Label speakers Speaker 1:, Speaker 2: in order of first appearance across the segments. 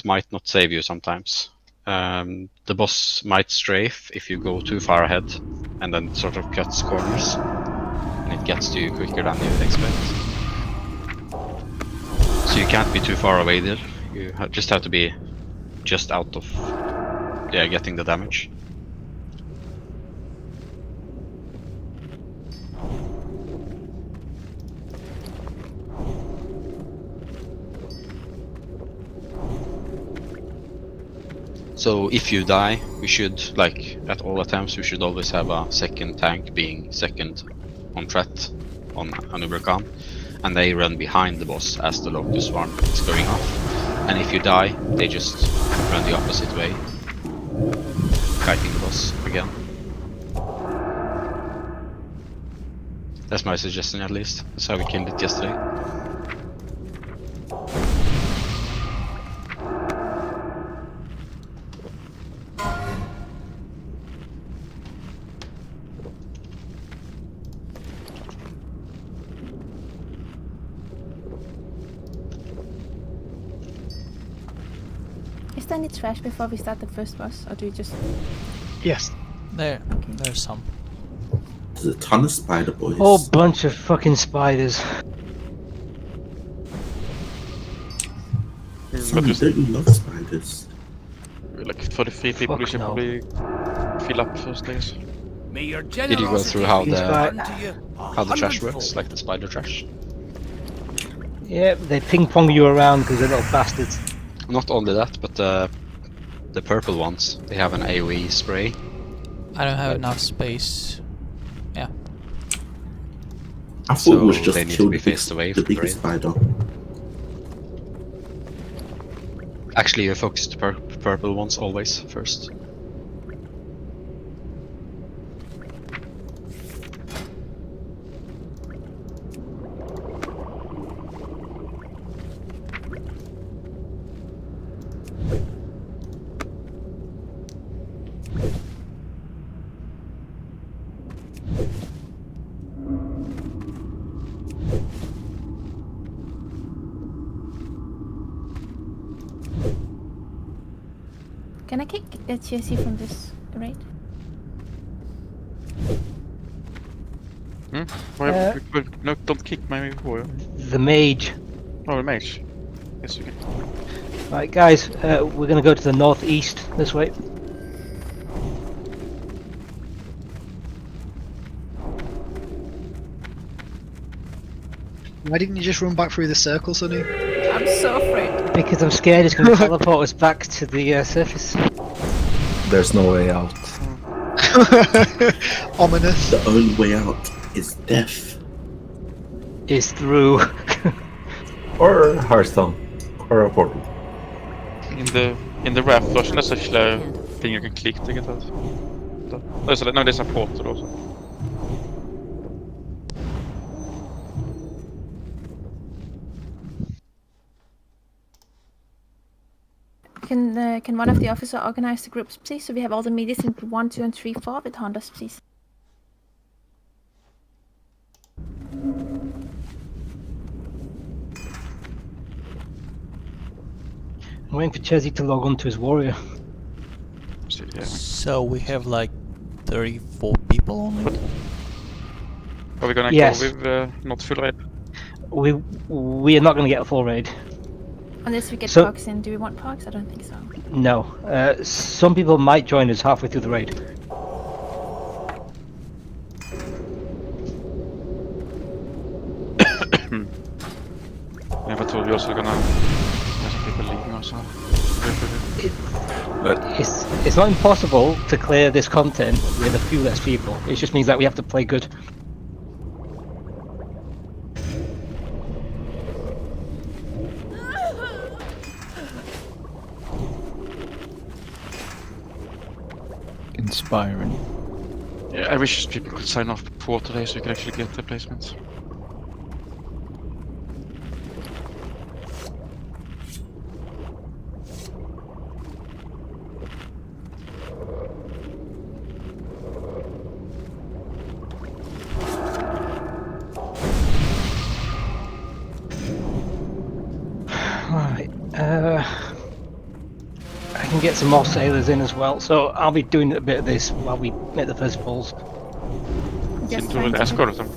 Speaker 1: that might not save you sometimes. The boss might strafe if you go too far ahead, and then it sort of cuts corners, and it gets to you quicker than you'd expect. So you can't be too far away there. You just have to be just out of getting the damage. So if you die, we should, like at all attempts, we should always have a second tank being second on threat on Anub'Rekhan, and they run behind the boss as the locust swarm is going off. And if you die, they just run the opposite way, kiting the boss again. That's my suggestion, at least. That's how we killed it yesterday.
Speaker 2: Is there any trash before we start the first boss, or do we just...
Speaker 3: Yes.
Speaker 4: There's some.
Speaker 5: There's a ton of spider boys.
Speaker 3: Whole bunch of fucking spiders.
Speaker 5: Son, don't you love spiders?
Speaker 6: Like 33 people, we should
Speaker 3: no.
Speaker 6: probably fill up first, I guess.
Speaker 1: Did you go through how the trash works, like the spider trash?
Speaker 3: Yeah, they ping pong you around because they're little bastards.
Speaker 1: Not only that, but the purple ones, they have an AoE spray.
Speaker 4: I don't have enough space. Yeah.
Speaker 5: I thought it was
Speaker 1: So
Speaker 5: just
Speaker 1: they need to
Speaker 5: kill
Speaker 1: be
Speaker 5: the big,
Speaker 1: faced away
Speaker 5: the
Speaker 1: from
Speaker 5: biggest
Speaker 1: rain.
Speaker 5: spider.
Speaker 1: Actually, you focus the purple ones always first.
Speaker 2: Can I kick the TSC from this raid?
Speaker 6: Why, no, don't kick my warrior.
Speaker 3: The mage.
Speaker 6: Oh, the mage. Yes, you can.
Speaker 3: Right, guys, we're gonna go to the northeast this way.
Speaker 7: Why didn't you just run back through the circle, Sonny?
Speaker 2: I'm so afraid.
Speaker 3: Because I'm scared it's gonna teleport us back to the surface.
Speaker 8: There's no way out.
Speaker 7: Ominous.
Speaker 5: The only way out is death.
Speaker 3: Is through.
Speaker 8: Or Hearthstone. Or a portal.
Speaker 6: In the raft version, there's actually a thing you can click to get out. There's a portal also.
Speaker 2: Can one of the officers organize the groups, please? So we have all the medics in 1, 2, and 3, 4 with hunters, please.
Speaker 3: I'm waiting for Chezzy to log on to his warrior.
Speaker 4: So we have like 34 people only?
Speaker 6: Are we gonna
Speaker 3: Yes.
Speaker 6: go with not full raid?
Speaker 3: We are not gonna get a full raid.
Speaker 2: Unless we get
Speaker 3: So-
Speaker 2: pogs in. Do we want pogs? I don't think so.
Speaker 3: No. Some people might join us halfway through the raid.
Speaker 6: Yeah, but we're also gonna have some people leaving also.
Speaker 3: It's not impossible to clear this content with a few less people. It just means that we have to play good.
Speaker 9: Inspiring.
Speaker 6: Yeah, I wish people could sign off before today so we could actually get the placements.
Speaker 3: Right. can get some more sailors in as well, so I'll be doing a bit of this while we make the first pulls.
Speaker 2: Just
Speaker 6: Into
Speaker 2: trying
Speaker 6: the
Speaker 2: to-
Speaker 6: escort them.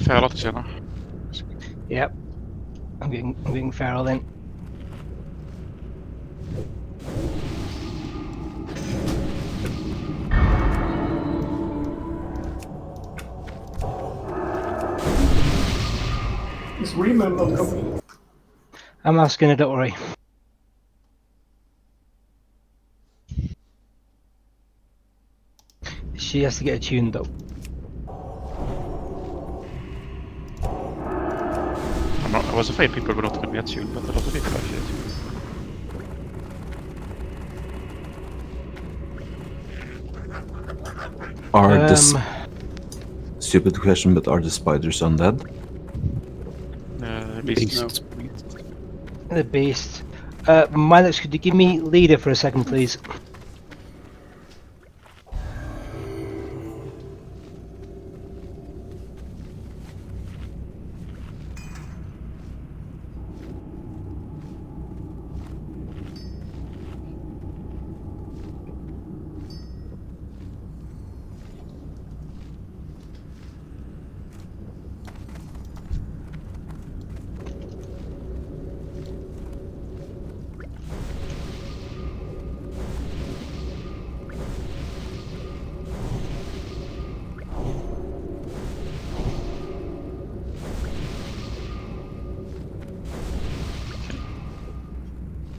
Speaker 6: Fair lot senere.
Speaker 3: Yep. I'm getting Feral in.
Speaker 8: Is Reman not coming?
Speaker 3: I'm asking her, don't worry. She has to get attuned though.
Speaker 6: I was afraid people were not going to be attuned, but a lot of people actually attuned.
Speaker 8: Are the stupid question, but are the spiders undead?
Speaker 6: Beasts.
Speaker 3: The beast. Milex, could you give me leader for a second, please?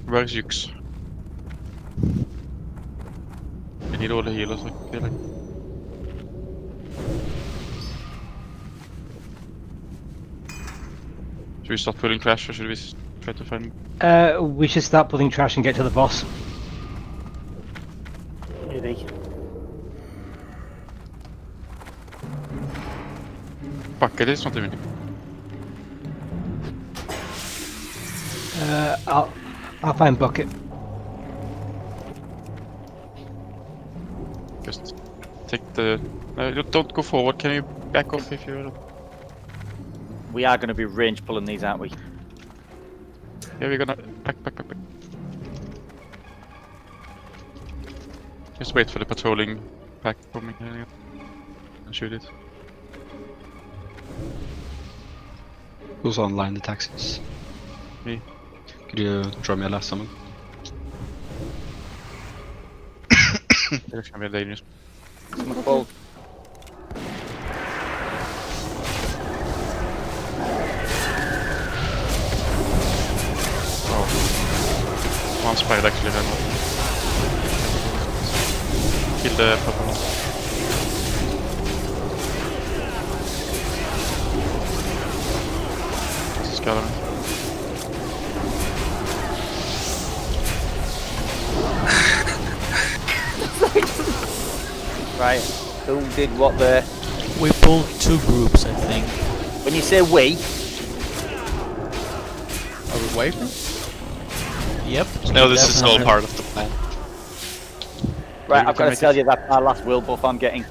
Speaker 6: Where's Yux? We need all the healers, I feel like. Should we start pulling trash or should we try to find...
Speaker 3: We should start pulling trash and get to the boss.
Speaker 9: Maybe.
Speaker 6: Bucket is not even...
Speaker 3: I'll find Bucket.
Speaker 6: Just take the... don't go forward, can you back off if you're...
Speaker 9: We are going to be range pulling these, aren't we?
Speaker 6: Yeah, we're gonna... Back. Just wait for the patrolling pack coming here and shoot it.
Speaker 1: Who's online the taxis?
Speaker 6: Me.
Speaker 1: Could you draw me a last summon?
Speaker 6: It's gonna be dangerous.
Speaker 9: Someone pull.
Speaker 6: Oh. One spider actually ran off. Kill the purple one. This is Scalar.
Speaker 9: Right. Who did what there?
Speaker 4: We pulled 2 groups, I think.
Speaker 9: When you say we,
Speaker 10: Are we waiting?
Speaker 4: Yep.
Speaker 1: No, this is all
Speaker 4: definitely.
Speaker 1: part of the plan.
Speaker 9: right,
Speaker 6: we
Speaker 9: I've
Speaker 6: can
Speaker 9: got to
Speaker 6: make
Speaker 9: tell
Speaker 6: it.
Speaker 9: you that our last will buff I'm getting.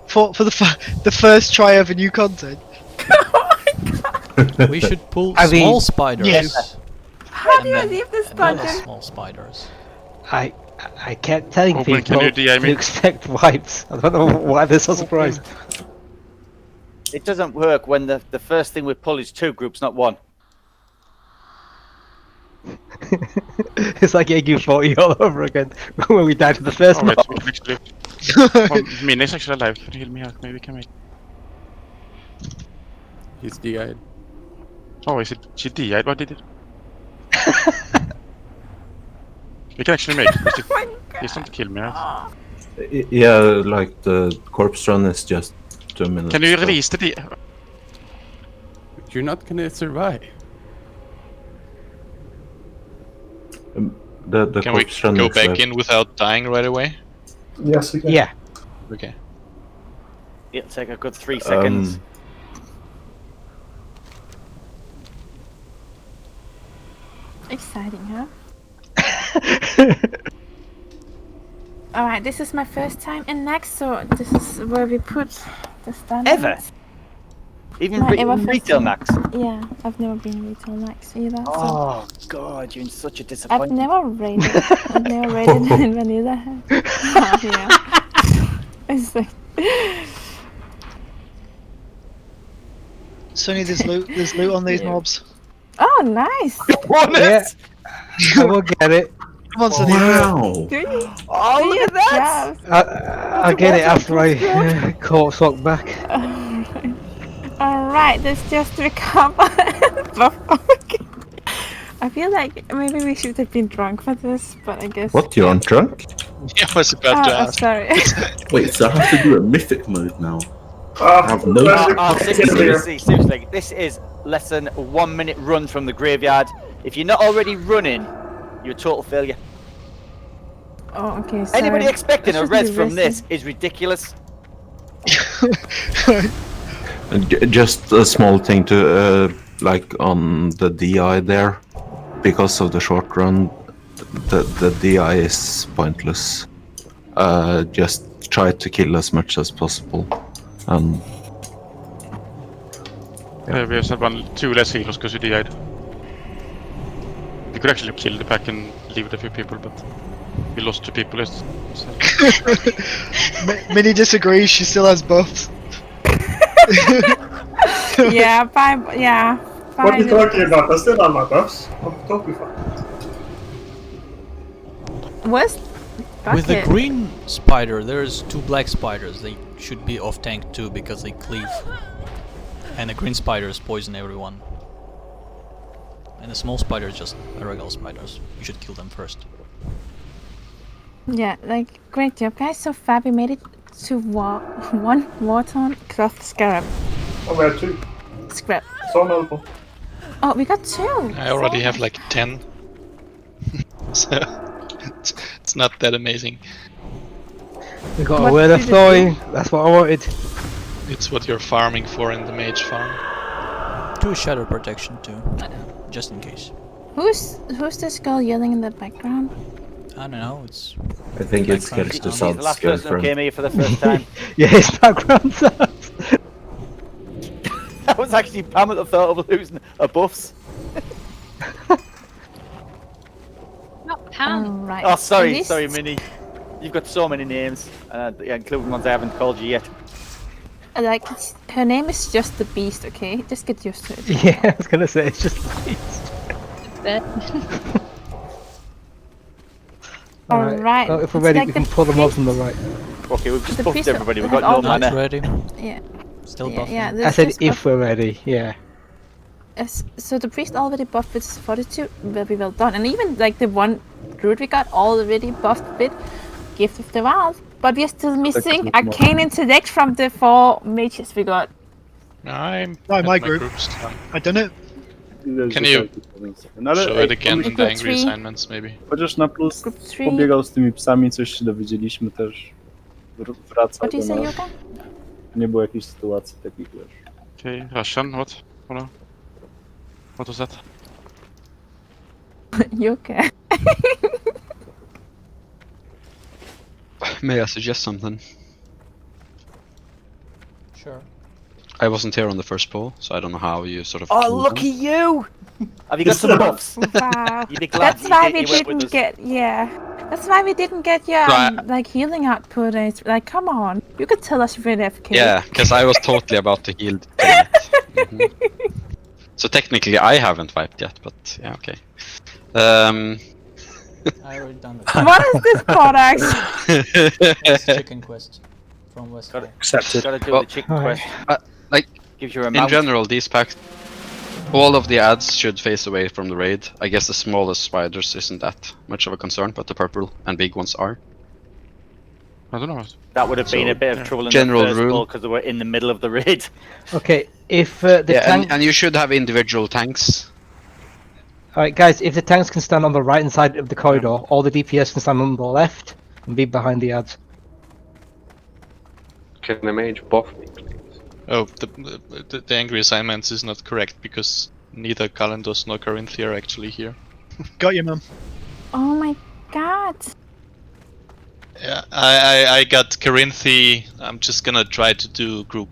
Speaker 7: For the first try of a new content.
Speaker 4: We should pull
Speaker 3: I mean,
Speaker 4: small spiders.
Speaker 7: yes.
Speaker 2: How do you
Speaker 4: And then
Speaker 2: leave this
Speaker 4: another
Speaker 2: dungeon?
Speaker 4: small spiders.
Speaker 3: I kept telling
Speaker 6: Open,
Speaker 3: people
Speaker 6: can you DI
Speaker 3: to
Speaker 6: me?
Speaker 3: expect wipes. I don't know why they're so surprised.
Speaker 9: It doesn't work when the first thing we pull is 2 groups, not 1.
Speaker 3: It's like AQ40 all over again when we died to the first
Speaker 6: Oh wait,
Speaker 3: mob.
Speaker 6: we can actually... Well, Min is actually alive, can you heal me out? Maybe we can make...
Speaker 10: He's DI'd.
Speaker 6: Oh, is it... She DI'd? What did it? We can actually make it. Please don't kill me, right?
Speaker 8: Yeah, like the corpse run is just 2 minutes.
Speaker 6: Can you
Speaker 8: so-
Speaker 6: release the DI?
Speaker 10: You're not gonna survive.
Speaker 8: The
Speaker 1: Can we
Speaker 8: corpse run
Speaker 1: go
Speaker 8: is,
Speaker 1: back in without dying right away?
Speaker 8: Yes, we can.
Speaker 3: Yeah.
Speaker 1: Okay.
Speaker 9: It'll take a good 3 seconds.
Speaker 2: Exciting, huh? Alright, this is my first time in Naxx, so this is where we put the standards.
Speaker 9: Ever? Even
Speaker 2: My ever
Speaker 9: retail
Speaker 2: first
Speaker 9: Naxx.
Speaker 2: Yeah, I've never been retail Naxx either. So
Speaker 9: Oh god, you're in such a
Speaker 2: I've
Speaker 9: disappointment.
Speaker 2: never rated. I've never rated in vanilla. Oh, yeah. It's like
Speaker 7: Sonny, there's loot on these mobs.
Speaker 2: oh, nice.
Speaker 3: Yeah, I will get it.
Speaker 7: Come on, Sonny.
Speaker 5: Wow.
Speaker 2: Do you?
Speaker 9: Oh,
Speaker 2: Do
Speaker 9: look
Speaker 2: you
Speaker 9: at that!
Speaker 2: have-
Speaker 3: I'll get it after I corpse walk back.
Speaker 2: Alright, let's just recover. I feel like maybe we should have been drunk for this, but I guess.
Speaker 8: What, you aren't drunk?
Speaker 6: I was about to
Speaker 2: Oh,
Speaker 6: ask.
Speaker 2: sorry.
Speaker 5: Wait, so I have to do a mythic mode now. I have no.
Speaker 9: Seriously, this is less than 1 minute run from the graveyard. If you're not already running, you're a total failure.
Speaker 2: Oh, okay. Sorry.
Speaker 9: Anybody expecting
Speaker 2: I
Speaker 9: a
Speaker 2: should
Speaker 9: res
Speaker 2: be
Speaker 9: from this
Speaker 2: resting.
Speaker 9: is ridiculous.
Speaker 8: Just a small thing to, like, on the DI there. Because of the short run, the DI is pointless. Just try to kill as much as possible.
Speaker 6: We just had 2 less healers because you died. We could actually kill the pack and leave it a few people, but we lost 2 people instead.
Speaker 7: Minnie disagrees. She still has buffs.
Speaker 2: Yeah, fine. Yeah.
Speaker 11: What are you
Speaker 2: Fine.
Speaker 11: talking about? I still have my buffs. I'm totally fine.
Speaker 2: What's
Speaker 4: With the
Speaker 2: bucket?
Speaker 4: green spider, there's 2 black spiders. They should be off tank too because they cleave. And the green spiders poison everyone. And the small spiders just regular spiders. You should kill them first.
Speaker 2: Yeah, like great job, guys. So far, we made it to 1 Warthorn cloth scarab.
Speaker 11: Oh, we have 2.
Speaker 2: Scrap.
Speaker 11: So multiple.
Speaker 2: Oh, we got 2.
Speaker 6: I already have like 10. So it's not that amazing.
Speaker 3: We got
Speaker 2: What
Speaker 3: a word of
Speaker 2: did it
Speaker 3: flowing. That's what I wanted.
Speaker 6: It's what you're farming for in the mage farm.
Speaker 4: 2 shadow protection too, just in case.
Speaker 2: Who's this girl yelling in the background?
Speaker 4: I don't know, it's...
Speaker 8: I think it's
Speaker 4: Background
Speaker 8: Kerst's
Speaker 4: sound.
Speaker 9: She's the last person who
Speaker 8: girlfriend.
Speaker 9: came here for the first time.
Speaker 3: Yeah, it's background sounds.
Speaker 9: That was actually Pam at the thought of losing her buffs.
Speaker 12: Not Pam.
Speaker 2: Right.
Speaker 9: Oh, sorry,
Speaker 2: This-
Speaker 9: sorry, Minnie. You've got so many names, yeah, including ones I haven't called you yet.
Speaker 2: Like, her name is just the Beast, okay? Just get used to it.
Speaker 3: Yeah, I was gonna say, it's just...
Speaker 12: Bet.
Speaker 2: Alright.
Speaker 3: Well, if we're
Speaker 2: it's
Speaker 3: ready,
Speaker 2: like
Speaker 3: we
Speaker 2: the
Speaker 3: can pull them off
Speaker 2: priest-
Speaker 3: on the right.
Speaker 9: Okay, we've just
Speaker 2: The
Speaker 9: buffed
Speaker 2: priest
Speaker 9: everybody, we've
Speaker 2: had
Speaker 9: got no
Speaker 2: all-
Speaker 4: Not
Speaker 9: mana.
Speaker 4: ready.
Speaker 2: Yeah.
Speaker 4: Still
Speaker 2: Yeah,
Speaker 4: buffing.
Speaker 2: yeah.
Speaker 3: I
Speaker 2: This
Speaker 3: said
Speaker 2: is
Speaker 3: if we're ready, yeah.
Speaker 2: So the priest already buffed with fortitude, very well done. And even like the one druid we got already buffed with Gift of the Wild. But we're still missing Arcane Intellect from the 4 mages we got.
Speaker 6: I'm
Speaker 7: No,
Speaker 6: at
Speaker 7: my group.
Speaker 6: group's done.
Speaker 7: I done it.
Speaker 6: Can you show it again in the angry
Speaker 2: Three.
Speaker 6: assignments, maybe?
Speaker 11: Chociaż na plus
Speaker 2: Group 3.
Speaker 11: pobiegał z tymi psami, coś się dowiedzieliśmy też. Wracał
Speaker 2: What do you
Speaker 11: do
Speaker 2: say,
Speaker 11: nas.
Speaker 2: Yuka?
Speaker 11: Nie było jakichś sytuacji takich, wiesz.
Speaker 6: Okay, Russian, what? Hold on. What was that?
Speaker 2: Yuka.
Speaker 1: May I suggest something?
Speaker 4: Sure.
Speaker 1: I wasn't here on the first poll, so I don't know how you sort of.
Speaker 9: Oh,
Speaker 1: killed
Speaker 9: lucky
Speaker 1: them.
Speaker 9: you! Have you got some buffs?
Speaker 2: Wow.
Speaker 9: You'd be glad
Speaker 2: That's why we
Speaker 9: you went with
Speaker 2: didn't
Speaker 9: us.
Speaker 2: get, yeah. That's why we didn't get your
Speaker 1: Right.
Speaker 2: like healing output. And it's like, come on, you could tell us you're FK.
Speaker 1: Yeah, because I was totally about to heal. Mhm. So technically, I haven't wiped yet, but yeah, okay.
Speaker 4: I already done that.
Speaker 2: What is this product?
Speaker 4: It's chicken quest from West.
Speaker 9: Got it.
Speaker 11: Accepted.
Speaker 9: Gotta do
Speaker 1: Well,
Speaker 9: the chicken
Speaker 3: alright.
Speaker 9: quest.
Speaker 1: like
Speaker 9: Gives you a
Speaker 1: in
Speaker 9: mount.
Speaker 1: general, these packs, all of the ads should face away from the raid. I guess the smallest spiders isn't that much of a concern, but the purple and big ones are.
Speaker 6: I don't know.
Speaker 9: That would have been
Speaker 1: So,
Speaker 9: a bit of trouble in
Speaker 1: general
Speaker 9: the first
Speaker 1: rule.
Speaker 9: because they were in the middle of the raid.
Speaker 3: Okay, if the
Speaker 1: Yeah,
Speaker 3: tank...
Speaker 1: and you should have individual tanks.
Speaker 3: Alright guys, if the tanks can stand on the right hand side of the corridor, all the DPS can stand on the left and be behind the ads.
Speaker 10: Can a mage buff me, please?
Speaker 6: Oh, the angry assignments is not correct because neither Kalandos nor Carinthia are actually here.
Speaker 7: Got you, man.
Speaker 2: Oh my god.
Speaker 6: Yeah, I got Carinthi. I'm just gonna try to do group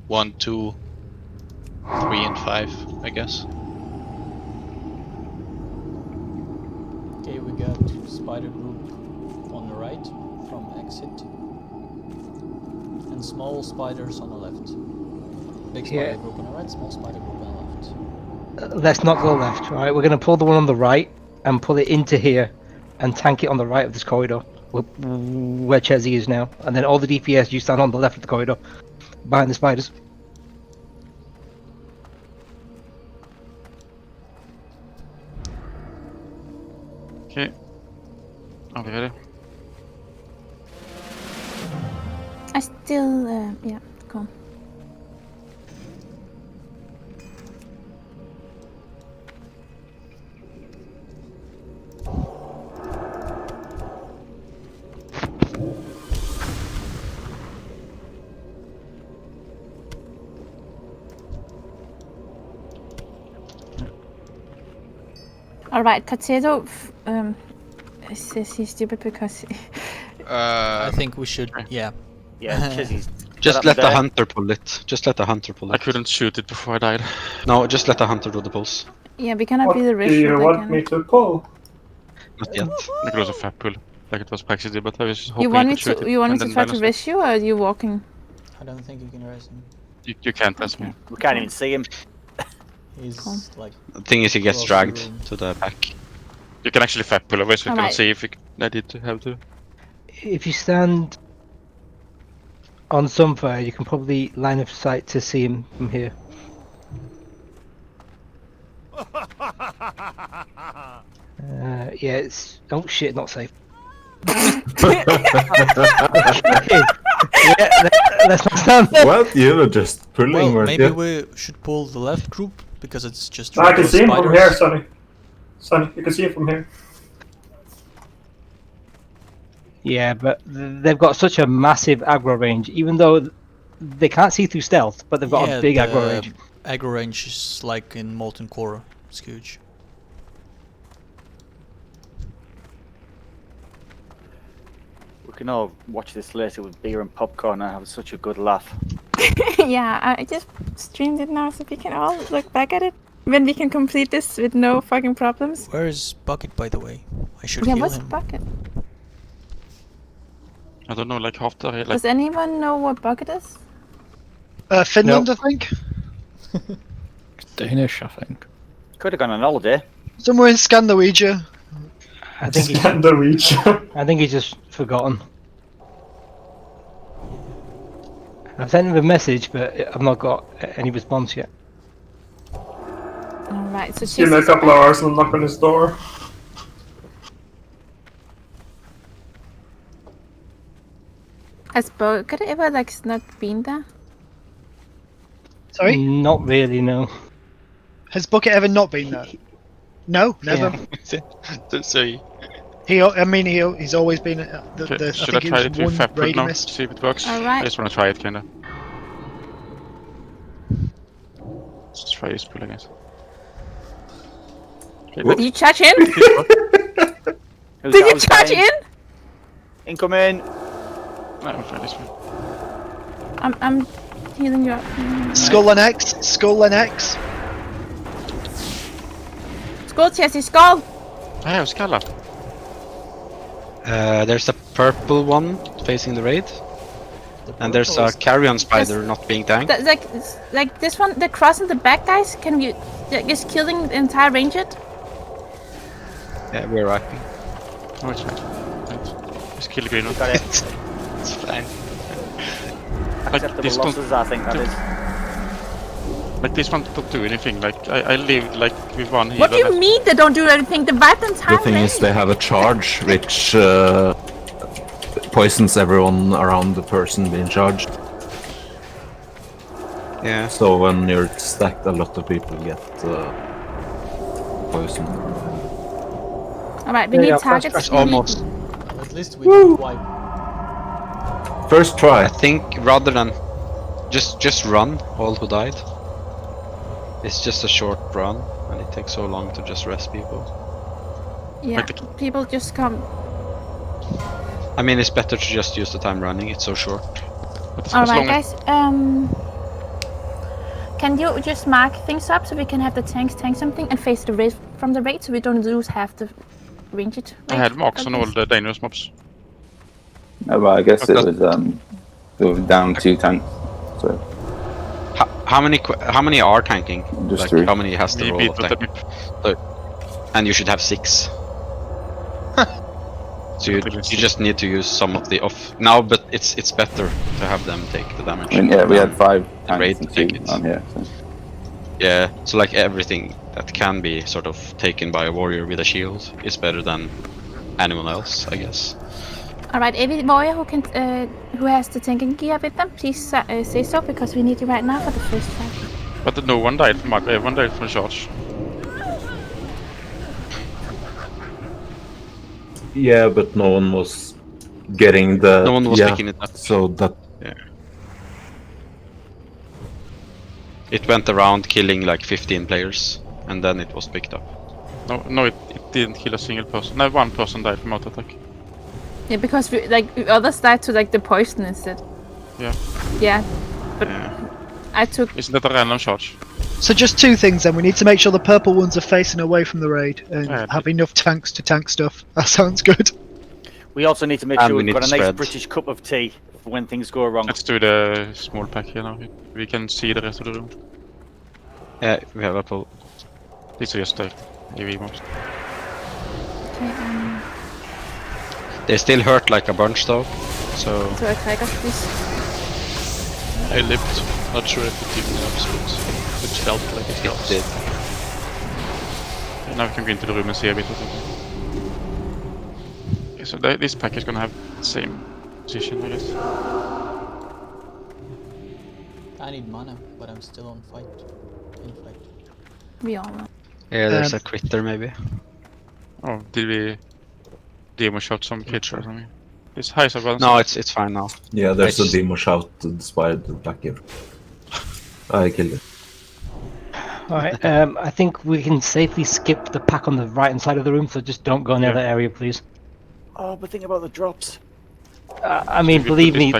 Speaker 6: 1, 2
Speaker 1: 3 and 5, I guess.
Speaker 4: Okay, we got spider group on the right from exit. And small spiders on the left. Big spider group on the right, small spider group on the left.
Speaker 3: Let's not go left, right? We're going to pull the one on the right and pull it into here and tank it on the right of this corridor where Chezzy is now. And then all the DPS, you stand on the left of the corridor behind the spiders.
Speaker 6: Okay. Are we ready?
Speaker 2: I still, yeah, cool. Alright, Potato says he's stupid because
Speaker 4: I think we should, yeah.
Speaker 9: Yeah, Chizzy's.
Speaker 1: Just let the hunter pull it. Just let the hunter pull it.
Speaker 6: I couldn't shoot it before I died.
Speaker 1: No, just let the hunter do the pulls.
Speaker 2: yeah, we cannot be the rich.
Speaker 13: Do you want me to pull?
Speaker 1: Not yet.
Speaker 6: I could also fat pull, like it was Praxis did, but I was hoping
Speaker 2: You want
Speaker 6: I
Speaker 2: me
Speaker 6: could shoot
Speaker 2: to?
Speaker 6: it
Speaker 2: You want me
Speaker 6: and
Speaker 2: to
Speaker 6: then
Speaker 2: try to
Speaker 6: balance it.
Speaker 2: rush you, or are you walking?
Speaker 4: I don't think you can raise him.
Speaker 6: You can't press me.
Speaker 9: We can't even see him.
Speaker 4: He's
Speaker 2: Cool.
Speaker 4: like...
Speaker 1: The thing is, he gets
Speaker 4: across the
Speaker 1: dragged
Speaker 4: room.
Speaker 1: to the back.
Speaker 6: You can actually fat pull away, so you can
Speaker 2: Alright.
Speaker 6: see if I did have to.
Speaker 3: If you stand on Sunfire, you can probably line of sight to see him from here. Yeah, it's... Oh shit, not safe. Okay. Yeah, let's not stand.
Speaker 8: What? You were just pulling,
Speaker 4: Well,
Speaker 8: weren't
Speaker 4: maybe
Speaker 8: you?
Speaker 4: we should pull the left group, because it's just...
Speaker 13: I can
Speaker 4: regular
Speaker 13: see him from
Speaker 4: spiders.
Speaker 13: here, Sonny. Sonny, you can see him from here.
Speaker 3: Yeah, but they've got such a massive aggro range, even though they can't see through stealth, but they've got a big aggro range.
Speaker 4: Aggro range is like in Molten Core. It's huge.
Speaker 9: We can all watch this later with beer and popcorn and have such a good laugh.
Speaker 2: Yeah, I just streamed it now, so we can all look back at it when we can complete this with no fucking problems.
Speaker 4: Where is Bucket, by the way? I should
Speaker 2: Yeah,
Speaker 4: heal
Speaker 2: what's
Speaker 4: him.
Speaker 2: bucket?
Speaker 6: I don't know, like half the... Like,
Speaker 2: Does anyone know what bucket is?
Speaker 7: Finland, I think.
Speaker 11: Danish, I think.
Speaker 9: Could have gone on holiday.
Speaker 7: Somewhere in Scandinavia.
Speaker 3: I think he's,
Speaker 13: Scandinavia.
Speaker 3: I think he's just forgotten. I've sent him a message, but I've not got any response yet.
Speaker 2: Alright, so
Speaker 13: Give me a couple of hours and I'll knock on his door.
Speaker 2: Has bucket ever like not been there?
Speaker 7: Sorry?
Speaker 3: Not really, no.
Speaker 7: Has Bucket ever not been there? No, never.
Speaker 6: So
Speaker 7: He's always been at
Speaker 6: okay,
Speaker 7: the
Speaker 6: should I
Speaker 7: I think
Speaker 6: try
Speaker 7: it
Speaker 6: it
Speaker 7: was
Speaker 6: with
Speaker 7: one
Speaker 6: fat pull
Speaker 7: raid
Speaker 6: now?
Speaker 7: missed.
Speaker 6: See if it works.
Speaker 2: Alright.
Speaker 6: I just wanna try it, kinda. Let's try this pull, I guess. Okay,
Speaker 2: Did you charge in?
Speaker 9: Who's
Speaker 2: Did
Speaker 9: that
Speaker 2: you
Speaker 9: was
Speaker 2: charge
Speaker 9: dying?
Speaker 2: in?
Speaker 9: Incoming!
Speaker 6: I'll try this one.
Speaker 2: I'm healing you up.
Speaker 7: Skull and X. Skull and X.
Speaker 2: Skull, Chessie, skull!
Speaker 6: I have Scala.
Speaker 1: There's a purple one facing the raid. And there's a carrion spider not being tanked.
Speaker 2: Like this one, the cross in the back, guys. Can you just killing the entire range it?
Speaker 1: Yeah, we're riping.
Speaker 6: Oh, it's fine. Just kill the green one.
Speaker 9: Got it.
Speaker 1: It's fine.
Speaker 9: Acceptable
Speaker 6: this one-
Speaker 9: losses, I think that is.
Speaker 6: Like this one don't do anything. Like I lived like with one healer.
Speaker 2: What do you mean they don't do anything? The wiped
Speaker 8: The
Speaker 2: entire
Speaker 8: thing is,
Speaker 2: range.
Speaker 8: they have a charge which poisons everyone around the person being charged.
Speaker 1: Yeah.
Speaker 8: So when you're stacked, a lot of people get poisoned.
Speaker 2: Alright, we need
Speaker 3: Yeah,
Speaker 2: targets.
Speaker 1: That's
Speaker 2: we need-
Speaker 1: almost.
Speaker 4: Well, at least we don't wipe.
Speaker 8: First try.
Speaker 1: I think rather than just run all who died. It's just a short run, and it takes so long to just rest people.
Speaker 2: Yeah, people just come.
Speaker 1: I mean, it's better to just use the time running. It's so short.
Speaker 2: Alright, guys. Can you just mark things up so we can have the tanks tank something and face the raid from the raid so we don't lose half the ranged?
Speaker 6: I had marks on all the dangerous mobs.
Speaker 14: No, but I guess it was down 2 tanks. So
Speaker 1: how many are tanking?
Speaker 14: Just
Speaker 1: like
Speaker 14: 3.
Speaker 1: how many has the role of tanking? And you should have 6. So you just need to use some of the off now, but it's better to have them take the damage.
Speaker 14: I mean, yeah, we had 5 tanks
Speaker 1: and 2
Speaker 14: on here. So.
Speaker 1: Yeah, so like everything that can be sort of taken by a warrior with a shield is better than anyone else, I guess.
Speaker 2: All right, every warrior who has the tanking gear with them, please say so because we need you right now for the first fight.
Speaker 6: But no one died from Mark. Everyone died from the charge.
Speaker 8: Yeah, but no one was getting the.
Speaker 1: No one was picking it up.
Speaker 8: So that.
Speaker 1: Yeah. It went around killing like 15 players, and then it was picked up.
Speaker 6: No, it didn't kill a single person. No, 1 person died from auto attack.
Speaker 2: Yeah, because others died to like the poison instead.
Speaker 6: Yeah.
Speaker 2: Yeah, but I took.
Speaker 6: Isn't that a random charge?
Speaker 7: So just 2 things then. We need to make sure the purple ones are facing away from the raid and have enough tanks to tank stuff. That sounds good.
Speaker 9: We also need to make sure we've got a nice
Speaker 1: spread.
Speaker 9: British cup of tea for when things go wrong.
Speaker 6: Let's do the small pack here now. We can see the rest of the room.
Speaker 1: Yeah, we have a pull.
Speaker 6: These are just the AV mobs.
Speaker 2: Okay,
Speaker 1: They still hurt like a bunch though, so...
Speaker 2: So I got this.
Speaker 4: I lived. Not sure if it even helps, but it felt like it helps.
Speaker 1: did.
Speaker 6: Okay, now we can go into the room and see a bit of it. Okay, so this pack is gonna have the same position, I guess.
Speaker 4: I need mana, but I'm still on fight. In fight.
Speaker 2: We all know.
Speaker 1: Yeah, there's a critter maybe.
Speaker 6: Oh, did we demo shot some kids or something? It's high so well.
Speaker 1: No, it's fine now.
Speaker 8: Yeah, there's a demo shout inspired the black gear. I killed it.
Speaker 3: Alright, I think we can safely skip the pack on the right hand side of the room, so just don't go near that area, please.
Speaker 9: Oh, but think about the drops.
Speaker 3: I mean, believe me,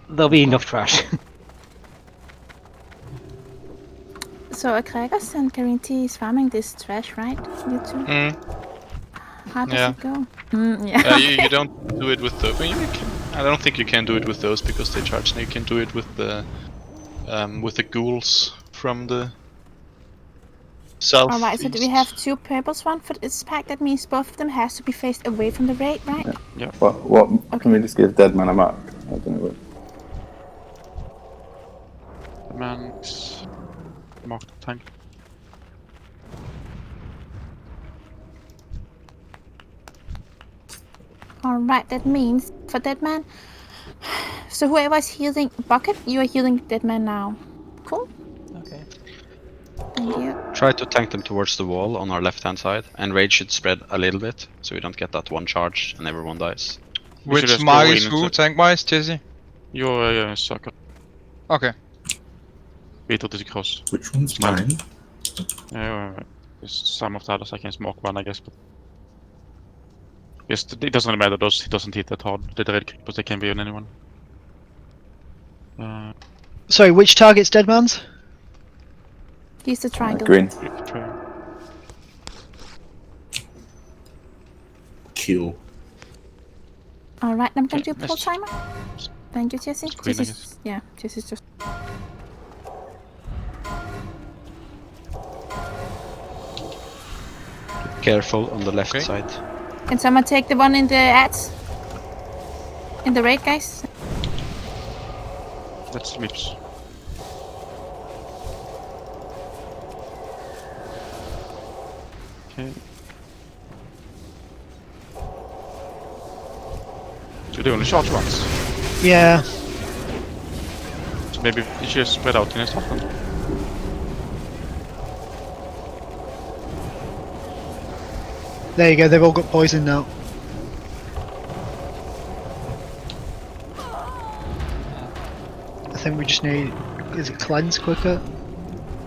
Speaker 3: there'll be enough trash.
Speaker 2: So Akragas and Carinti is farming this trash, right? You two? How does it go? Yeah.
Speaker 15: You don't do it with the. Well, you can, I don't think you can do it with those because they charge. Now you can do it with the ghouls from the south.
Speaker 2: Alright, so do we have 2 purples one for this pack? That means both of them has to be faced away from the raid, right?
Speaker 6: Yeah.
Speaker 14: What can we just give dead man a mark? I don't know what.
Speaker 6: The man's marked tank.
Speaker 2: Alright, that means for dead man. So whoever is healing bucket, you are healing dead man now. Cool.
Speaker 4: Okay.
Speaker 2: Thank you.
Speaker 1: Try to tank them towards the wall on our left hand side, and raid should spread a little bit, so we don't get that one charge and everyone dies.
Speaker 16: Which mark is who, tank-wise, Jesse?
Speaker 6: Your sucker.
Speaker 16: Okay.
Speaker 6: Beetle is across.
Speaker 5: Which one's mine?
Speaker 6: Some of the others I can smoke one, I guess, but... Just, it doesn't matter, it doesn't hit that hard. The red creepers, they can be on anyone.
Speaker 7: Sorry, which target's dead man's?
Speaker 2: Use the triangle.
Speaker 14: Green.
Speaker 5: Kill.
Speaker 2: Alright, I'm gonna do a pull timer. Thank you, Jesse.
Speaker 6: Queen,
Speaker 2: Yeah, Jesse's just...
Speaker 1: Careful on the left side.
Speaker 2: Can someone take the one in the ads? In the raid, guys?
Speaker 6: That's Mips. Okay. So they only charge once.
Speaker 7: Yeah.
Speaker 6: So maybe you should spread out in a second.
Speaker 7: There you go, they've all got poison now. I think we just need... Is it cleanse quicker?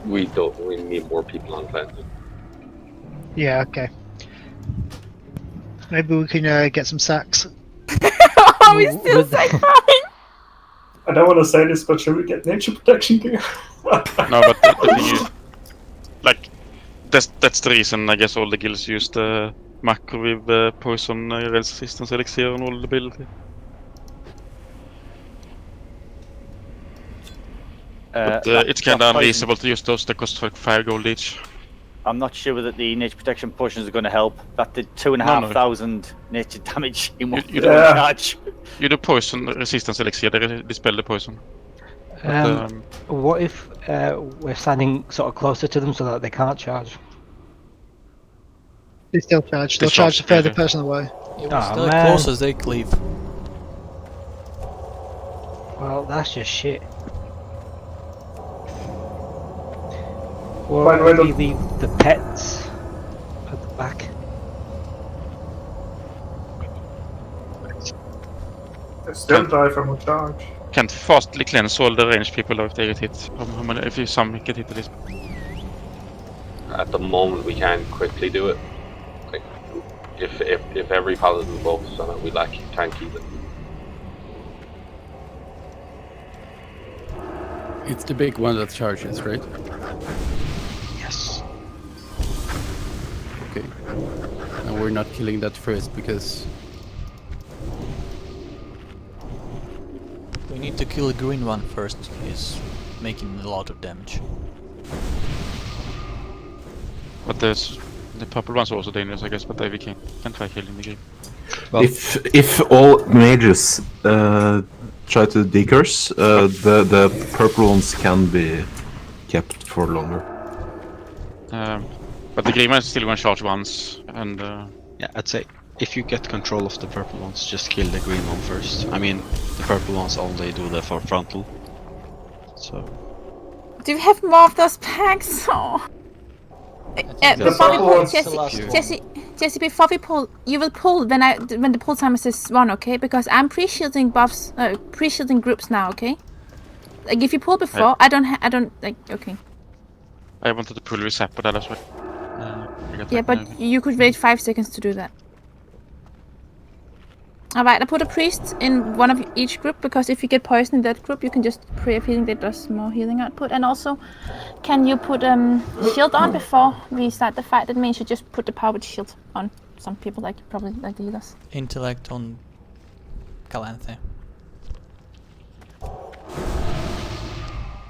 Speaker 10: We need more people on cleanse.
Speaker 7: Yeah, okay. Maybe we can get some sacks.
Speaker 2: Oh, we still say fine!
Speaker 13: I don't want to say this, but should we get nature protection gear?
Speaker 6: No, but the thing is, like, that's the reason I guess all the guilds use the macro with poison resistance elixir on all the ability. But it's kind of unreasonable to use those that cost like 5 gold each.
Speaker 9: I'm not sure that the nature protection potions are going to help. That did 2,500 nature damage in one charge.
Speaker 6: You do poison resistance elixir, they dispel the poison.
Speaker 3: What if we're standing sort of closer to them so that they can't charge?
Speaker 7: They still charge. They'll charge the further person away.
Speaker 4: Still close as they cleave.
Speaker 3: Well, that's just shit.
Speaker 13: By the
Speaker 3: Or
Speaker 13: way,
Speaker 3: we leave the pets at the back.
Speaker 13: They still die from a charge.
Speaker 6: Can't fastly cleanse all the ranged people if they get hit. If some get hit at least.
Speaker 10: At the moment, we can't quickly do it. Like, if every paladin focuses on it, we can't keep it.
Speaker 17: It's the big one that charges, right?
Speaker 1: Yes.
Speaker 17: Okay. And we're not killing that first because...
Speaker 4: We need to kill the green one first. He's making a lot of damage.
Speaker 6: But the purple one's also dangerous, I guess, but we can try killing the game.
Speaker 8: Well, if all mages try to decurse, the purple ones can be kept for longer.
Speaker 6: But the green one is still going to charge once, and
Speaker 1: yeah, I'd say if you get control of the purple ones, just kill the green one first. I mean, the purple ones only do the frontal. So.
Speaker 2: Do you have more of those packs? Oh. Before we pull, Jesse, before we pull, you will pull when the pull timer says 1, okay? Because I'm pre-shielding buffs, pre-shielding groups now, okay? Like if you pull before, I don't like. Okay.
Speaker 6: I wanted to pull reset, but that's what.
Speaker 2: Yeah, but you could wait 5 seconds to do that. Alright, I put a priest in one of each group because if you get poisoned in that group, you can just pray a healing that does more healing output. And also, can you put shield on before we start the fight? That means you just put the powered shield on. Some people probably like the healers.
Speaker 4: Intellect on Calanthe.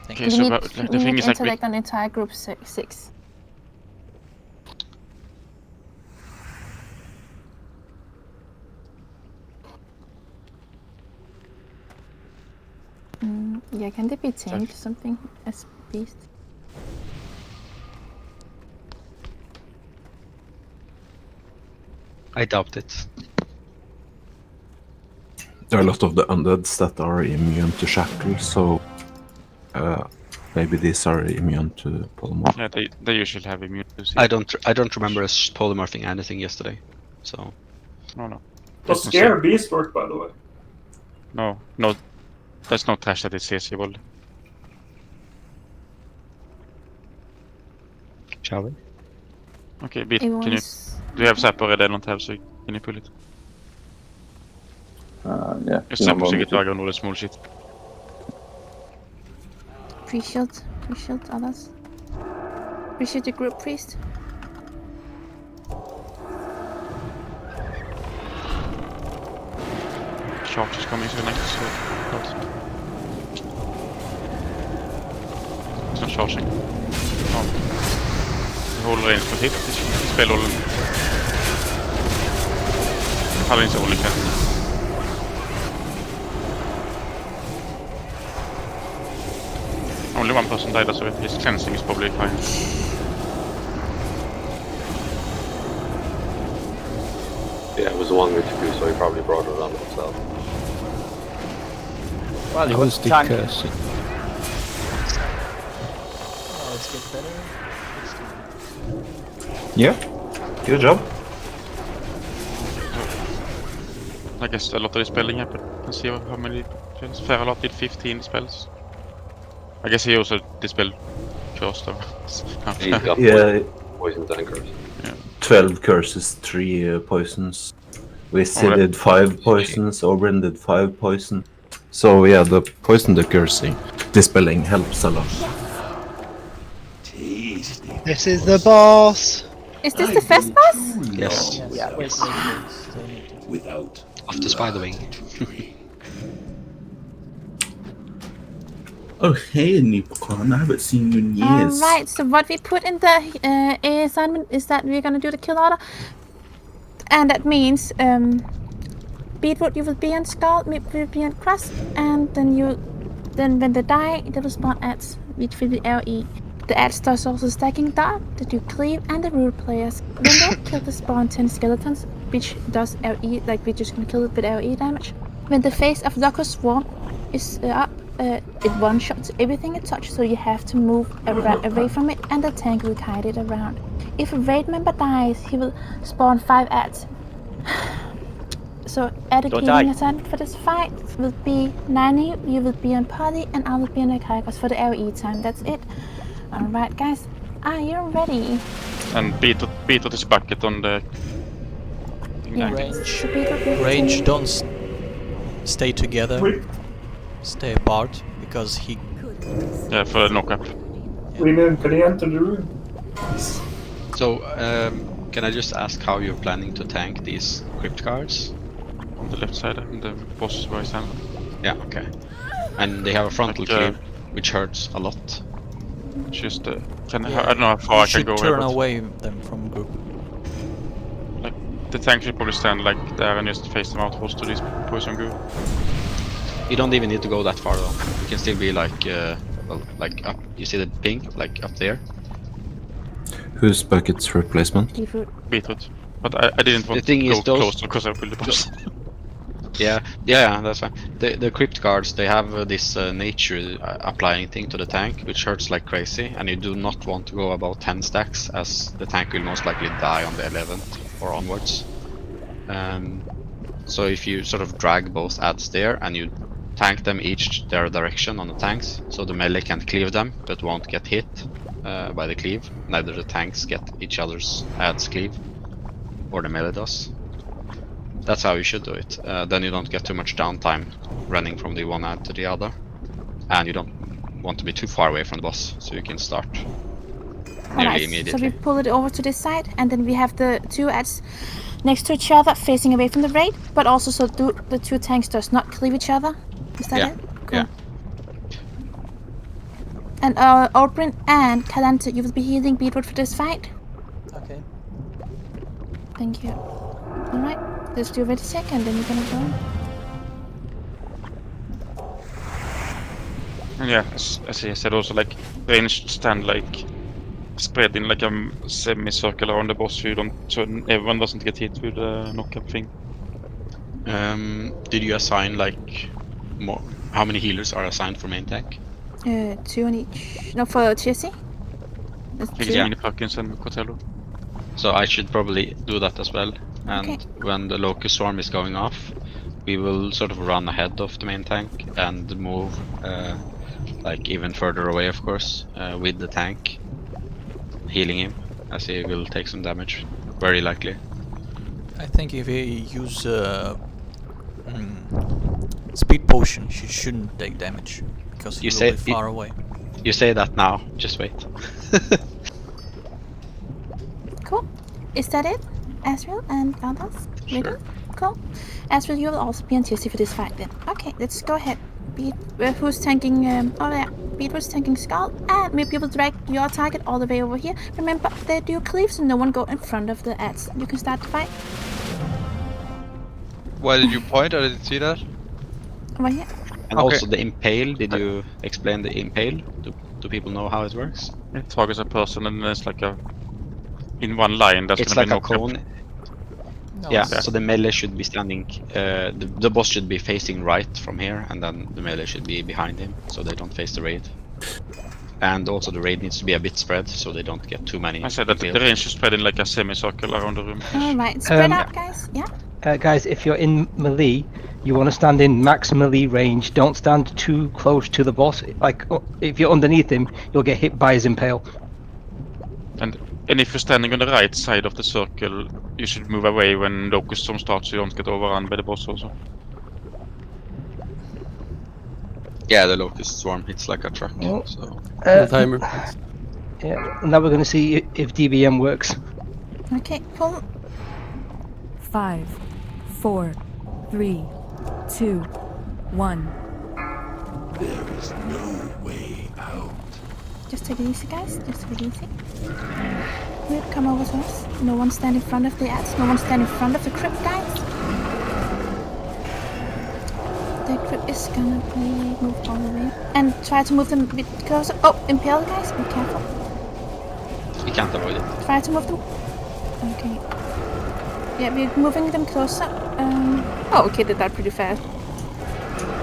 Speaker 6: Okay, so the thing is like
Speaker 2: intellect on the entire group 6. Yeah, can they be tamed something as beast?
Speaker 1: I doubt it.
Speaker 8: There are a lot of the undeads that are immune to shackles, so maybe these are immune to polymorph.
Speaker 6: Yeah, they usually have immunity.
Speaker 1: I don't remember us polymorphing anything yesterday, so.
Speaker 6: No.
Speaker 13: Does Scare Beast work, by the way?
Speaker 6: No. There's no trash that is CC-able.
Speaker 1: Shall we?
Speaker 6: Okay, Beat, do you have Zap already? I don't have, so can you pull it?
Speaker 14: Yeah.
Speaker 6: Just Zap so you get Dragon all the small shit.
Speaker 2: Pre-shield others. Pre-shield the group priest.
Speaker 6: Charge is coming to next, so close. It's not charging. Oh. The whole range was hit. This spell all. Paladin's only cat. Only one person died, so his cleansing is probably fine.
Speaker 10: Yeah, it was the one with you, so he probably brought it on himself.
Speaker 9: Well,
Speaker 17: I was decursing.
Speaker 4: Let's get better.
Speaker 8: Yeah, good job.
Speaker 6: I guess a lot of the spelling happened. Let's see how many spells. Faerlina did 15 spells. I guess he also dispelled curse though.
Speaker 10: He's got poisons and curses.
Speaker 6: Yeah.
Speaker 8: 12 curses, 3 poisons. Wizzy did 5 poisons, Oberyn did 5 poison. So yeah, the poison, the cursing, dispelling helps a lot.
Speaker 7: This is the boss.
Speaker 2: Is this the first boss?
Speaker 1: Yes.
Speaker 9: Yeah.
Speaker 17: Without
Speaker 1: Of the spider wing.
Speaker 5: Oh, hey, Anub'Rekhan. I haven't seen you in years.
Speaker 2: Alright, so what we put in the assignment is that we're gonna do the kill order. And that means, Beetroot, you will be on Skull, me will be on Crust, and then when they die, they will spawn ads, which will be LE. The ads does also stacking dart, the do cleave, and the root players. When they kill the spawn 10 skeletons, which does LE, like we're just gonna kill it with LE damage. When the face of Locust Swarm is up, it one-shots everything it touches, so you have to move away from it, and the tank will guide it around. If a raid member dies, he will spawn 5 ads. So added healing assignment for this fight will be Nani, you will be on party, and I will be on Naxxramas for the LE time. That's it. Alright guys, are you ready?
Speaker 6: And Beetroot is bucket on the...
Speaker 4: Range don't stay together. Stay apart, because he...
Speaker 6: Yeah, for knock-up.
Speaker 13: Women, can you enter the room?
Speaker 1: So, can I just ask how you're planning to tank these crypt cards?
Speaker 6: On the left side, and the boss right hand.
Speaker 1: Yeah, okay. And they have a frontal cleave, which hurts a lot.
Speaker 6: Just, I don't know how far I can go here,
Speaker 4: turn away them from group.
Speaker 6: Like, the tank should probably stand like there and just face them out close to this poison group.
Speaker 1: You don't even need to go that far though. You can still be like, well, like up. You see the pink, like up there.
Speaker 8: Whose bucket's replacement?
Speaker 6: Beetroot. But I didn't want to go closer because I killed the boss.
Speaker 1: Yeah, that's fine. The crypt guards, they have this nature applying thing to the tank, which hurts like crazy, and you do not want to go about 10 stacks, as the tank will most likely die on the 11th or onwards. So if you sort of drag both adds there, and you tank them each their direction on the tanks, so the melee can cleave them, but won't get hit by the cleave. Neither the tanks get each other's adds cleave, or the melee does. That's how you should do it. Then you don't get too much downtime running from the one ad to the other. And you don't want to be too far away from the boss, so you can start nearly immediately.
Speaker 2: So we pull it over to this side, and then we have the 2 ads next to each other, facing away from the raid, but also so the 2 tanks does not cleave each other. Is that it? Cool.
Speaker 1: Yeah.
Speaker 2: And Orbrin and Kalanta, you will be healing Beetroot for this fight.
Speaker 4: Okay.
Speaker 2: Thank you. Alright, let's do a ready sec, and then you're gonna go.
Speaker 6: And yeah, as I said also, like, range stand like spread in like a semicircle around the boss, so everyone doesn't get hit with the knock-up thing.
Speaker 1: Did you assign like more? How many healers are assigned for main tank?
Speaker 2: 2 on each. No, for Chessy?
Speaker 6: Mini Perkins and Cotello.
Speaker 1: So I should probably do that as well. And
Speaker 2: Okay.
Speaker 1: when the Locust Swarm is going off, we will sort of run ahead of the main tank and move like even further away, of course, with the tank, healing him, as he will take some damage, very likely.
Speaker 4: I think if he use speed potion, she shouldn't take damage, because he will be far away.
Speaker 1: You say that now, just wait.
Speaker 2: Cool. Is that it? Asriel and others? Ready? Cool. Asriel, you will also be on TC for this fight then. Okay, let's go ahead. Who's tanking? Oh yeah, Beetroot's tanking Skull, and maybe you will drag your target all the way over here. Remember, they do cleave, so no one go in front of the ads. You can start the fight.
Speaker 16: Why did you point? I didn't see that.
Speaker 2: Over here.
Speaker 1: And also the impale, did you explain the impale? Do people know how it works?
Speaker 6: It targets a person and there's like a... in one line that's
Speaker 1: it's
Speaker 6: gonna
Speaker 1: like
Speaker 6: be
Speaker 1: a cone. Yeah, so the melee should be standing, the boss should be facing right from here, and then the melee should be behind him, so they don't face the raid. And also the raid needs to be a bit spread, so they don't get too many.
Speaker 6: I said that the range should spread in like a semicircle around the room.
Speaker 2: Alright, spread out guys, yeah.
Speaker 3: Guys, if you're in melee, you want to stand in max melee range. Don't stand too close to the boss. Like, if you're underneath him, you'll get hit by his impale.
Speaker 6: And if you're standing on the right side of the circle, you should move away when Locust Storm starts, so you don't get overrun by the boss also.
Speaker 1: Yeah, the Locust Swarm hits like a truck, so...
Speaker 17: timer.
Speaker 3: Yeah, and now we're going to see if DBM works.
Speaker 2: Okay, pull.
Speaker 18: 5, 4, 3, 2, 1.
Speaker 19: There is no way out.
Speaker 2: Just take it easy, guys. Just take it easy. We'll come over to us. No one stand in front of the ads. No one stand in front of the crypt, guys. The crypt is gonna be moved all the way. And try to move them a bit closer. Oh, impale, guys. Be careful.
Speaker 1: You can't avoid it.
Speaker 2: Try to move them. Okay. Yeah, we're moving them closer. Oh, okay, they died pretty fast.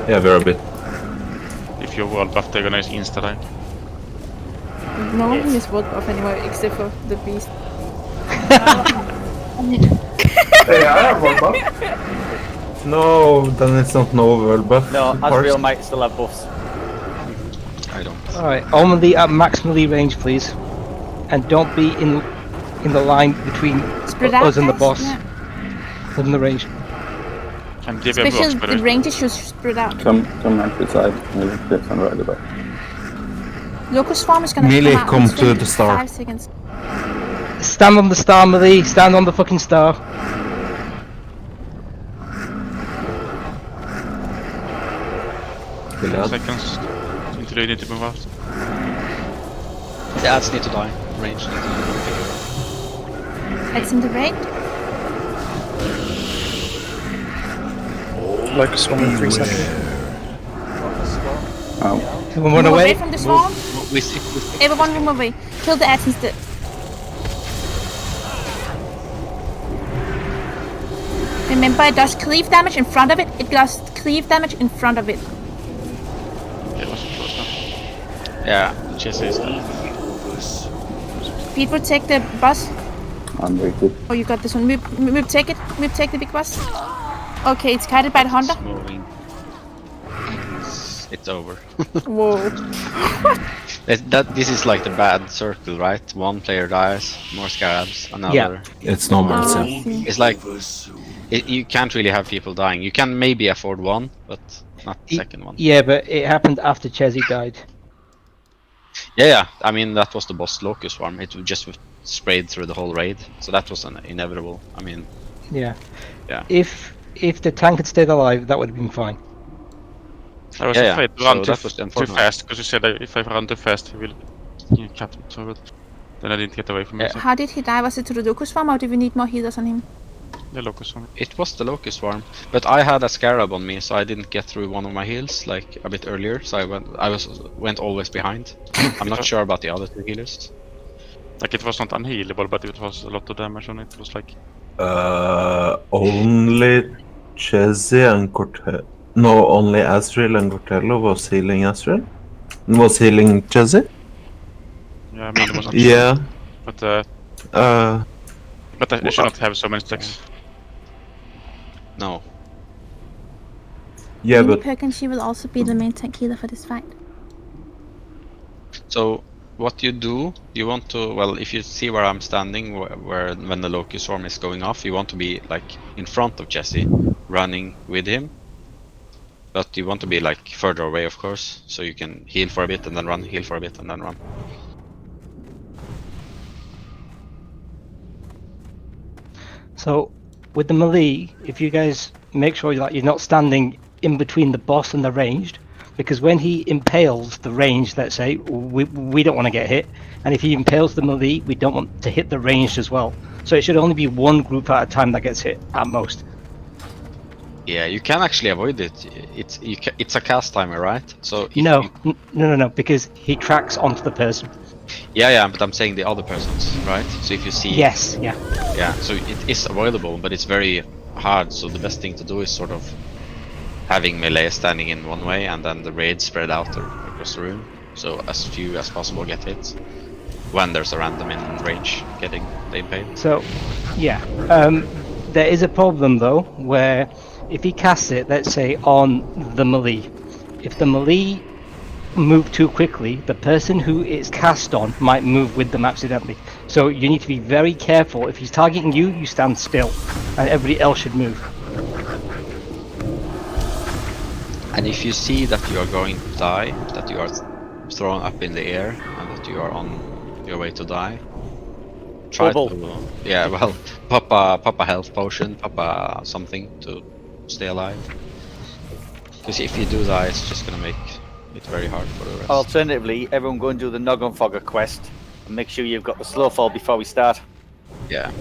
Speaker 8: Yeah, very bit.
Speaker 6: If you're world buff, they're gonna insta-die.
Speaker 2: No one is world buff anyway, except for the beast.
Speaker 13: Hey, I have one buff.
Speaker 8: No, then it's not no world buff.
Speaker 9: No, Asriel might still have buffs.
Speaker 1: I don't.
Speaker 3: Alright, only at max melee range, please. And don't be in the line between
Speaker 2: Spread out,
Speaker 3: us and the
Speaker 2: guys,
Speaker 3: boss.
Speaker 2: yeah.
Speaker 3: Within the range.
Speaker 6: Can give him
Speaker 2: Especially
Speaker 6: blocks,
Speaker 2: the range should spread out.
Speaker 14: Come right beside. Maybe get on right about.
Speaker 2: Locust Swarm is gonna
Speaker 8: Melee,
Speaker 2: come out
Speaker 8: come
Speaker 2: in
Speaker 8: to the star.
Speaker 2: 5 seconds.
Speaker 3: Stand on the star, melee. Stand on the fucking star.
Speaker 6: seconds until they need to move out.
Speaker 1: The ads need to die. Range need to die.
Speaker 2: It's in the raid.
Speaker 7: Like a storm in 3 seconds.
Speaker 3: Everyone run
Speaker 2: Move
Speaker 3: away.
Speaker 2: from the swarm.
Speaker 1: We see.
Speaker 2: Everyone move away. Kill the ads instead. Remember, it does cleave damage in front of it. It does cleave damage in front of it.
Speaker 1: Yeah, the Jesse is dead.
Speaker 2: People take the bus.
Speaker 14: I'm very good.
Speaker 2: Oh, you got this one. Move, take it. Move, take the big bus. Okay, it's guided by the Honda.
Speaker 1: Moving. It's over.
Speaker 2: Whoa.
Speaker 1: This is like the bad circle, right? One player dies, more scarabs, another.
Speaker 3: Yeah.
Speaker 8: It's normal.
Speaker 2: Oh,
Speaker 8: so.
Speaker 2: I see.
Speaker 1: It's like you can't really have people dying. You can maybe afford one, but not the second one.
Speaker 3: Yeah, but it happened after Chezzy died.
Speaker 1: Yeah. I mean, that was the boss Locust Swarm. It just sprayed through the whole raid, so that was inevitable. I mean.
Speaker 3: Yeah.
Speaker 1: Yeah.
Speaker 3: If the tank had stayed alive, that would have been fine.
Speaker 6: I was afraid to run too fast, because you said that if I run too fast, he will cut me through it. Then I didn't get away from it.
Speaker 2: How did he die? Was it to the Locust Swarm or do we need more healers on him?
Speaker 6: The Locust Swarm.
Speaker 1: It was the Locust Swarm, but I had a scarab on me, so I didn't get through one of my heals like a bit earlier. So I went always behind. I'm not sure about the other two healers.
Speaker 6: Like it was not unhealable, but it was a lot of damage on it. It was like.
Speaker 8: Only Chezzy and Cortez. No, only Asriel and Cortello was healing Asriel. Was healing Chezzy.
Speaker 6: Yeah, I mean it was not.
Speaker 8: Yeah.
Speaker 6: But I should not have so many stacks.
Speaker 1: No.
Speaker 8: Yeah,
Speaker 2: Mini
Speaker 8: but
Speaker 2: Perkins, she will also be the main tank healer for this fight.
Speaker 1: So what you do, you want to, well, if you see where I'm standing, when the Locust Swarm is going off, you want to be like in front of Jesse, running with him. But you want to be like further away, of course, so you can heal for a bit and then run, heal for a bit and then run.
Speaker 3: So, with the melee, if you guys make sure that you're not standing in between the boss and the ranged, because when he impales the ranged, let's say, we don't want to get hit, and if he impales the melee, we don't want to hit the ranged as well. So it should only be one group at a time that gets hit, at most.
Speaker 1: Yeah, you can actually avoid it. It's a cast timer, right? So if
Speaker 3: No, because he tracks onto the person.
Speaker 1: Yeah, but I'm saying the other persons, right? So if you see...
Speaker 3: Yes, yeah.
Speaker 1: Yeah, so it is avoidable, but it's very hard, so the best thing to do is sort of having melee standing in one way and then the raid spread out across the room, so as few as possible get hit when there's a random in range getting the impale.
Speaker 3: So, yeah. There is a problem, though, where if he casts it, let's say, on the melee, if the melee move too quickly, the person who it's cast on might move with them accidentally. So you need to be very careful. If he's targeting you, you stand still, and everybody else should move.
Speaker 1: And if you see that you are going to die, that you are thrown up in the air, and that you are on your way to die. Try to, yeah, well, pop a health potion, pop a something to stay alive. Because if you do die, it's just gonna make it very hard for the rest.
Speaker 9: Alternatively, everyone go and do the Noggenfogger quest and make sure you've got the slow fall before we start.
Speaker 1: Yeah.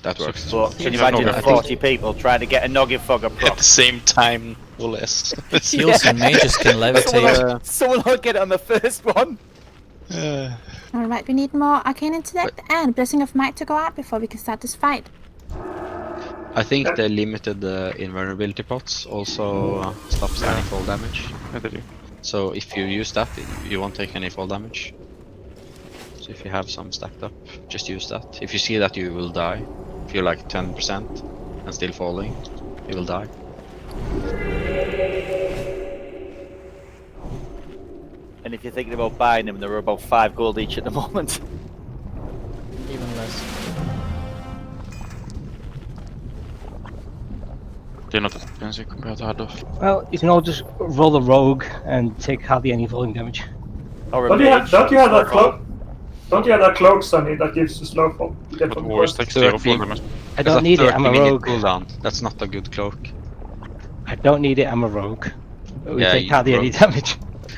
Speaker 1: That works.
Speaker 9: But can you imagine 40 people trying to get a Noggenfogger prop?
Speaker 15: At the same time, or less.
Speaker 4: Heals and mages can levitate.
Speaker 9: Someone will get it on the first one.
Speaker 2: Alright, we need more Arcane Intellect and Blessing of Might to go out before we can start this fight.
Speaker 1: I think the limited invulnerability pots also stops any fall damage.
Speaker 6: Yeah, they do.
Speaker 1: So if you use that, you won't take any fall damage. So if you have some stacked up, just use that. If you see that you will die, if you're like 10% and still falling, you will die.
Speaker 9: And if you're thinking about buying them, they're about 5 gold each at the moment.
Speaker 4: Even less.
Speaker 6: They're not that expensive compared to hard off.
Speaker 3: Well, you can all just roll a rogue and take hardly any falling damage.
Speaker 13: Don't you have that cloak? Don't you have that cloak, Sunny, that gives you slow fall? You get from the quest?
Speaker 3: I don't need it, I'm a rogue.
Speaker 1: Cooldown. That's not a good cloak.
Speaker 3: I don't need it, I'm a rogue. We
Speaker 1: Yeah,
Speaker 3: take
Speaker 1: you
Speaker 3: hardly any
Speaker 1: rogue.
Speaker 3: damage.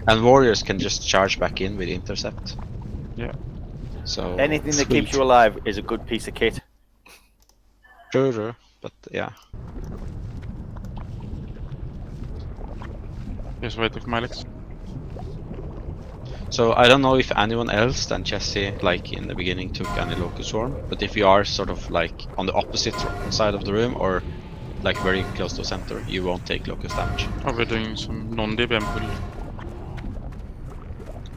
Speaker 1: And warriors can just charge back in with intercept.
Speaker 6: Yeah.
Speaker 1: So
Speaker 9: Anything that keeps you alive is a good piece of kit.
Speaker 1: Sure, but yeah.
Speaker 6: Just waiting for my legs.
Speaker 1: So I don't know if anyone else than Jesse, like in the beginning, took any Locust Swarm, but if you are sort of like on the opposite side of the room or like very close to center, you won't take Locust damage.
Speaker 6: Oh, we're doing some non-DBM pull.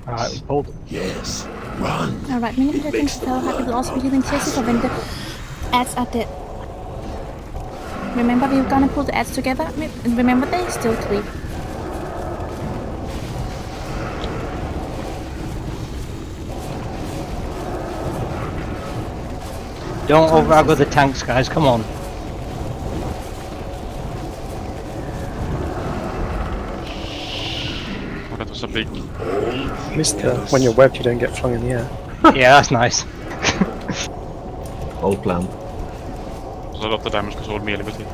Speaker 3: Alright, we pulled.
Speaker 19: Yes, run.
Speaker 2: Alright, manipulating spell hack will also be healing Jesse for when the ads are dead. Remember, we're gonna pull the ads together. Remember, they still creep.
Speaker 3: Don't over-aggro the tanks, guys, come on.
Speaker 6: Oh, that was a big...
Speaker 20: Mister, when you're webbed, you don't get flung in the air.
Speaker 3: Yeah, that's nice.
Speaker 8: All planned.
Speaker 6: Så a lot of damage because all melee between.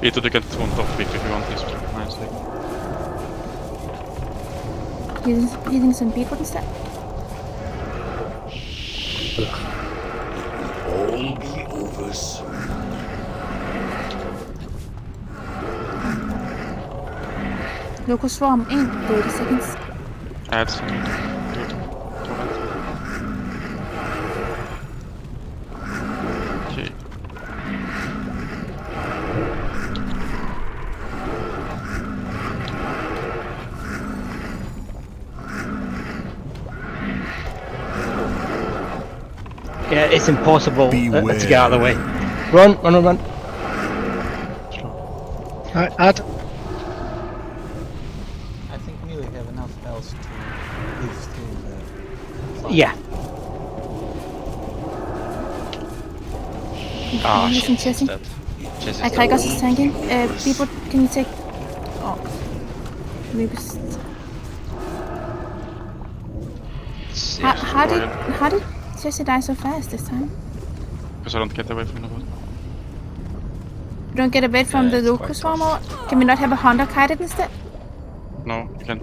Speaker 6: Vito, du kan ta top pick if you want this. Nice.
Speaker 2: Healing some people instead.
Speaker 19: All be over soon.
Speaker 2: Locust Swarm in 30 seconds.
Speaker 6: Ads. Okay.
Speaker 3: Yeah, it's impossible to get out of the way. Run, run, run, run.
Speaker 7: Alright, add.
Speaker 17: I think we really have enough spells to live through the fight.
Speaker 3: Yeah.
Speaker 1: Ah,
Speaker 2: Listen,
Speaker 1: shit,
Speaker 2: Jesse.
Speaker 1: Jesse's
Speaker 2: I
Speaker 1: dead.
Speaker 2: Kragos is tanking. People, can you take... Oh. Maybe... How did Jesse die so fast this time?
Speaker 6: Because I don't get away from the boat.
Speaker 2: You don't get away from the Locust Swarm, or can we not have a Hunter kite it instead?
Speaker 6: No, you can't.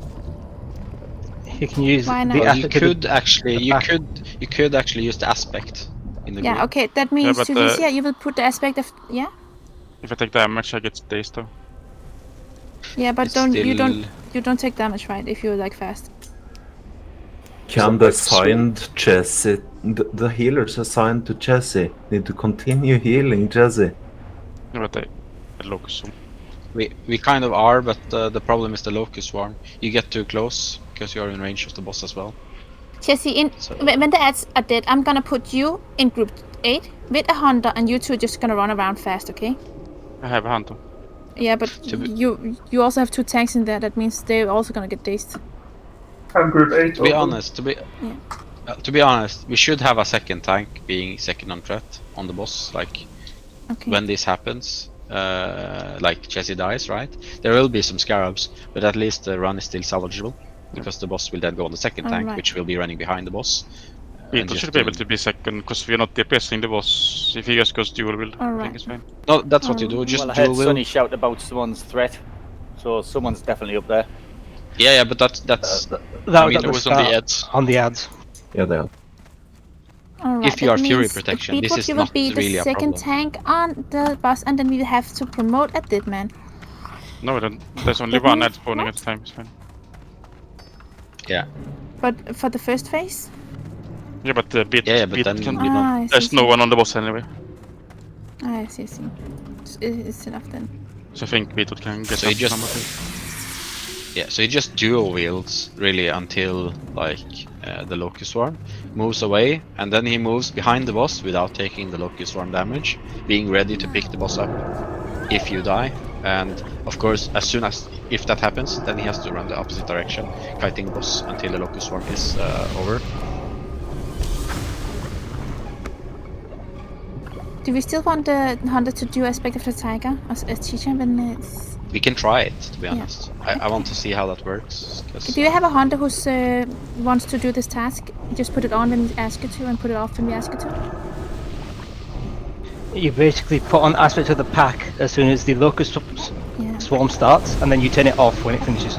Speaker 3: You can use
Speaker 2: Why not?
Speaker 3: the
Speaker 1: Well, you
Speaker 3: aspect.
Speaker 1: could actually, you could actually use the aspect in the
Speaker 2: Yeah,
Speaker 1: group.
Speaker 2: okay, that means
Speaker 6: but,
Speaker 2: to this year you will put the aspect of... Yeah?
Speaker 6: If I take damage, I get dazed though.
Speaker 2: Yeah, but
Speaker 1: It's
Speaker 2: you
Speaker 1: still-
Speaker 2: don't take damage, right, if you're like fast.
Speaker 8: Can the assigned Jesse, the healers assigned to Jesse, need to continue healing Jesse?
Speaker 6: No, but I locus some.
Speaker 1: We kind of are, but the problem is the Locust Swarm. You get too close because you're in range of the boss as well.
Speaker 2: Jesse, when the ads are dead, I'm gonna put you in group 8 with a Hunter, and you two are just gonna run around fast, okay?
Speaker 6: I have a hunter.
Speaker 2: Yeah, but you also have 2 tanks in there. That means they're also gonna get dazed.
Speaker 13: I'm group 8.
Speaker 1: To be honest, to be honest, we should have a second tank being second on threat on the boss. Like when this happens, like Jesse dies, right? There will be some scarabs, but at least the run is still salvageable. because the boss will then go on the second tank,
Speaker 2: Alright.
Speaker 1: which will be running behind the boss.
Speaker 6: Beetle should be able to be second, because we are not DPSing the boss. If he just goes dual wield, I think it's fine.
Speaker 1: No, that's what you do. Just
Speaker 9: Well, I
Speaker 1: dual
Speaker 9: heard
Speaker 1: wield.
Speaker 9: Sonny shout about someone's threat, so someone's definitely up there.
Speaker 1: Yeah, but that's
Speaker 3: That
Speaker 1: was
Speaker 3: on the ads. On the ads.
Speaker 8: Yeah, they are.
Speaker 2: Alright,
Speaker 1: if you are
Speaker 2: that
Speaker 1: Fury
Speaker 2: means
Speaker 1: protection, this
Speaker 2: Beetlejuice
Speaker 1: is
Speaker 2: will
Speaker 1: not
Speaker 2: be
Speaker 1: really
Speaker 2: the
Speaker 1: a
Speaker 2: second
Speaker 1: problem.
Speaker 2: tank on the boss, and then we will have to promote a dead man.
Speaker 6: No, there's only
Speaker 2: That
Speaker 6: one
Speaker 2: means
Speaker 6: ad spawning at a time. It's fine.
Speaker 1: Yeah.
Speaker 2: But for the first phase?
Speaker 6: Yeah, but the beat.
Speaker 1: Yeah, but
Speaker 6: beat
Speaker 1: then
Speaker 6: can,
Speaker 1: you
Speaker 2: I
Speaker 6: there's
Speaker 2: see.
Speaker 6: no one on the boss anyway.
Speaker 2: I see. It's enough then.
Speaker 6: So I think Beetle can get
Speaker 1: So he
Speaker 6: up
Speaker 1: just-
Speaker 6: number 2.
Speaker 1: Yeah, so he just dual wields really until like the Locust Swarm moves away, and then he moves behind the boss without taking the Locust Swarm damage, being ready to pick the boss up if you die. And of course, as soon as if that happens, then he has to run the opposite direction, kiting the boss until the Locust Swarm is over.
Speaker 2: Do we still want the hunter to do aspect of the tiger as a teacher when it's...
Speaker 1: We can try it, to be honest. I want to see how that works. 'Cause
Speaker 2: Do you have a hunter who wants to do this task? You just put it on when we ask you to, and put it off when we ask you to?
Speaker 3: You basically put on aspect of the pack as soon as the locust swarm starts, and then you turn it off when it finishes.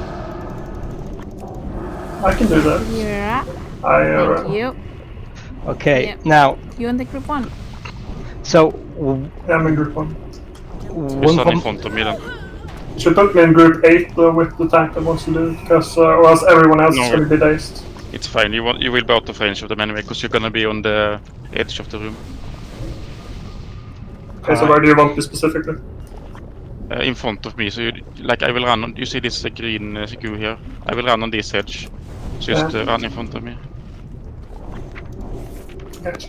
Speaker 13: I can do that.
Speaker 2: Yeah.
Speaker 13: Thank
Speaker 2: you.
Speaker 3: Okay,
Speaker 2: Yep.
Speaker 3: now,
Speaker 2: You in the group 1.
Speaker 3: so
Speaker 13: Yeah, I'm in group 1.
Speaker 6: There's one in front of me then.
Speaker 13: Should put me in group 8 though with the tank that wants to do it, because or else everyone else is going to be dazed.
Speaker 6: It's fine. You will be out of range of them anyway, because you're gonna be on the edge of the room.
Speaker 13: Okay, so where do you want me specifically?
Speaker 6: In front of me, so I will run on. You see this green goo here? I will run on this edge. So just run in front of me.
Speaker 13: Gotcha.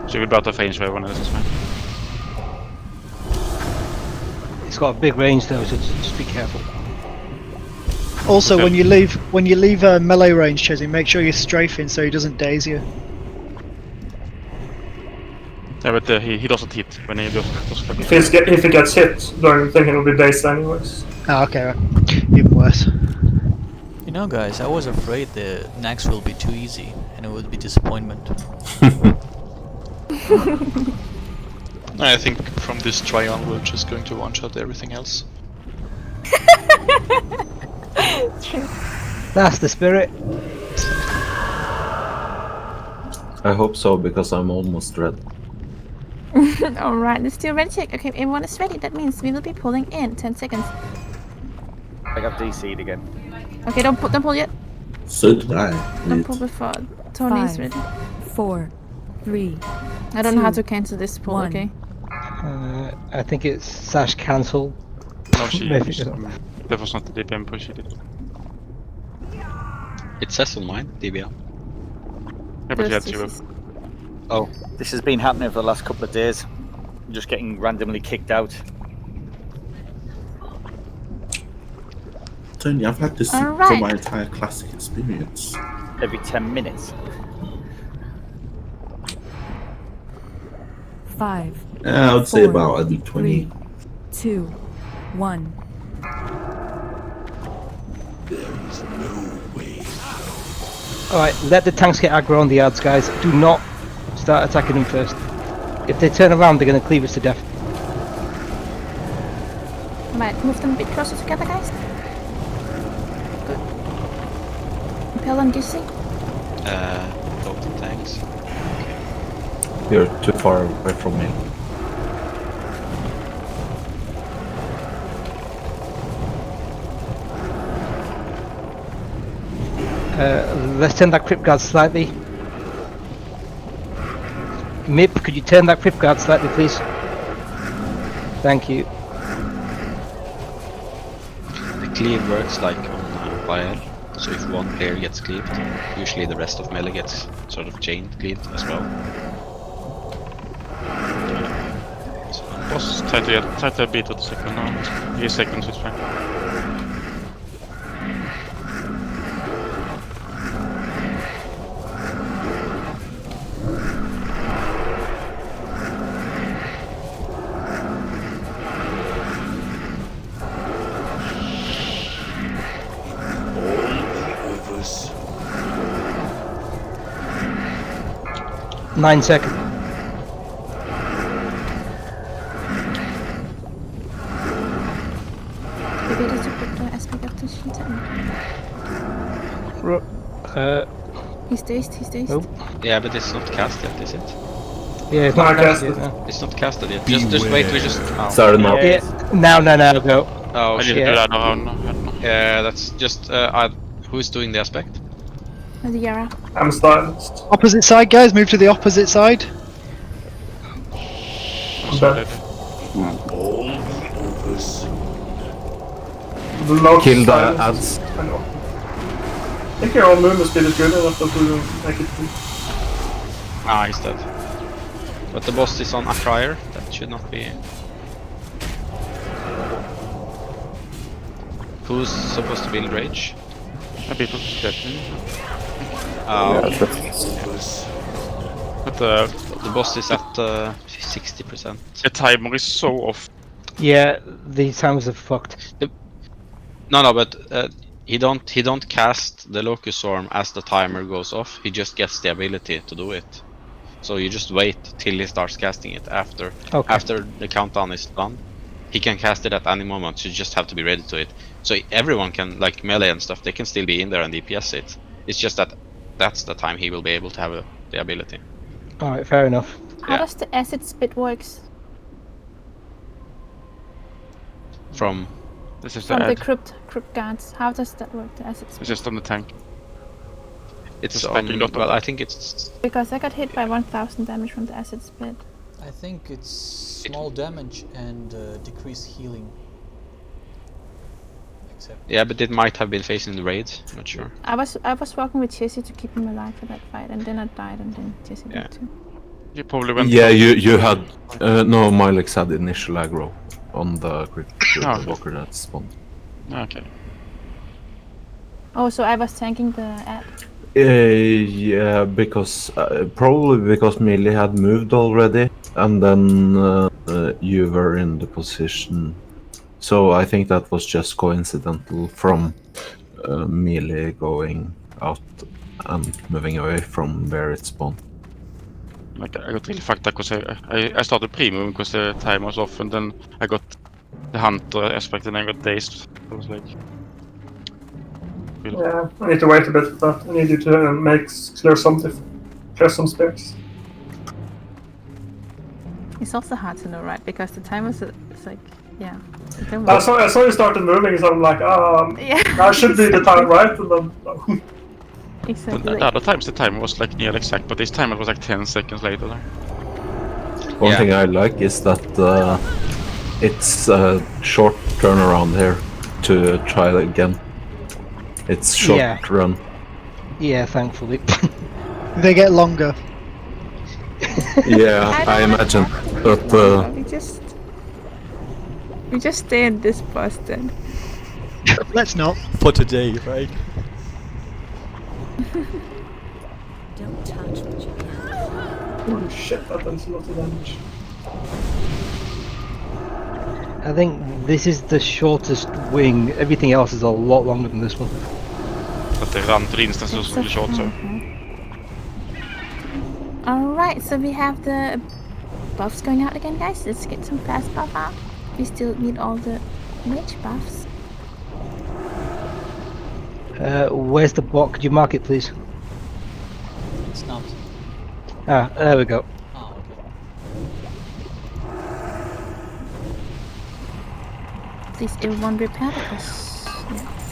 Speaker 6: So you will be out of range for everyone else. Is fine.
Speaker 3: it's got a big range though, so just be careful.
Speaker 7: Also,
Speaker 6: Okay.
Speaker 7: when you leave melee range, Chesney, make sure you're strafing so he doesn't daze you.
Speaker 6: Yeah, but he doesn't hit when he does
Speaker 13: If he gets hit, don't think he'll be dazed anyways.
Speaker 7: Ah, okay, right. Even worse.
Speaker 4: You know, guys, I was afraid the Naxx will be too easy, and it would be disappointment.
Speaker 15: I think from this try on, we're just going to one-shot everything else.
Speaker 3: That's the spirit.
Speaker 8: I hope so, because I'm almost red.
Speaker 2: Alright, let's do a ready check. Okay, everyone is ready. That means we will be pulling in 10 seconds.
Speaker 9: I got DC'd again.
Speaker 2: Okay, don't pull yet.
Speaker 5: So did I.
Speaker 2: Don't pull before Tony is
Speaker 18: 5,
Speaker 2: ready.
Speaker 18: 4, 3.
Speaker 2: I don't know how
Speaker 18: 2,
Speaker 2: to cancel this pull,
Speaker 18: 1.
Speaker 2: okay?
Speaker 3: I think it's / cancel.
Speaker 6: No, she
Speaker 3: Maybe.
Speaker 6: that was not the DPM push she did.
Speaker 1: it says on mine, DBL.
Speaker 6: Yeah, but you had
Speaker 2: This
Speaker 6: to.
Speaker 2: is-
Speaker 1: Oh,
Speaker 9: This has been happening for the last couple of days. I'm just getting randomly kicked out.
Speaker 5: Tony, I've had this
Speaker 2: Alright.
Speaker 5: for my entire classic experience.
Speaker 9: Every 10 minutes.
Speaker 18: 5,
Speaker 5: I would say
Speaker 18: 4,
Speaker 5: about every 20.
Speaker 18: 3, 2, 1.
Speaker 3: Alright, let the tanks get aggro on the ads, guys. Do not start attacking them first. If they turn around, they're going to cleave us to death.
Speaker 2: Alright, move them a bit closer together, guys. Good. Impel and DC.
Speaker 1: both the tanks.
Speaker 8: You're too far away from me.
Speaker 3: Let's turn that crypt guard slightly. Mip, could you turn that crypt guard slightly, please? Thank you.
Speaker 1: The cleave works like on Fire, so if one player gets cleaved, usually the rest of melee gets sort of chained cleaved as well.
Speaker 6: Boss try to beat it second now. He is second, so it's fine.
Speaker 3: 9 seconds.
Speaker 2: Maybe it is to put the aspect of the sheet. He's dazed, he's dazed.
Speaker 3: Nope.
Speaker 1: Yeah, but it's not cast yet, is it?
Speaker 3: Yeah, it's not casted yet. No.
Speaker 1: It's not casted yet. Just wait, we just... Oh.
Speaker 8: Sorry, no.
Speaker 3: Yeah, now, go.
Speaker 1: Oh,
Speaker 6: I
Speaker 1: shit.
Speaker 6: need to do that now.
Speaker 1: Yeah, that's just... who's doing the aspect?
Speaker 2: The Yara.
Speaker 13: I'm silenced.
Speaker 7: Opposite side, guys. Move to the opposite side.
Speaker 13: I'm dead.
Speaker 19: All be over soon.
Speaker 13: The low
Speaker 8: Kill the
Speaker 13: silence
Speaker 8: ads.
Speaker 13: is kind of- I think your own movement speed is good enough that we will make it through.
Speaker 1: Ah, he's dead. But the boss is on a crier. That should not be... Who's supposed to build rage?
Speaker 6: People dead. But
Speaker 1: the boss is at 60%.
Speaker 6: The timer is so off.
Speaker 3: Yeah, these timers are fucked.
Speaker 1: No, but he don't cast the Locust Storm as the timer goes off. He just gets the ability to do it. So you just wait till he starts casting it after the countdown is done. He can cast it at any moment, so you just have to be ready to it. So everyone can, like melee and stuff, they can still be in there and DPS it. It's just that that's the time he will be able to have the ability.
Speaker 3: Alright, fair enough.
Speaker 2: How does the acid spit works?
Speaker 1: From
Speaker 6: this is
Speaker 2: From
Speaker 6: the
Speaker 2: the
Speaker 6: ad.
Speaker 2: crypt guards. How does that work? The acid spit.
Speaker 6: It's just on the tank.
Speaker 1: It's on, well, I think it's...
Speaker 2: Because I got hit by 1000 damage from the acid spit.
Speaker 4: I think it's small damage and decreased healing.
Speaker 1: Yeah, but it might have been facing the raid. I'm not sure.
Speaker 2: I was working with Jesse to keep him alive for that fight, and then I died, and then Jesse did too.
Speaker 6: You probably went.
Speaker 8: Yeah, you had no. Milex had initial aggro on the critical walker that spawned.
Speaker 6: Okay.
Speaker 2: Oh, so I was tanking the ad.
Speaker 8: Yeah, because probably because Melee had moved already, and then you were in the position. So I think that was just coincidental from Melee going out and moving away from where it spawned.
Speaker 6: Like I got really fucked up because I started pre-moving because the time was off, and then I got the hunter aspect and I got dazed. I was like,
Speaker 13: Yeah, I need to wait a bit for that. I need you to clear some space.
Speaker 2: It's also hard to know, right? Because the timers is like, yeah.
Speaker 13: I saw you started moving, so I'm like,
Speaker 2: yeah.
Speaker 13: I should be the time, right? And then,
Speaker 2: exactly.
Speaker 6: The other times the time was like near exact, but this time it was like 10 seconds later.
Speaker 8: One thing I like is that it's a short turnaround here to try again. It's short run.
Speaker 3: Yeah, thankfully.
Speaker 7: They get longer.
Speaker 8: Yeah, I imagine. But
Speaker 2: we just stay in this bus then.
Speaker 7: Let's not.
Speaker 4: For today, right?
Speaker 18: Don't touch what you can't.
Speaker 13: holy shit, that does a lot of damage.
Speaker 3: I think this is the shortest wing. Everything else is a lot longer than this one.
Speaker 6: But the run to the instance was really short, so.
Speaker 2: Alright, so we have the buffs going out again, guys. Let's get some fast buff out. We still need all the mage buffs.
Speaker 3: Where's the bot? Could you mark it, please?
Speaker 4: It's not.
Speaker 3: Ah, there we go.
Speaker 4: Oh, okay.
Speaker 2: Please, everyone repair because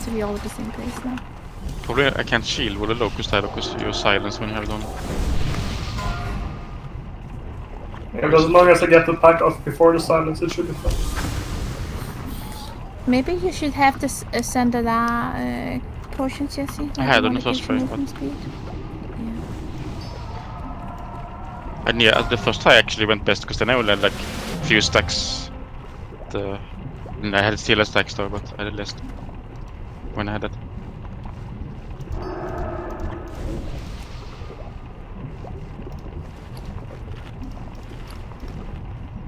Speaker 2: so we all at the same place now.
Speaker 6: Probably I can't shield with the locust either because you're silenced when you have it on.
Speaker 13: Yeah, but as long as I get the pack off before the silence, it should be fine.
Speaker 2: Maybe you should have this Sandala potion, Jesse.
Speaker 6: I had on the first fight, but... And yeah, the first try actually went best because then I only had like a few stacks. And I had still a stack though, but I had less when I had it.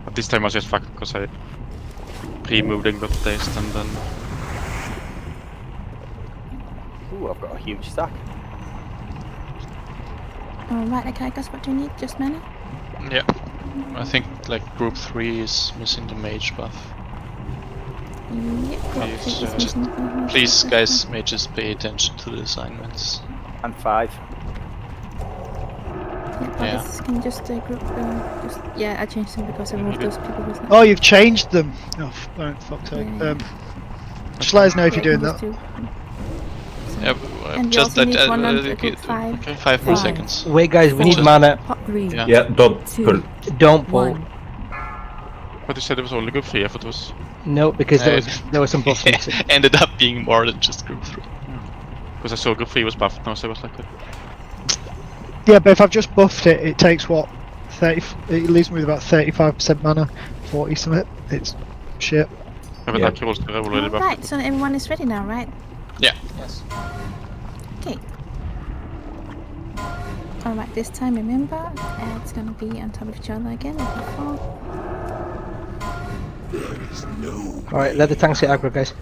Speaker 6: But this time I was just fucked because I pre-moved and got dazed and then...
Speaker 9: Ooh, I've got a huge stack.
Speaker 2: Alright, okay, I guess what do you need? Just mana?
Speaker 15: Yeah. I think like group 3 is missing the mage buff.
Speaker 2: Yep, group 3
Speaker 15: Please,
Speaker 2: is missing the mage
Speaker 15: please
Speaker 2: buff,
Speaker 15: guys, mages, pay attention to the assignments.
Speaker 9: And 5.
Speaker 2: Yeah, others can just group. I changed them because I removed those people who's not.
Speaker 7: Oh, you've changed them. Oh, fuck's sake. Just let us know if you're doing that.
Speaker 15: Yep,
Speaker 2: And
Speaker 15: just
Speaker 2: you also
Speaker 15: that.
Speaker 2: need one on
Speaker 15: Okay,
Speaker 2: group 5.
Speaker 15: okay, 5 more seconds.
Speaker 3: Wait, guys, we need
Speaker 15: Just-
Speaker 3: mana.
Speaker 15: Yeah.
Speaker 8: Yeah, don't pull.
Speaker 3: Don't pull.
Speaker 6: But you said it was only group 3, I thought it was...
Speaker 3: No, because there was some buffs missing.
Speaker 15: Ended up being more than just group 3.
Speaker 6: Because I saw group 3 was buffed now, so I was like...
Speaker 7: Yeah, but if I've just buffed it, it takes what? 30. It leaves me with about 35% mana, 40 something. It's shit.
Speaker 6: Yeah, but that also already buffed.
Speaker 2: Right, so everyone is ready now, right?
Speaker 15: Yeah.
Speaker 4: Yes.
Speaker 2: Okay. Alright, this time remember, it's gonna be on top of each other again like before.
Speaker 3: Alright, let the tanks get aggro, guys.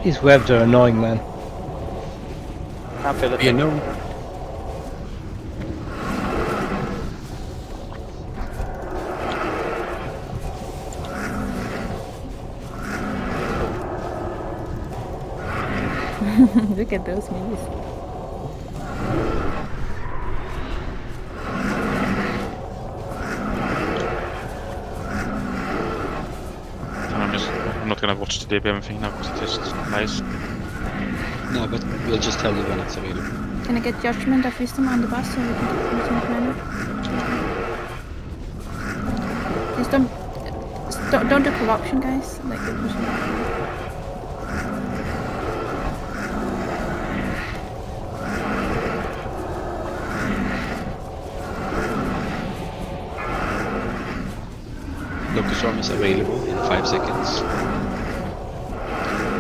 Speaker 3: These webs are annoying, man.
Speaker 9: Can't feel it.
Speaker 3: You know.
Speaker 2: Look at those minis.
Speaker 6: I'm not gonna watch the DBM thing now because it's just nice.
Speaker 1: No, but we'll just tell you when it's available.
Speaker 2: Can I get Judgment of Wisdom on the bus so we can get using mana? Please don't do corruption, guys. Like you're pushing it.
Speaker 1: Locust Storm is available in 5 seconds.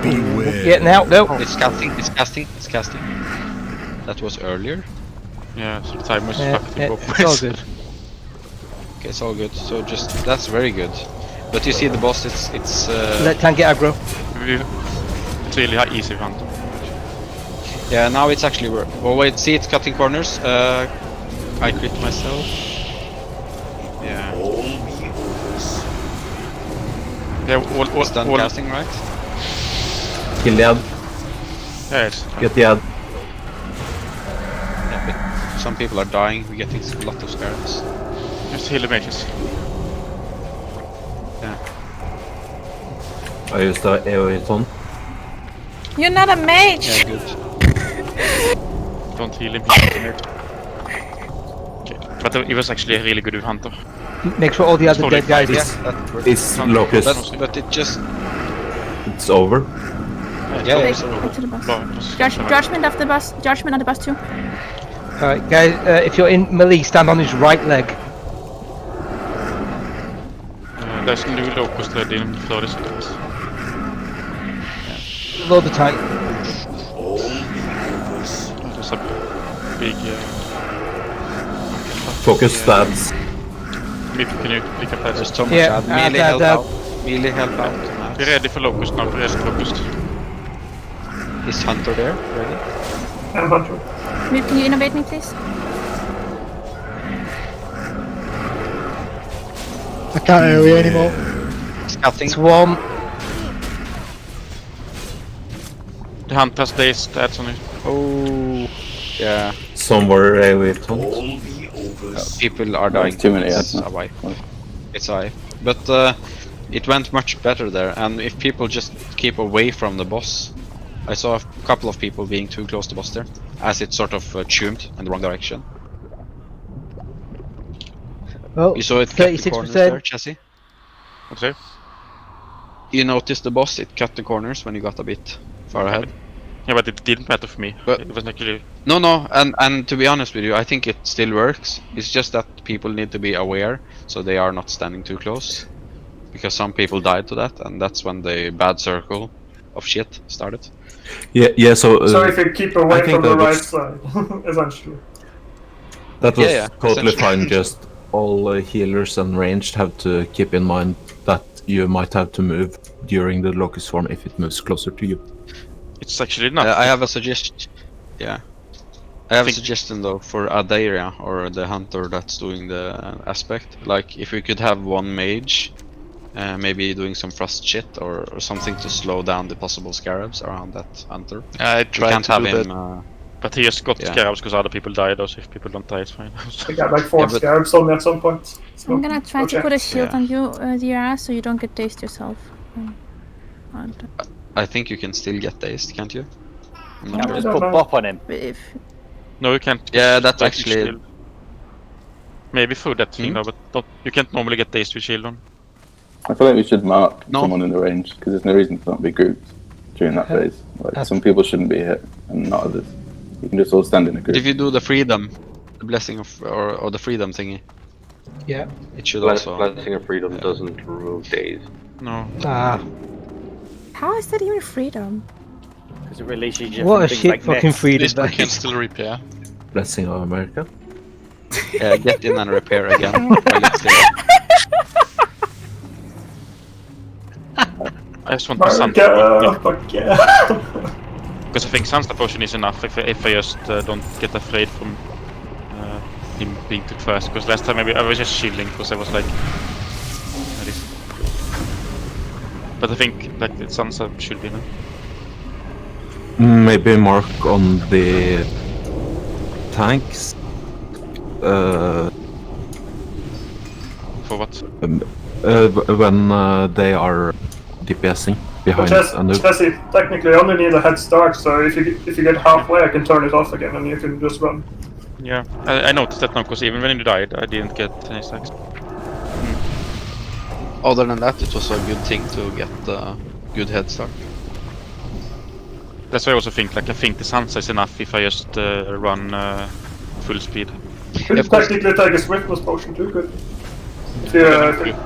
Speaker 19: Beware.
Speaker 3: Yeah, now, no.
Speaker 1: It's casting, it's casting, it's casting. That was earlier.
Speaker 6: Yeah, so the time was
Speaker 3: Yeah,
Speaker 6: fucked
Speaker 3: yeah,
Speaker 6: both
Speaker 3: it's
Speaker 6: ways.
Speaker 3: all good.
Speaker 1: Okay, it's all good. So just, that's very good. But you see the boss, it's
Speaker 3: Let tank get aggro.
Speaker 6: It's really easy hunt.
Speaker 1: yeah, now it's actually work. Oh wait, see it's cutting corners. I crit myself. Yeah.
Speaker 6: Yeah, all
Speaker 1: It's done casting, right?
Speaker 8: Kill the ad.
Speaker 6: Yeah, it's...
Speaker 8: Get the ad.
Speaker 1: Yeah, but some people are dying. We're getting a lot of scarabs.
Speaker 6: Just heal the mages.
Speaker 1: Yeah.
Speaker 8: I used the AoE ton.
Speaker 2: You're not a mage!
Speaker 1: Yeah, good.
Speaker 6: Don't heal him, he's a mage. Okay. But it was actually a really good hunter.
Speaker 3: Make sure all the other dead guys.
Speaker 1: Yeah, that works.
Speaker 8: It's Locust.
Speaker 1: But it just...
Speaker 8: It's over.
Speaker 1: Yeah,
Speaker 2: Take
Speaker 1: it's over.
Speaker 2: it to the bus.
Speaker 6: No, it was-
Speaker 2: Judgment of the bus. Judgment on the bus too.
Speaker 3: Alright, guys, if you're in melee, stand on his right leg.
Speaker 6: There's a new locust ready in Florida cities.
Speaker 3: Load the tank.
Speaker 6: There's a big...
Speaker 8: Focus stats.
Speaker 6: Can you pick up that?
Speaker 1: There's so much
Speaker 3: Yeah,
Speaker 1: ad. Melee help
Speaker 3: that-
Speaker 1: out. Melee help out.
Speaker 6: Be ready for locust now, be ready for locust.
Speaker 1: Is Hunter there? Ready?
Speaker 13: And Hunter.
Speaker 2: Move, can you innovate me, please?
Speaker 7: I can't AoE anymore.
Speaker 1: Scouting.
Speaker 3: Swarm.
Speaker 6: The hunter's days, that's on it.
Speaker 1: Oh, yeah.
Speaker 8: Somewhere AoE ton.
Speaker 1: People are dying.
Speaker 14: Too many
Speaker 1: It's
Speaker 14: ads.
Speaker 1: a wipe. It's a wipe. But it went much better there, and if people just keep away from the boss, I saw a couple of people being too close to the boss there, as it sort of tuned in the wrong direction.
Speaker 3: Well,
Speaker 1: You saw it cut the corners
Speaker 3: 36%.
Speaker 1: there, Chassis?
Speaker 6: What's that?
Speaker 1: You noticed the boss, it cut the corners when you got a bit far ahead.
Speaker 6: Yeah, but it didn't matter for me.
Speaker 1: But-
Speaker 6: It was actually...
Speaker 1: No, and to be honest with you, I think it still works. It's just that people need to be aware, so they are not standing too close. because some people died to that, and that's when the bad circle of shit started.
Speaker 8: Yeah. So
Speaker 13: So if you keep away
Speaker 8: I think
Speaker 13: from the
Speaker 8: that
Speaker 13: right
Speaker 8: was-
Speaker 13: side, essentially.
Speaker 8: That was
Speaker 1: Yeah,
Speaker 8: totally
Speaker 1: essentially.
Speaker 8: fine. Just all healers and ranged have to keep in mind that you might have to move during the locust swarm if it moves closer to you.
Speaker 6: It's actually not.
Speaker 1: I have a suggestion. Yeah. I have a suggestion though for Adaria or the hunter that's doing the aspect. Like if we could have one mage, maybe doing some frost shit or something to slow down the possible scarabs around that hunter.
Speaker 15: I
Speaker 1: We
Speaker 15: tried
Speaker 1: can't
Speaker 15: to
Speaker 1: have
Speaker 15: do
Speaker 1: him.
Speaker 15: that.
Speaker 6: But he just got
Speaker 1: Yeah.
Speaker 6: scarabs because other people died. Also, if people don't die, it's fine.
Speaker 13: I got like 4
Speaker 1: Yeah, but-
Speaker 13: scarabs on me at some point. So
Speaker 2: I'm gonna try to
Speaker 13: okay.
Speaker 2: put a shield
Speaker 1: Yeah.
Speaker 2: on you, Dira, so you don't get dazed yourself.
Speaker 1: I think you can still get dazed, can't you? I'm not
Speaker 9: Yeah,
Speaker 1: sure.
Speaker 9: just put bop on him.
Speaker 2: If
Speaker 6: No, you can't.
Speaker 1: Yeah, that's
Speaker 6: like,
Speaker 1: actually-
Speaker 6: shield. Maybe through that thing, though, but you can't normally get dazed with shield on.
Speaker 14: I feel like we should mark
Speaker 1: No.
Speaker 14: someone in the range because there's no reason to not be grouped during that phase. Like some people shouldn't be hit and not others. You can just all stand in a
Speaker 1: But
Speaker 14: group.
Speaker 1: if you do the freedom, the blessing of or the freedom thingy,
Speaker 3: Yeah.
Speaker 1: it should also.
Speaker 10: Blessing of Freedom doesn't remove days.
Speaker 6: No.
Speaker 2: how is that even freedom?
Speaker 9: Because it releases you
Speaker 3: What
Speaker 9: from
Speaker 3: a
Speaker 9: things
Speaker 3: shit
Speaker 9: like
Speaker 3: fucking
Speaker 9: Naxx.
Speaker 15: At
Speaker 3: freedom
Speaker 15: least we
Speaker 3: that
Speaker 15: can
Speaker 3: is.
Speaker 15: still repair.
Speaker 8: Blessing of America.
Speaker 1: Yeah, get in and repair again. while it's there.
Speaker 6: I just want the sun. Because I think Sun's potion is enough if I just don't get afraid from him being too fast. Because last time I was just shielding because I was like. But I think like the Sun's should be enough.
Speaker 8: Maybe mark on the tanks.
Speaker 6: For what?
Speaker 8: When they are DPSing behind Anub.
Speaker 13: Jesse, technically, I only need a head start, so if you get halfway, I can turn it off again, and you can just run.
Speaker 6: Yeah, I noticed that now because even when you died, I didn't get any stacks.
Speaker 1: Other than that, it was a good thing to get a good head start.
Speaker 6: That's why I also think I think the Sun's is enough if I just run full speed.
Speaker 13: You can technically take a swiftness potion too, good. Yeah.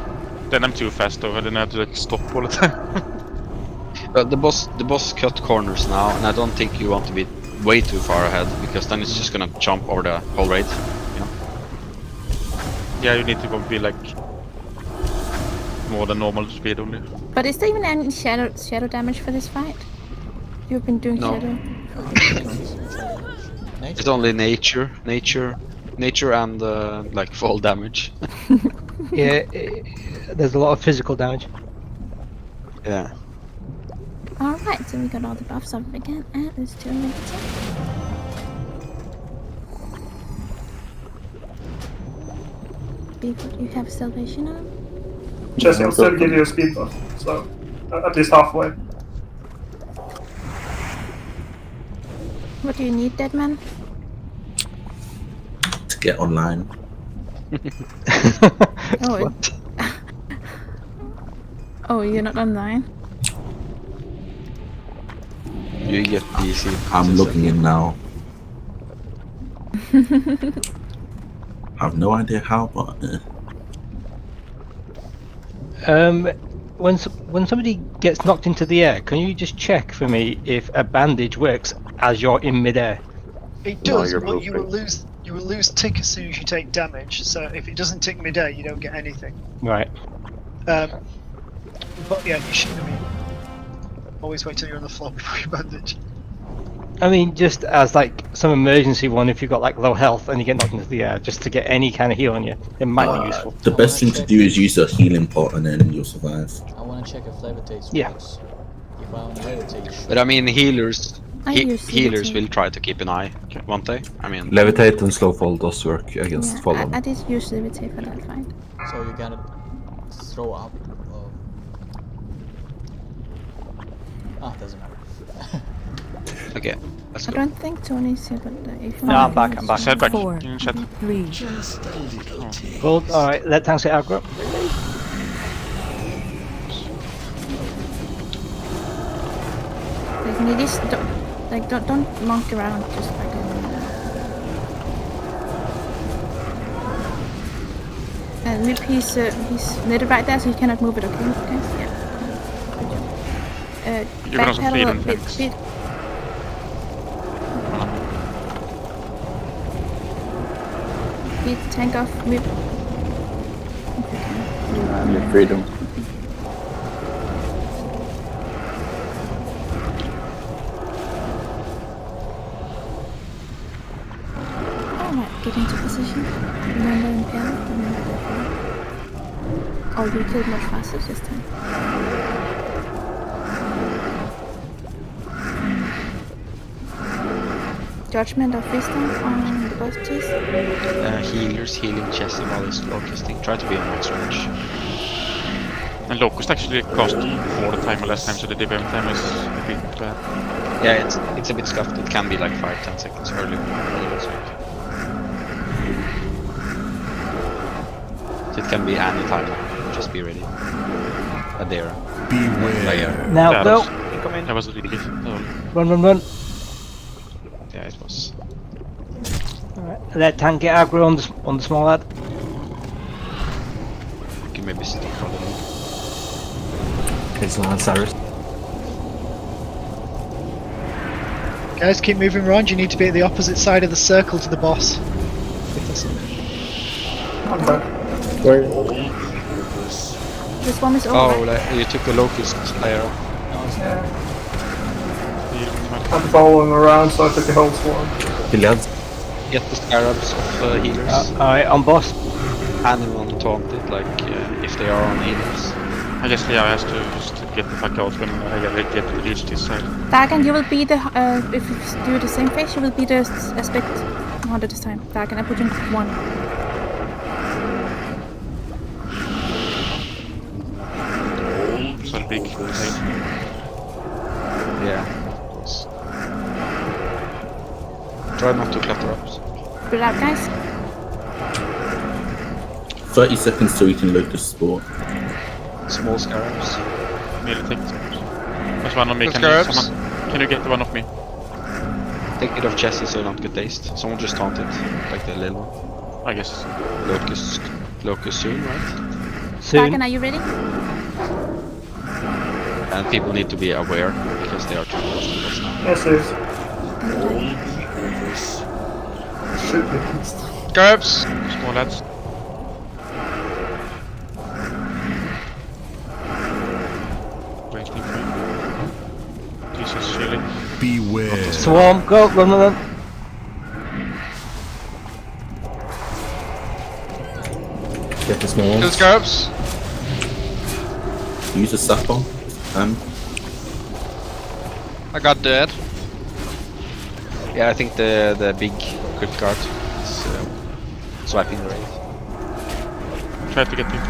Speaker 6: Then I'm too fast though, then I have to like stop all the time.
Speaker 1: The boss cut corners now, and I don't think you want to be way too far ahead because then it's just gonna jump over the whole raid. Yeah.
Speaker 6: Yeah, you need to be like more than normal speed only.
Speaker 2: But is there even any shadow damage for this fight? You've been doing
Speaker 1: No.
Speaker 2: shadow.
Speaker 1: It's only nature and like fall damage.
Speaker 3: Yeah, there's a lot of physical damage.
Speaker 1: Yeah.
Speaker 2: Alright, so we got all the buffs up again, and let's do it. People, you have salvation on?
Speaker 13: Jesse will still give you a speed buff, so at least halfway.
Speaker 2: What do you need, dead man?
Speaker 5: To get online.
Speaker 2: Oh, oh, you're not online?
Speaker 1: You get DC.
Speaker 5: I'm logging in now. I have no idea how, but
Speaker 3: when somebody gets knocked into the air, can you just check for me if a bandage works as you're in midair?
Speaker 7: It does, but you will lose tick as soon as you take damage. So if it doesn't tick midair, you don't get anything.
Speaker 3: Right.
Speaker 7: But yeah, you should. I mean, always wait till you're on the floor before you bandage.
Speaker 3: I mean, just as like some emergency one, if you've got like low health and you get knocked into the air, just to get any kind of heal on you, it might be useful.
Speaker 5: the best thing to do is use a healing pot and then you'll survive.
Speaker 17: I want to check if levitate
Speaker 3: Yeah.
Speaker 17: works. If I want levitate,
Speaker 1: But I mean, healers
Speaker 2: use
Speaker 1: healers
Speaker 2: levitate.
Speaker 1: will try to keep an eye, won't they? I mean,
Speaker 8: Levitate and slow fall does work against fall.
Speaker 2: I did use levitate for that fight.
Speaker 17: so you gotta throw up. Doesn't matter.
Speaker 1: okay, let's
Speaker 2: I
Speaker 1: go.
Speaker 2: don't think Tony's here, but if you
Speaker 9: No, I'm back.
Speaker 6: Head back.
Speaker 18: 4,
Speaker 6: You can chat.
Speaker 18: 3,
Speaker 3: Well, alright, let tanks get aggro.
Speaker 2: like, you just don't monk around, just like Mip, he's netted right there, so he cannot move it. Okay, guys. Yeah.
Speaker 6: You can also
Speaker 2: Backpedal
Speaker 6: feed
Speaker 2: a
Speaker 6: in
Speaker 2: bit.
Speaker 6: tanks.
Speaker 2: Beat the tank off. Mip.
Speaker 14: Your freedom.
Speaker 2: Alright, get into position. Remember impale. Remember that. Oh, you killed much faster this time. Judgment of wisdom on the boss, please.
Speaker 1: Healers healing Chessie while he's locusting. Try to be on max range.
Speaker 6: And Locust actually cost more time or less time, so the DPM time is a bit bad.
Speaker 1: Yeah, it's a bit scuffed. It can be like 5-10 seconds earlier. So it can be any time. Just be ready. Adera.
Speaker 19: Beware.
Speaker 3: Now,
Speaker 6: Yeah,
Speaker 3: go.
Speaker 6: That was really
Speaker 3: Run, run, run.
Speaker 1: Yeah, it was.
Speaker 3: Alright, let tank get aggro on the small lad.
Speaker 1: You can maybe stick for the lead.
Speaker 8: It's not Cyrus.
Speaker 7: Guys, keep moving around. You need to be at the opposite side of the circle to the boss.
Speaker 2: This one is over.
Speaker 1: Oh, like, you took the locust layer.
Speaker 13: I'm following around, so I took a whole swarm.
Speaker 8: He led.
Speaker 1: Get the scarabs of healers.
Speaker 3: Alright, on boss.
Speaker 1: Anyone taunted, like if they are on healers.
Speaker 6: I guess Leo has to just get the fuck out when I get to reach this side.
Speaker 2: Dagon, you will be the, if you do the same face, you will be the aspect 100 this time. Dagon, I put you in 1.
Speaker 6: So big.
Speaker 1: Yeah. Try not to clutter up.
Speaker 2: Good out, guys.
Speaker 5: 30 seconds till we can locust sport.
Speaker 1: Small scarabs.
Speaker 6: Nearly take it. There's one on me. Can you get the one off me?
Speaker 1: Take it off Chessie so you don't get dazed. Someone just taunted, like the little one.
Speaker 6: I guess.
Speaker 1: Locust soon, right?
Speaker 2: Dagon, are you ready?
Speaker 1: And people need to be aware because they are too close to us now.
Speaker 13: Yes, it is.
Speaker 15: Scarabs!
Speaker 6: Small lads. Waiting for him. Jesus, shielding.
Speaker 19: Beware.
Speaker 3: Swarm, go, run, run, run.
Speaker 5: Get the small
Speaker 15: Kill
Speaker 5: ones.
Speaker 15: scarabs!
Speaker 5: Use a sap bomb.
Speaker 15: I got dead.
Speaker 1: Yeah, I think the big crypt guard is swiping the raid.
Speaker 6: Try to get him.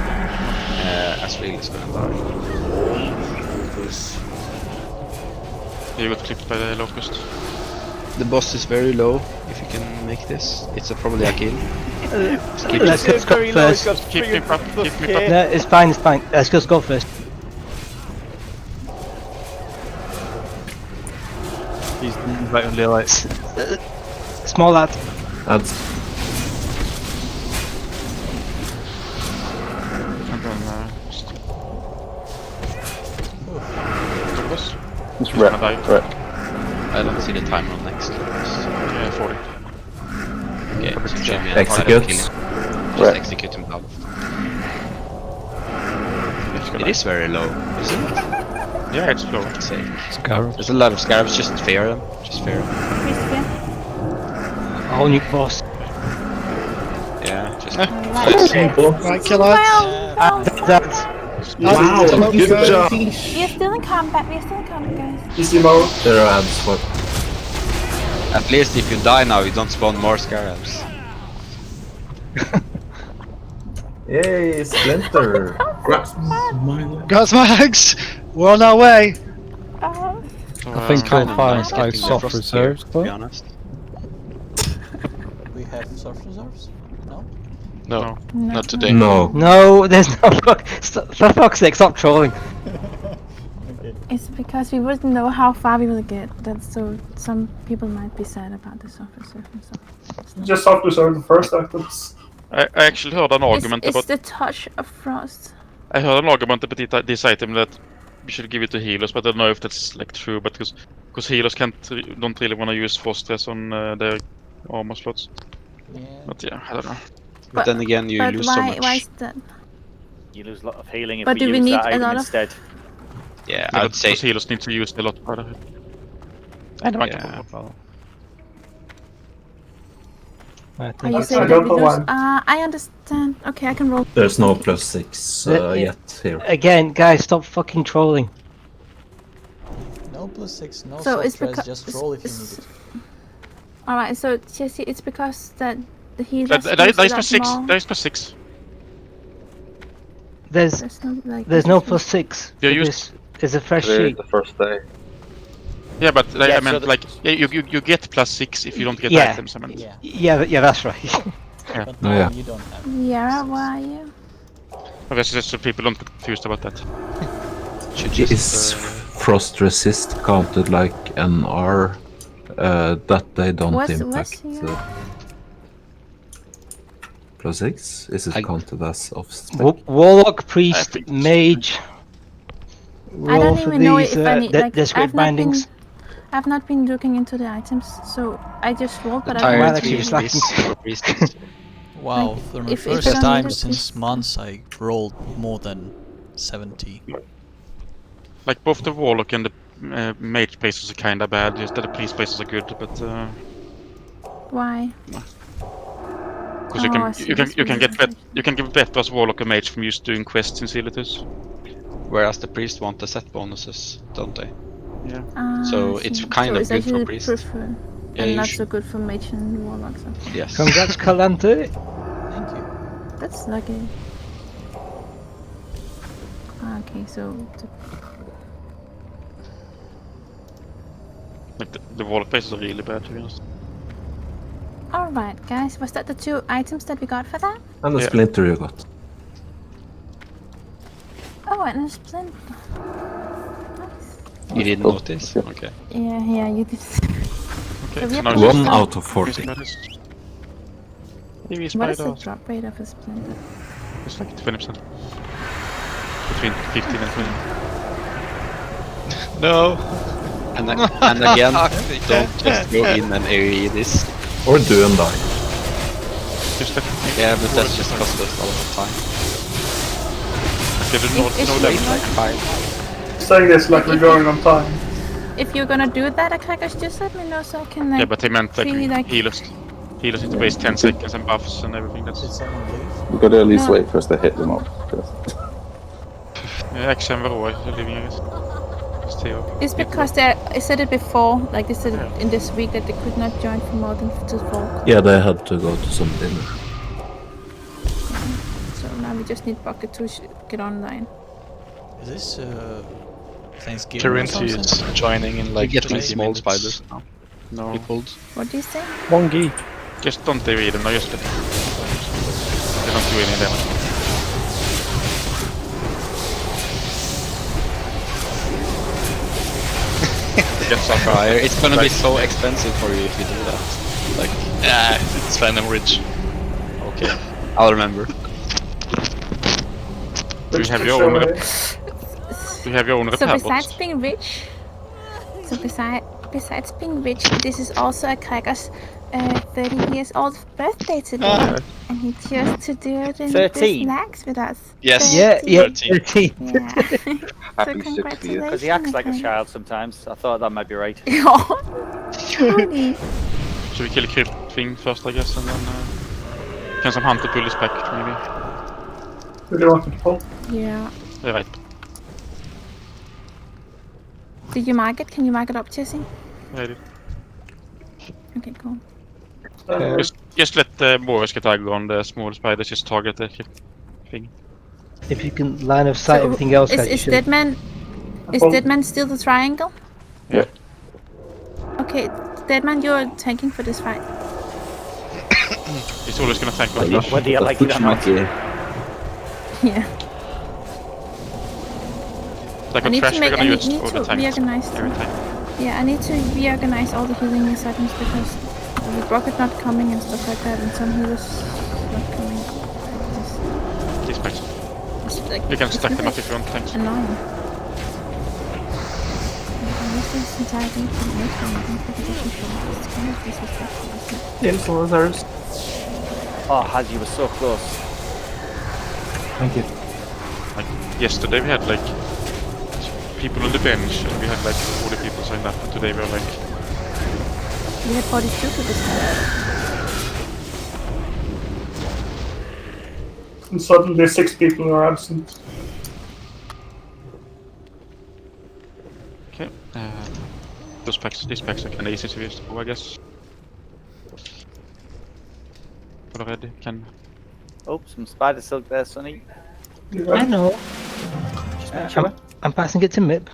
Speaker 1: Asriel is gonna die.
Speaker 6: You got clipped by the locust.
Speaker 1: The boss is very low. If you can make this, it's probably a kill.
Speaker 3: Let's just go first.
Speaker 6: Keep me up. Keep me up.
Speaker 3: No, it's fine, it's fine. Let's just go first.
Speaker 11: He's right on the light.
Speaker 3: Small lad.
Speaker 8: Ads.
Speaker 6: And then boss.
Speaker 14: It's
Speaker 6: He's
Speaker 14: red.
Speaker 6: gonna die.
Speaker 14: Red.
Speaker 1: I don't see the timer on next.
Speaker 6: Yeah, 40.
Speaker 1: Okay, so should be
Speaker 8: Execute.
Speaker 1: Just
Speaker 14: Right.
Speaker 1: execute him out. It is very low, isn't it?
Speaker 6: Yeah, it's low.
Speaker 1: For sake.
Speaker 20: Scarabs.
Speaker 1: There's a lot of scarabs, just fear them. Just fear them.
Speaker 3: Whole new boss.
Speaker 1: Yeah, just
Speaker 7: Right, kill out.
Speaker 3: That's
Speaker 5: Wow, good job.
Speaker 2: We are still in combat, guys.
Speaker 13: Easy mode.
Speaker 8: There are ads. What?
Speaker 1: At least if you die now, you don't spawn more scarabs.
Speaker 8: Yay, Splinter!
Speaker 7: Got my eggs. We're on our way.
Speaker 20: I think you'll find
Speaker 1: skipping the
Speaker 20: soft
Speaker 1: frost
Speaker 20: reserves,
Speaker 1: here, to be
Speaker 20: though.
Speaker 1: honest.
Speaker 17: We have soft reserves? No?
Speaker 15: No, not today.
Speaker 8: No.
Speaker 3: no, there's no fuck. For fuck's sake, stop trolling.
Speaker 2: It's because we wouldn't know how far we will get. That's so some people might be sad about the soft reserve and stuff.
Speaker 13: Just have to serve the first act.
Speaker 6: I actually heard an argument
Speaker 2: It's
Speaker 6: about.
Speaker 2: the touch of frost.
Speaker 6: I heard an argument about this item that we should give it to healers, but I don't know if that's like true. But because healers don't really want to use frost stress on their armor slots.
Speaker 17: Yeah.
Speaker 6: But yeah, I don't know.
Speaker 1: But then again, you lose so much.
Speaker 2: Why is that?
Speaker 9: You lose a lot of healing if
Speaker 2: But
Speaker 9: we
Speaker 2: do we
Speaker 9: use
Speaker 2: need
Speaker 9: that
Speaker 2: a
Speaker 9: item
Speaker 2: lot of-
Speaker 9: instead.
Speaker 1: Yeah,
Speaker 6: Yeah,
Speaker 1: I'd
Speaker 6: but
Speaker 1: say.
Speaker 6: those healers need to use a lot harder. I don't
Speaker 1: Yeah.
Speaker 2: Are
Speaker 3: think
Speaker 2: you
Speaker 3: it's-
Speaker 2: saying
Speaker 13: I
Speaker 2: that
Speaker 13: don't
Speaker 2: we
Speaker 13: know
Speaker 2: lose?
Speaker 13: why.
Speaker 2: I understand. Okay, I can roll.
Speaker 8: There's no +6 yet here.
Speaker 3: Again, guys, stop fucking trolling.
Speaker 17: No +6, no
Speaker 2: So
Speaker 17: soft
Speaker 2: it's
Speaker 17: res,
Speaker 2: because-
Speaker 17: just roll if you need it.
Speaker 2: Alright, so Jesse, it's because that the healers
Speaker 6: There is
Speaker 2: use a lot
Speaker 6: +6.
Speaker 2: more-
Speaker 6: There is +6.
Speaker 3: There's
Speaker 2: There's
Speaker 3: no +6.
Speaker 6: You're
Speaker 3: for
Speaker 6: used-
Speaker 3: this. It's a fresh
Speaker 10: Today is
Speaker 3: sheet.
Speaker 10: the first day.
Speaker 6: Yeah, but like,
Speaker 9: Yeah,
Speaker 6: I meant
Speaker 9: so
Speaker 6: like you get +6 if you don't get
Speaker 3: Yeah.
Speaker 6: items. I meant.
Speaker 3: Yeah, that's right.
Speaker 6: Yeah.
Speaker 17: But now
Speaker 8: yeah.
Speaker 17: you don't have.
Speaker 2: Yeah, why are you?
Speaker 6: Okay, so just so people don't get confused about that.
Speaker 8: Is frost resist counted like an R that they don't
Speaker 2: What's
Speaker 8: impact?
Speaker 2: here?
Speaker 8: +6? Is it counted as off spec?
Speaker 3: Warlock, priest, mage.
Speaker 2: I don't
Speaker 3: Roll for
Speaker 2: even know
Speaker 3: these,
Speaker 2: if I need like
Speaker 3: desperate bindings.
Speaker 2: I've not been looking into the items, so I just rolled, but I
Speaker 3: Tired
Speaker 2: don't know.
Speaker 3: actually was lacking.
Speaker 4: Wow,
Speaker 2: Like,
Speaker 4: for the
Speaker 2: if
Speaker 4: first
Speaker 2: I don't
Speaker 4: time
Speaker 2: need it,
Speaker 4: since months I rolled more than 70.
Speaker 6: Like both the warlock and the mage places are kinda bad. Just that the priest places are good, but
Speaker 2: Why?
Speaker 6: because
Speaker 2: Oh, I see,
Speaker 6: you
Speaker 2: that's
Speaker 6: can
Speaker 2: really
Speaker 6: get better as warlock or mage from just doing quests in Silitus.
Speaker 1: Whereas the priest want the set bonuses, don't they?
Speaker 6: Yeah.
Speaker 1: So
Speaker 2: I
Speaker 1: it's
Speaker 2: see.
Speaker 1: kind
Speaker 2: so
Speaker 1: of
Speaker 2: it's
Speaker 1: good for
Speaker 2: actually
Speaker 1: priest.
Speaker 2: preferred,
Speaker 1: Yeah,
Speaker 2: and
Speaker 1: you
Speaker 2: not
Speaker 1: should-
Speaker 2: so good for mage and warlocks. Okay.
Speaker 1: Yes.
Speaker 3: Congrats, Kalante.
Speaker 17: Thank you.
Speaker 2: That's lucky. Okay, so
Speaker 6: Like the warlock places are really bad, to be honest.
Speaker 2: all right, guys, was that the 2 items that we got for that?
Speaker 8: And a
Speaker 6: Yeah.
Speaker 8: splinter you got.
Speaker 2: Oh, and a splint.
Speaker 1: You didn't notice? Okay.
Speaker 2: Yeah, you did.
Speaker 6: Okay,
Speaker 2: So we
Speaker 6: so
Speaker 2: have
Speaker 6: now
Speaker 2: to
Speaker 6: it's-
Speaker 8: 1
Speaker 2: stop.
Speaker 8: out of 40.
Speaker 6: What is
Speaker 2: What is
Speaker 6: spider?
Speaker 2: the drop rate of a splinter?
Speaker 6: It's like 20%. Between 15 and 20.
Speaker 15: No.
Speaker 1: And again, don't just go in and AoE this.
Speaker 8: Or do and die.
Speaker 6: Just like
Speaker 1: Yeah, but that's just cost us a lot of time.
Speaker 6: okay, there's no
Speaker 2: If
Speaker 6: damage.
Speaker 2: you-
Speaker 1: Like 5.
Speaker 13: Saying this like we're going on time.
Speaker 2: If you're gonna do that, Akrakas, just let me know so I can like.
Speaker 6: Yeah, but they meant like,
Speaker 2: see, like
Speaker 6: healers. Healers need to waste 10 seconds and buffs and everything.
Speaker 17: Did
Speaker 6: That's
Speaker 17: someone leave?
Speaker 14: We've got to at least
Speaker 2: No.
Speaker 14: wait for us to hit them up. Just.
Speaker 6: Action Varroa is living, I guess. Just Theo.
Speaker 2: It's because I said it before, like they said it in this week that they could not join for more than 4.
Speaker 8: Yeah, they had to go to some dinner.
Speaker 2: So now we just need Bucket to get online.
Speaker 4: Is this Thanksgiving? or
Speaker 15: Carinthi
Speaker 4: something?
Speaker 15: is joining in
Speaker 1: Like
Speaker 15: like
Speaker 1: getting
Speaker 15: 20
Speaker 1: small
Speaker 15: minutes.
Speaker 1: spiders now.
Speaker 6: No.
Speaker 1: He pulled.
Speaker 2: What do you say?
Speaker 20: Wongi.
Speaker 6: Just don't AoE them, no, just let them. They don't do any damage. Get some
Speaker 1: Prior. It's gonna be so expensive for you if you do that. Like,
Speaker 15: Yeah, it's Phantom Ridge.
Speaker 1: okay, I'll remember.
Speaker 6: Do you have your own Do you have your own
Speaker 2: So
Speaker 6: repair
Speaker 2: besides
Speaker 6: box?
Speaker 2: being rich, besides being rich, this is also a Cracker's 30 years old birthday today, and he chose to do it in this
Speaker 9: 13?
Speaker 2: Naxx with us.
Speaker 15: Yes.
Speaker 3: Yeah,
Speaker 2: 13.
Speaker 3: 13.
Speaker 2: Yeah. So
Speaker 14: Happy 60th.
Speaker 2: congratulations.
Speaker 9: Because he acts like a
Speaker 2: Akrakas.
Speaker 9: child sometimes. I thought that might be right.
Speaker 2: Truly.
Speaker 6: Should we kill a crypt thing first, I guess, and then can some hunter pull his back, maybe?
Speaker 13: Do you want to pull?
Speaker 2: Yeah.
Speaker 6: Yeah, right.
Speaker 2: Did you mark it? Can you mark it up, Jesse?
Speaker 6: Yeah, I did.
Speaker 2: Okay, cool.
Speaker 6: Just let the Boris get aggro on the small spiders, just target the crypt thing.
Speaker 3: If you can line of sight everything else, that you
Speaker 2: Is
Speaker 3: should.
Speaker 2: Deadman? Is
Speaker 13: Pull.
Speaker 2: Deadman still the triangle?
Speaker 14: Yeah.
Speaker 2: Okay, Deadman, you're tanking for this fight.
Speaker 6: He's always gonna tank
Speaker 14: Like,
Speaker 6: with
Speaker 9: Whether you like it or not.
Speaker 2: Yeah.
Speaker 6: Like
Speaker 2: I
Speaker 6: a
Speaker 2: need
Speaker 6: trash,
Speaker 2: to
Speaker 6: we're
Speaker 2: make.
Speaker 6: gonna
Speaker 2: I
Speaker 6: use
Speaker 2: need
Speaker 6: all
Speaker 2: to
Speaker 6: the tanks
Speaker 2: reorganize.
Speaker 6: every time.
Speaker 2: Yeah, I need to reorganize all the healing items because with Rocket not coming and stuff like that, and some healers not coming. like,
Speaker 6: You can
Speaker 2: it's
Speaker 6: stack them
Speaker 2: really
Speaker 6: up if you want, thanks.
Speaker 2: annoying. This entire thing can make them it's kind of disrespectful, isn't it?
Speaker 14: Influencers.
Speaker 9: Oh, Haz, you were so close.
Speaker 14: Thank you.
Speaker 6: Like yesterday we had like people on the bench and we had like 40 people signed up, and today we were like...
Speaker 2: We had 42 to this time.
Speaker 13: And suddenly 6 people are absent.
Speaker 6: Okay, these packs are kinda easy to use, I guess. Already can...
Speaker 9: Oh, some spider silk there, Sonny.
Speaker 3: I know.
Speaker 9: Just make sure.
Speaker 3: I'm passing it to Mip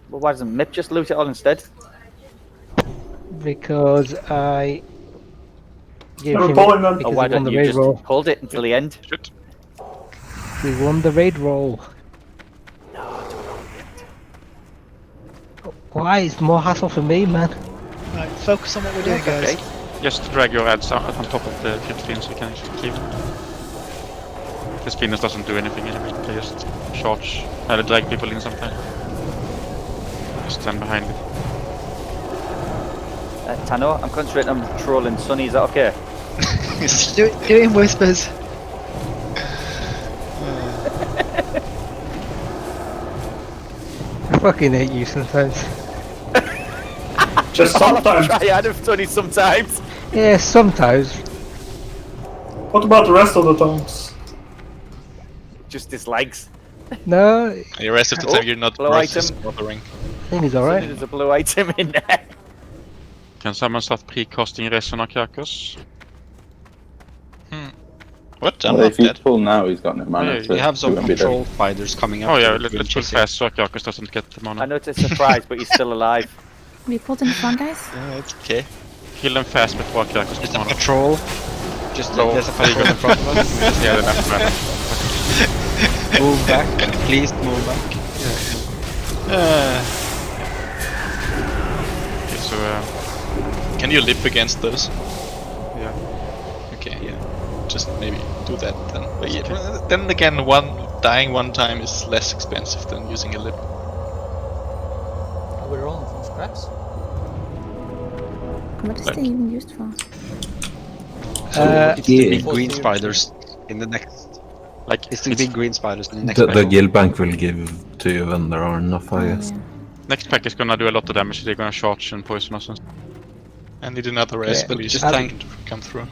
Speaker 9: Well, why doesn't Mip just loot it all instead?
Speaker 3: because I gave
Speaker 13: We're
Speaker 3: him
Speaker 13: pulling
Speaker 3: it
Speaker 13: them.
Speaker 3: because
Speaker 9: Or why
Speaker 3: he won
Speaker 9: don't
Speaker 3: the
Speaker 9: you
Speaker 3: raid
Speaker 9: just
Speaker 3: roll.
Speaker 9: hold it until the end?
Speaker 6: Shit.
Speaker 3: We won the raid roll. Why? It's more hassle for me, man.
Speaker 7: Right, focus on what we're doing, guys.
Speaker 9: Okay.
Speaker 6: Just drag your ads out on top of the flip screen so you can actually cleave them. The spinners doesn't do anything anyway, they just charge, they drag people in sometimes. Just stand behind it.
Speaker 9: Tano, I'm concentrating on trolling Sonny, is that okay?
Speaker 7: Do it in whispers.
Speaker 3: I fucking hate you sometimes.
Speaker 13: Just sometimes.
Speaker 9: Try out of Sonny sometimes.
Speaker 3: Yeah, sometimes.
Speaker 13: What about the rest of the times?
Speaker 9: Just dislikes.
Speaker 3: No,
Speaker 15: The rest of the time you're not
Speaker 9: Blue
Speaker 15: worth
Speaker 9: item.
Speaker 15: bothering.
Speaker 3: I think he's
Speaker 9: Sonny,
Speaker 3: alright.
Speaker 9: there's a blue item in there.
Speaker 6: Can someone start pre-casting Resona Krakos?
Speaker 15: What? I'm
Speaker 14: Well,
Speaker 15: not
Speaker 14: if you
Speaker 15: dead.
Speaker 14: pull now, he's got no mana.
Speaker 6: yeah,
Speaker 14: so
Speaker 1: We have
Speaker 14: he
Speaker 1: some
Speaker 14: won't be dead.
Speaker 1: control fighters coming up.
Speaker 6: Oh yeah,
Speaker 1: to
Speaker 6: let's pull
Speaker 1: chasing.
Speaker 6: fast so Krakos doesn't get the
Speaker 9: I
Speaker 6: mana.
Speaker 9: know it's a surprise, but he's still alive.
Speaker 2: We pulled in the front, guys.
Speaker 15: Yeah, it's okay.
Speaker 6: Kill them fast before Krakos
Speaker 1: Just
Speaker 6: gets
Speaker 1: a
Speaker 6: mana.
Speaker 1: patrol. Just
Speaker 6: No,
Speaker 1: there's a
Speaker 6: there you
Speaker 1: patrol
Speaker 6: go.
Speaker 1: in front of us.
Speaker 6: We just had enough mana.
Speaker 1: Move back. Please move back.
Speaker 6: Okay, so
Speaker 15: Can you lip against those?
Speaker 6: yeah.
Speaker 15: Okay, yeah. Just maybe do that then. But yeah, then again, dying one time is less expensive than using a lip.
Speaker 17: Are we rolling from scraps?
Speaker 2: What is they even used for?
Speaker 1: It's the big
Speaker 17: yeah.
Speaker 1: green spiders in the next.
Speaker 6: Like
Speaker 1: It's the big green spiders in the next.
Speaker 8: The
Speaker 1: battle.
Speaker 8: guild bank will give to you when there are enough, I guess.
Speaker 2: Yeah.
Speaker 6: next pack is gonna do a lot of damage. They're gonna charge and poison us. And
Speaker 15: I need another res,
Speaker 1: Yeah,
Speaker 15: please.
Speaker 1: just
Speaker 15: Just
Speaker 1: tank-
Speaker 15: to come through.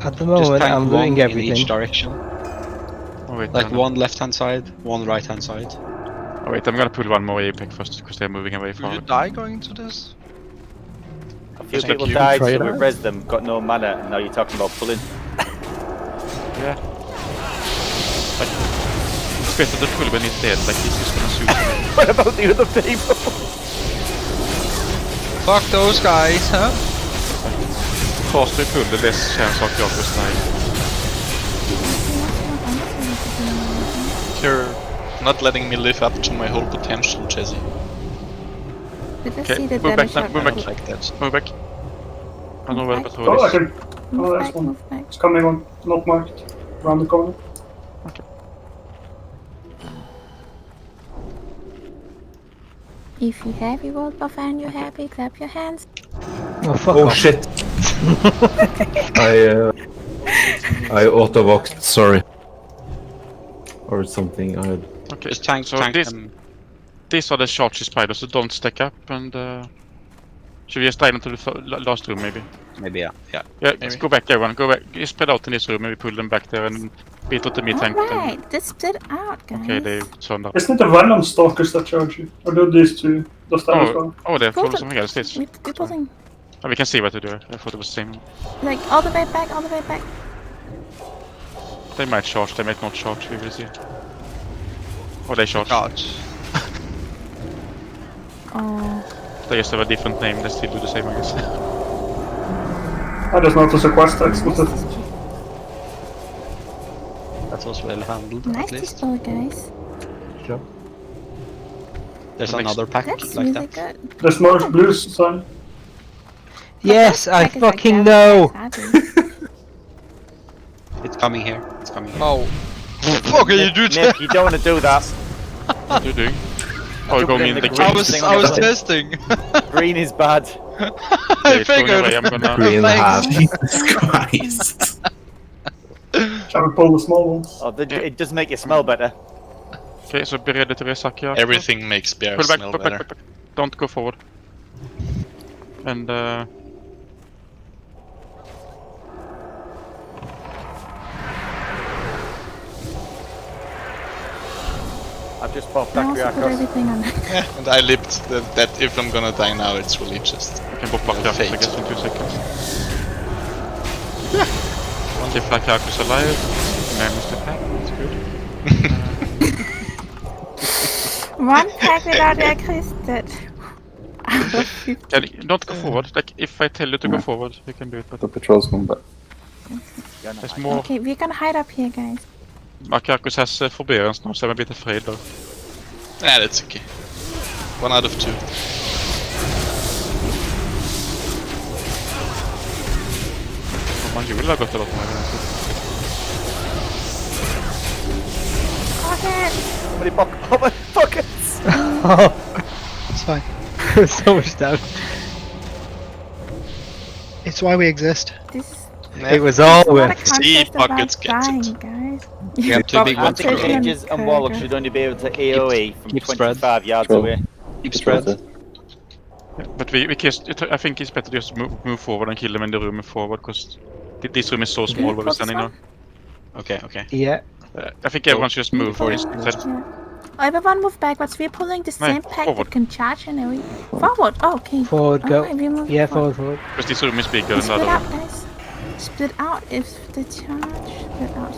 Speaker 3: At the
Speaker 1: Just
Speaker 3: moment,
Speaker 1: tank
Speaker 3: I'm
Speaker 1: one
Speaker 3: looting
Speaker 1: in
Speaker 3: everything.
Speaker 1: each direction.
Speaker 6: oh wait,
Speaker 1: Like
Speaker 6: no.
Speaker 1: one left hand side, one right hand side.
Speaker 6: Oh wait, I'm gonna pull one more APEC first because they're moving away
Speaker 15: Will you
Speaker 6: forward.
Speaker 15: die going into this?
Speaker 9: A few
Speaker 6: Just like
Speaker 9: people
Speaker 6: you.
Speaker 9: died,
Speaker 20: Try
Speaker 9: so
Speaker 20: it
Speaker 9: we
Speaker 20: out.
Speaker 9: res them, got no mana, and now you're talking about pulling.
Speaker 6: Yeah. Like, it's better to pull when he's dead, like he's just gonna shoot me.
Speaker 9: What about the other people?
Speaker 16: Fuck those guys, huh?
Speaker 6: The faster you pull, the less chance of Krakos dying.
Speaker 15: You're not letting me live up to my whole potential, Jesse.
Speaker 2: Did I
Speaker 6: Okay,
Speaker 2: see the
Speaker 6: move back,
Speaker 2: damage?
Speaker 6: move
Speaker 15: I
Speaker 6: back.
Speaker 15: don't like that.
Speaker 6: Move back. I don't know where the patrol
Speaker 13: Oh, I
Speaker 6: is.
Speaker 13: can. Oh,
Speaker 2: Move
Speaker 13: there's
Speaker 2: back,
Speaker 13: one.
Speaker 2: move back.
Speaker 13: It's coming on, not marked. Around the corner.
Speaker 2: If you have your world buff and you're happy, clap your hands.
Speaker 3: Oh, fuck
Speaker 8: Oh
Speaker 3: off.
Speaker 8: shit! I auto-voxed, sorry. Or something, I had...
Speaker 6: Okay,
Speaker 1: Just tank,
Speaker 6: so
Speaker 1: tank
Speaker 6: this,
Speaker 1: them.
Speaker 6: these are the charge spiders, so don't stack up and should we just dive into the last room maybe?
Speaker 1: Maybe yeah.
Speaker 6: Yeah,
Speaker 15: Maybe.
Speaker 6: let's go back everyone, go back. You spread out in this room, maybe pull them back there and beat out the meat tank. Then.
Speaker 2: Alright, let's split out, guys.
Speaker 6: Okay, they turned up.
Speaker 13: Isn't it the Venom Stalkers that charge you? Or do these two? Does that as well?
Speaker 6: Oh, they're
Speaker 2: Go
Speaker 6: from
Speaker 2: to-
Speaker 6: something else. This.
Speaker 2: We're pulling.
Speaker 6: Oh, we can see what to do. I thought it was the same.
Speaker 2: Like, all the way back, all the way back.
Speaker 6: They might charge, they might not charge, we will see. Oh, they charge.
Speaker 2: Oh.
Speaker 6: They just have a different name, they still do the same, I guess.
Speaker 13: I just noticed a quest text with it.
Speaker 1: That was well handled,
Speaker 2: Nice
Speaker 1: at least.
Speaker 2: display, guys.
Speaker 1: Sure. There's
Speaker 6: That makes-
Speaker 1: another pack
Speaker 2: That's
Speaker 1: like
Speaker 2: really
Speaker 1: that.
Speaker 2: good.
Speaker 13: There's more blues, son.
Speaker 3: Yes, I
Speaker 2: Pack is like
Speaker 3: fucking
Speaker 2: that.
Speaker 3: know!
Speaker 2: Exactly.
Speaker 1: It's coming here. It's coming here.
Speaker 16: Oh.
Speaker 15: fuck are you doing?
Speaker 9: Nick, you don't want to do that.
Speaker 6: What are you doing? Oh, going in the green.
Speaker 15: I was testing.
Speaker 6: Green
Speaker 15: is bad.
Speaker 6: I figured. Away, I'm gonna...
Speaker 8: Green half. Jesus Christ.
Speaker 13: Shall we pull the small ones?
Speaker 9: Oh, it does make it smell better.
Speaker 6: Okay, so be ready to resack here.
Speaker 15: Everything makes beer
Speaker 6: Pull back,
Speaker 15: smell
Speaker 6: pull
Speaker 15: better.
Speaker 6: back. Don't go forward. And
Speaker 9: I've just popped
Speaker 2: I
Speaker 9: back
Speaker 2: also put everything on.
Speaker 15: And I lived that if I'm gonna die now, it's really just.
Speaker 6: I can pop back I
Speaker 15: fate.
Speaker 6: guess in 2 seconds. If Flakyak is alive, manage the pack, that's good.
Speaker 2: One pack without their Christet.
Speaker 6: Don't go forward. Like, if I tell you to go forward, you can do it. But
Speaker 14: The patrols come back.
Speaker 6: there's more.
Speaker 2: Okay, we're gonna hide up here, guys.
Speaker 6: Marcus has forbearance now, so I'm a bit afraid though.
Speaker 15: Yeah, that's okay. 1 out of 2.
Speaker 6: Man, you will have got a lot more evidence.
Speaker 9: Somebody pop my buckets!
Speaker 7: It's fine.
Speaker 3: So much damage.
Speaker 7: It's why we exist.
Speaker 3: It was all worth it.
Speaker 15: See if buckets gets
Speaker 2: dying,
Speaker 15: it.
Speaker 2: guys.
Speaker 15: You have 2 big
Speaker 9: I
Speaker 15: ones to
Speaker 9: think
Speaker 15: grow.
Speaker 9: mages and warlocks should only be able to AoE from
Speaker 1: keep
Speaker 9: 25 yards
Speaker 14: Troll.
Speaker 9: away.
Speaker 1: Keep spread.
Speaker 6: Yeah, but we I think it's better just move forward and kill them in the room forward, because this room is so small where we're standing now.
Speaker 1: Okay, okay.
Speaker 3: Yeah.
Speaker 6: I think everyone should just move forward instead.
Speaker 2: Yeah. Everyone move backwards. We're pulling the same pack
Speaker 6: forward.
Speaker 2: that can charge and everything. Forward. Oh, okay.
Speaker 3: Forward, go.
Speaker 2: Alright, we move
Speaker 3: Yeah, forward.
Speaker 6: Because this room is bigger than the
Speaker 2: Split
Speaker 6: other
Speaker 2: out,
Speaker 6: room.
Speaker 2: guys. Split out if the charge. Split out.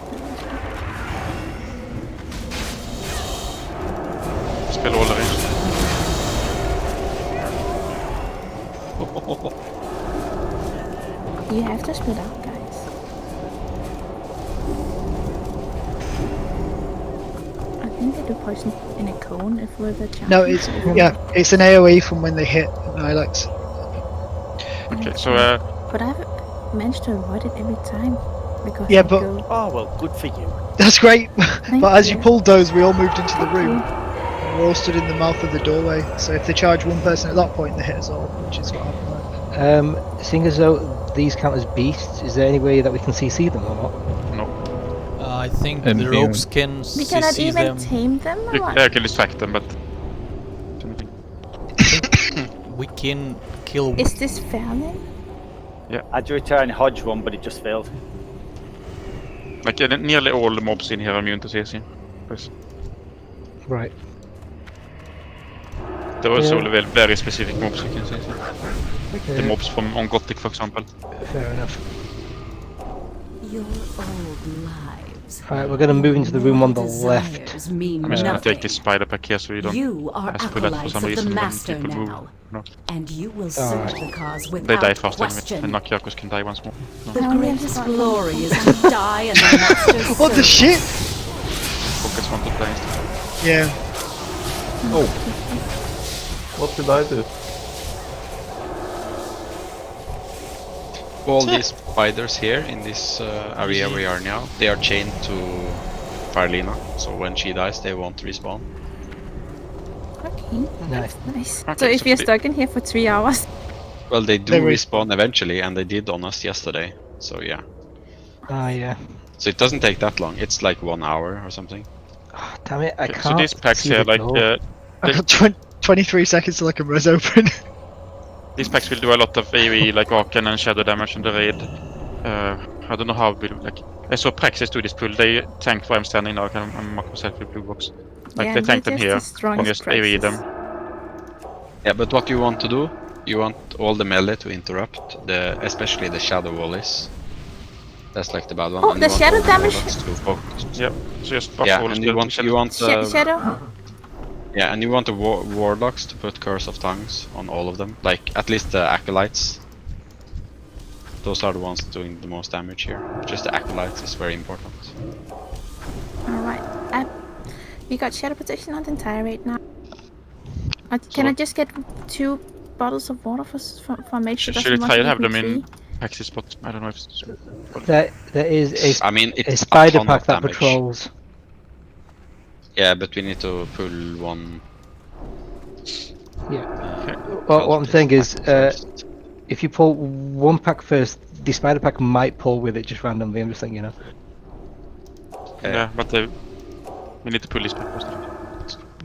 Speaker 6: Spell all range.
Speaker 2: You have to split out, guys. I think they do poison in a cone if we're the charge.
Speaker 7: No, it's it's an AoE from when they hit Nilex.
Speaker 6: Okay, so
Speaker 2: But I've managed to avoid it every time because
Speaker 7: Yeah,
Speaker 2: they
Speaker 7: but-
Speaker 2: go.
Speaker 9: Oh, well, good for you.
Speaker 7: That's great.
Speaker 2: Thank
Speaker 7: But as you
Speaker 2: you.
Speaker 7: pulled those, we all moved into the room. We're all stood in the mouth of the doorway. So if they charge one person at that point, they hit us all, which is what happened.
Speaker 3: Seeing as though these count as beasts, is there any way that we can CC them or not?
Speaker 6: no.
Speaker 4: I think
Speaker 11: And
Speaker 4: the
Speaker 11: you-
Speaker 4: rogues can
Speaker 2: We cannot
Speaker 4: CC
Speaker 2: even
Speaker 4: them.
Speaker 2: tame them or
Speaker 6: You
Speaker 2: what?
Speaker 6: can distract them, but
Speaker 4: We can kill.
Speaker 2: Is this Faerlina?
Speaker 9: I drew a try and hodge one, but it just failed.
Speaker 6: like nearly all the mobs in here are immune to CC. Yes.
Speaker 3: Right.
Speaker 6: There are also
Speaker 3: Yeah.
Speaker 6: very specific mobs you can CC. The
Speaker 3: Okay.
Speaker 6: mobs from on Gothic, for example.
Speaker 3: Fair enough.
Speaker 18: Your old lives.
Speaker 3: Alright, we're gonna move into the room on the left.
Speaker 18: Desires mean
Speaker 6: I'm just gonna
Speaker 18: nothing.
Speaker 6: take this spider pack here so you don't
Speaker 18: You are
Speaker 6: have to do that for
Speaker 18: acolytes
Speaker 6: some
Speaker 18: of the
Speaker 6: reason when
Speaker 18: master
Speaker 6: people move.
Speaker 18: now,
Speaker 6: No.
Speaker 18: and you will serve
Speaker 3: Alright.
Speaker 18: the cause
Speaker 6: They
Speaker 18: without
Speaker 6: die faster anyway,
Speaker 18: question.
Speaker 6: and Naxx can die once more. No.
Speaker 18: The
Speaker 2: Oh, yeah,
Speaker 18: greatest
Speaker 2: that's
Speaker 18: glory is to die in the master's
Speaker 7: What the
Speaker 18: service.
Speaker 7: shit?
Speaker 6: Focus want to die instead.
Speaker 7: Yeah.
Speaker 8: Oh. What did I do?
Speaker 1: All these spiders here in this area we are now, they are chained to Faerlina, so when she dies they won't respawn.
Speaker 2: Okay,
Speaker 3: Nice.
Speaker 2: nice.
Speaker 6: Okay,
Speaker 2: So if
Speaker 6: so
Speaker 2: you're
Speaker 6: the-
Speaker 2: stuck in here for 3 hours,
Speaker 1: Well, they do
Speaker 7: They were-
Speaker 1: respawn eventually, and they did on us yesterday, so yeah.
Speaker 3: Yeah.
Speaker 1: So it doesn't take that long, it's like 1 hour or something.
Speaker 3: Oh, damn it, I
Speaker 6: Okay,
Speaker 3: can't.
Speaker 6: so these packs
Speaker 3: see
Speaker 6: here,
Speaker 3: the
Speaker 6: like
Speaker 3: door.
Speaker 7: I've got 23 seconds till I can res open.
Speaker 6: these packs will do a lot of AoE, like Arcan and Shadow damage in the raid. I don't know how it will, like. I saw Praxis do this pull, they tanked where I'm standing now, I'm mark myself with blue box. Like
Speaker 2: Yeah,
Speaker 6: they tanked
Speaker 2: you're
Speaker 6: them
Speaker 2: just
Speaker 6: here,
Speaker 2: the strongest
Speaker 6: and just AoE them.
Speaker 1: Yeah, but what you want to do, you want all the melee to interrupt, especially the shadow volleys. That's like the bad one.
Speaker 2: Oh,
Speaker 1: and
Speaker 2: the
Speaker 1: you want
Speaker 2: shadow
Speaker 1: all the
Speaker 2: damage?
Speaker 1: warlocks to focus.
Speaker 6: Yep, so just buff
Speaker 1: Yeah,
Speaker 6: all
Speaker 1: and
Speaker 6: the
Speaker 1: you want
Speaker 2: Shadow.
Speaker 1: yeah, and you want the warlocks to put Curse of Tongues on all of them, like at least the acolytes. Those are the ones doing the most damage here. Just the acolytes is very important.
Speaker 2: Alright. We got shadow protection on the entire raid now. Can I just get 2 bottles of water for mage?
Speaker 6: Should we try to have them in Praxis spot? I don't know if it's...
Speaker 3: There is
Speaker 1: I mean,
Speaker 3: a
Speaker 1: it's
Speaker 3: spider
Speaker 1: ton
Speaker 3: pack
Speaker 1: of
Speaker 3: that
Speaker 1: damage.
Speaker 3: patrols.
Speaker 1: Yeah, but we need to pull one.
Speaker 3: Yeah. Well, what I'm saying is, if you pull one pack first, the spider pack might pull with it just randomly. I'm just saying, you know.
Speaker 6: Yeah, but we need to pull this pack first.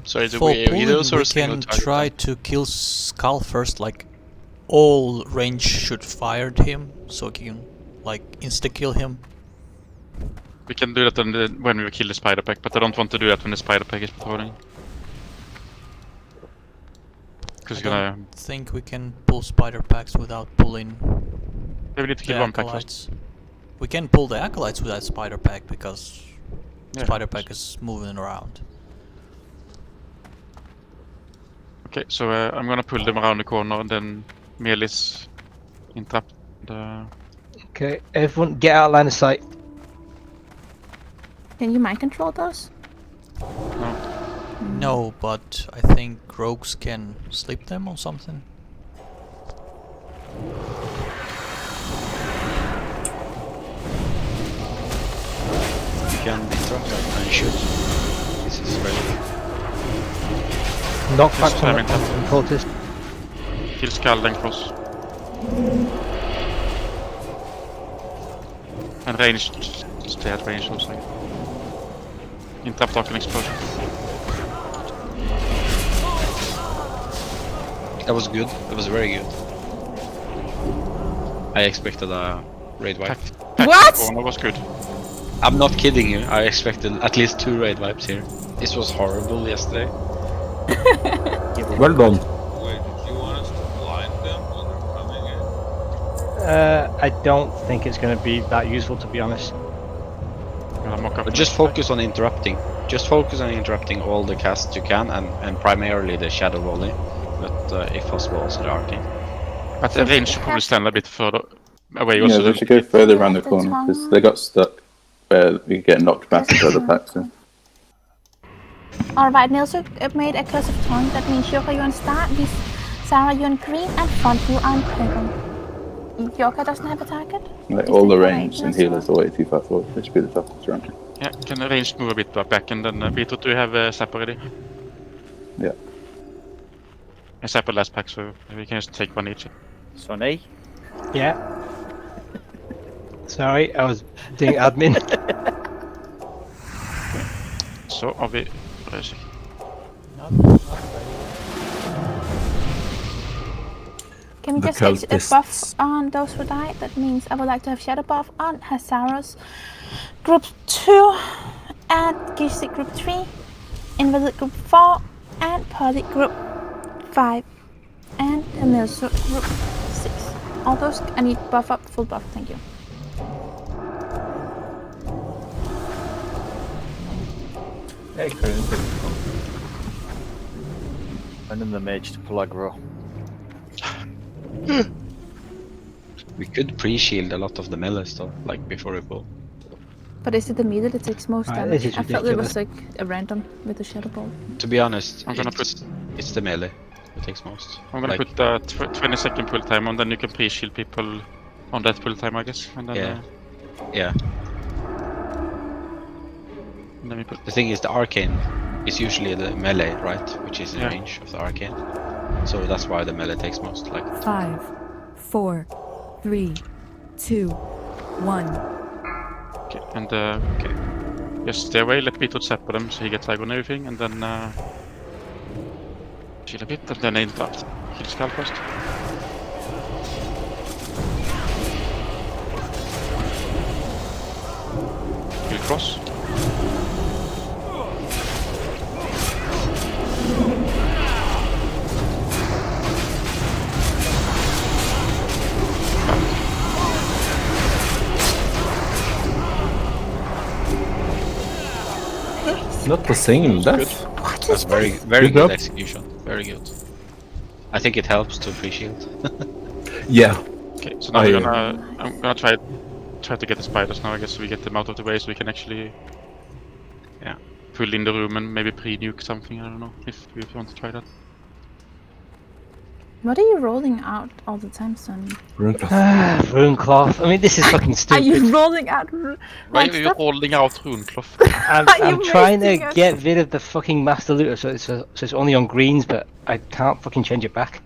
Speaker 15: Sorry, do
Speaker 4: For
Speaker 15: we
Speaker 4: pulling,
Speaker 15: heroes or
Speaker 4: we
Speaker 15: single
Speaker 4: can
Speaker 15: target?
Speaker 4: try to kill Skull first, like all range should fire at him, so we can like insta-kill him.
Speaker 6: We can do that when we kill the spider pack, but I don't want to do that when the spider pack is patrolling. Because
Speaker 4: I
Speaker 6: it's gonna...
Speaker 4: don't think we can pull spider packs without pulling
Speaker 6: Yeah, we need to
Speaker 4: the
Speaker 6: kill one pack
Speaker 4: acolytes. We can pull the acolytes without spider pack because
Speaker 6: Yeah.
Speaker 4: spider pack is moving around.
Speaker 6: Okay, so I'm gonna pull them around the corner and then Melis interrupt the...
Speaker 3: Okay, everyone get out of line of sight.
Speaker 2: Can you mind control those?
Speaker 6: No.
Speaker 4: No, but I think rogues can sleep them or something.
Speaker 1: You can interrupt and shoot. This is very...
Speaker 3: Knockbacks on the cultist.
Speaker 6: Kill Skull, then cross. And range, stay at range also. Interrupt Arcane Explosion.
Speaker 1: That was good. That was very good. I expected a raid wipe.
Speaker 2: What?
Speaker 6: Corner was good.
Speaker 1: I'm not kidding you. I expected at least 2 raid wipes here. This was horrible yesterday.
Speaker 8: Well done.
Speaker 21: Wait, did you want us to blind them when they're coming in?
Speaker 3: I don't think it's going to be that useful, to be honest.
Speaker 1: But just focus on interrupting. Just focus on interrupting all the casts you can, and primarily the shadow volley. But if possible, also the arcane.
Speaker 6: But the range should probably stand a bit further away
Speaker 14: Yeah,
Speaker 6: also.
Speaker 14: they should go further around the corner because they got stuck where we get knocked back into other packs. So.
Speaker 2: Alright, Nilsu made a cursive tongue. That means Yoka, you're on start. This Sarah, you're on green, and Font, you're on purple. Yoka doesn't have a target?
Speaker 14: Like all the range and healers are way too far forward. They should be the fastest round.
Speaker 6: Yeah, can the range move a bit back and then Beetroot, do you have Zap already?
Speaker 14: Yeah.
Speaker 6: I Zap last pack, so we can just take one each.
Speaker 9: Sonny?
Speaker 3: Yeah. Sorry, I was doing admin.
Speaker 6: So are we... Racing.
Speaker 2: Can we
Speaker 8: The
Speaker 2: just take a
Speaker 8: cultists.
Speaker 2: buff on those who died? That means I would like to have shadow buff on Hazaros group 2 and Gishik group 3, Invalid group 4 and Poly group 5 and Hamilsu group 6. All those I need buff up, full buff, thank you.
Speaker 9: And then the mage to pull aggro.
Speaker 1: We could pre-shield a lot of the melee stuff, like before we pull.
Speaker 2: But is it the meter that takes most
Speaker 3: Alright,
Speaker 2: damage?
Speaker 3: this is
Speaker 2: I felt it was
Speaker 3: ridiculous.
Speaker 2: like a random with the shadow ball.
Speaker 1: To be honest,
Speaker 6: I'm gonna
Speaker 1: it's the melee that takes most.
Speaker 6: I'm gonna
Speaker 1: Like,
Speaker 6: put the 20-second pull time on, then you can pre-shield people on that pull time, I guess. And then,
Speaker 1: Yeah. Yeah.
Speaker 6: And then we put...
Speaker 1: The thing is, the arcane is usually the melee, right? Which is in
Speaker 6: Yeah.
Speaker 1: range of the arcane. So that's why the melee takes most. Like
Speaker 18: 5, 4, 3, 2, 1.
Speaker 6: Okay, and okay. Just stay away, let Beetroot zap them so he gets aggro and everything, and then chill a bit, and then interrupt. Kill Skull first. Kill Cross.
Speaker 8: Not the same death.
Speaker 1: that's very
Speaker 8: Good
Speaker 1: good
Speaker 8: job.
Speaker 1: execution. Very good. I think it helps to pre-shield.
Speaker 8: Yeah.
Speaker 6: Okay, so now we're gonna... I'm gonna try to get the spiders now, I guess, so we get them out of the way so we can actually...
Speaker 1: Yeah.
Speaker 6: Pull in the room and maybe pre-nuke something, I don't know, if you want to try that.
Speaker 2: What are you rolling out all the time, Sonny?
Speaker 3: Rune cloth. I mean, this is fucking
Speaker 2: Are
Speaker 3: stupid.
Speaker 2: you rolling out
Speaker 6: Why
Speaker 2: like
Speaker 6: are you
Speaker 2: stuff?
Speaker 6: rolling out Runecloth?
Speaker 3: I'm trying to
Speaker 2: wasting it.
Speaker 3: get rid of the fucking Master Looter, so it's only on greens, but I can't fucking change it back.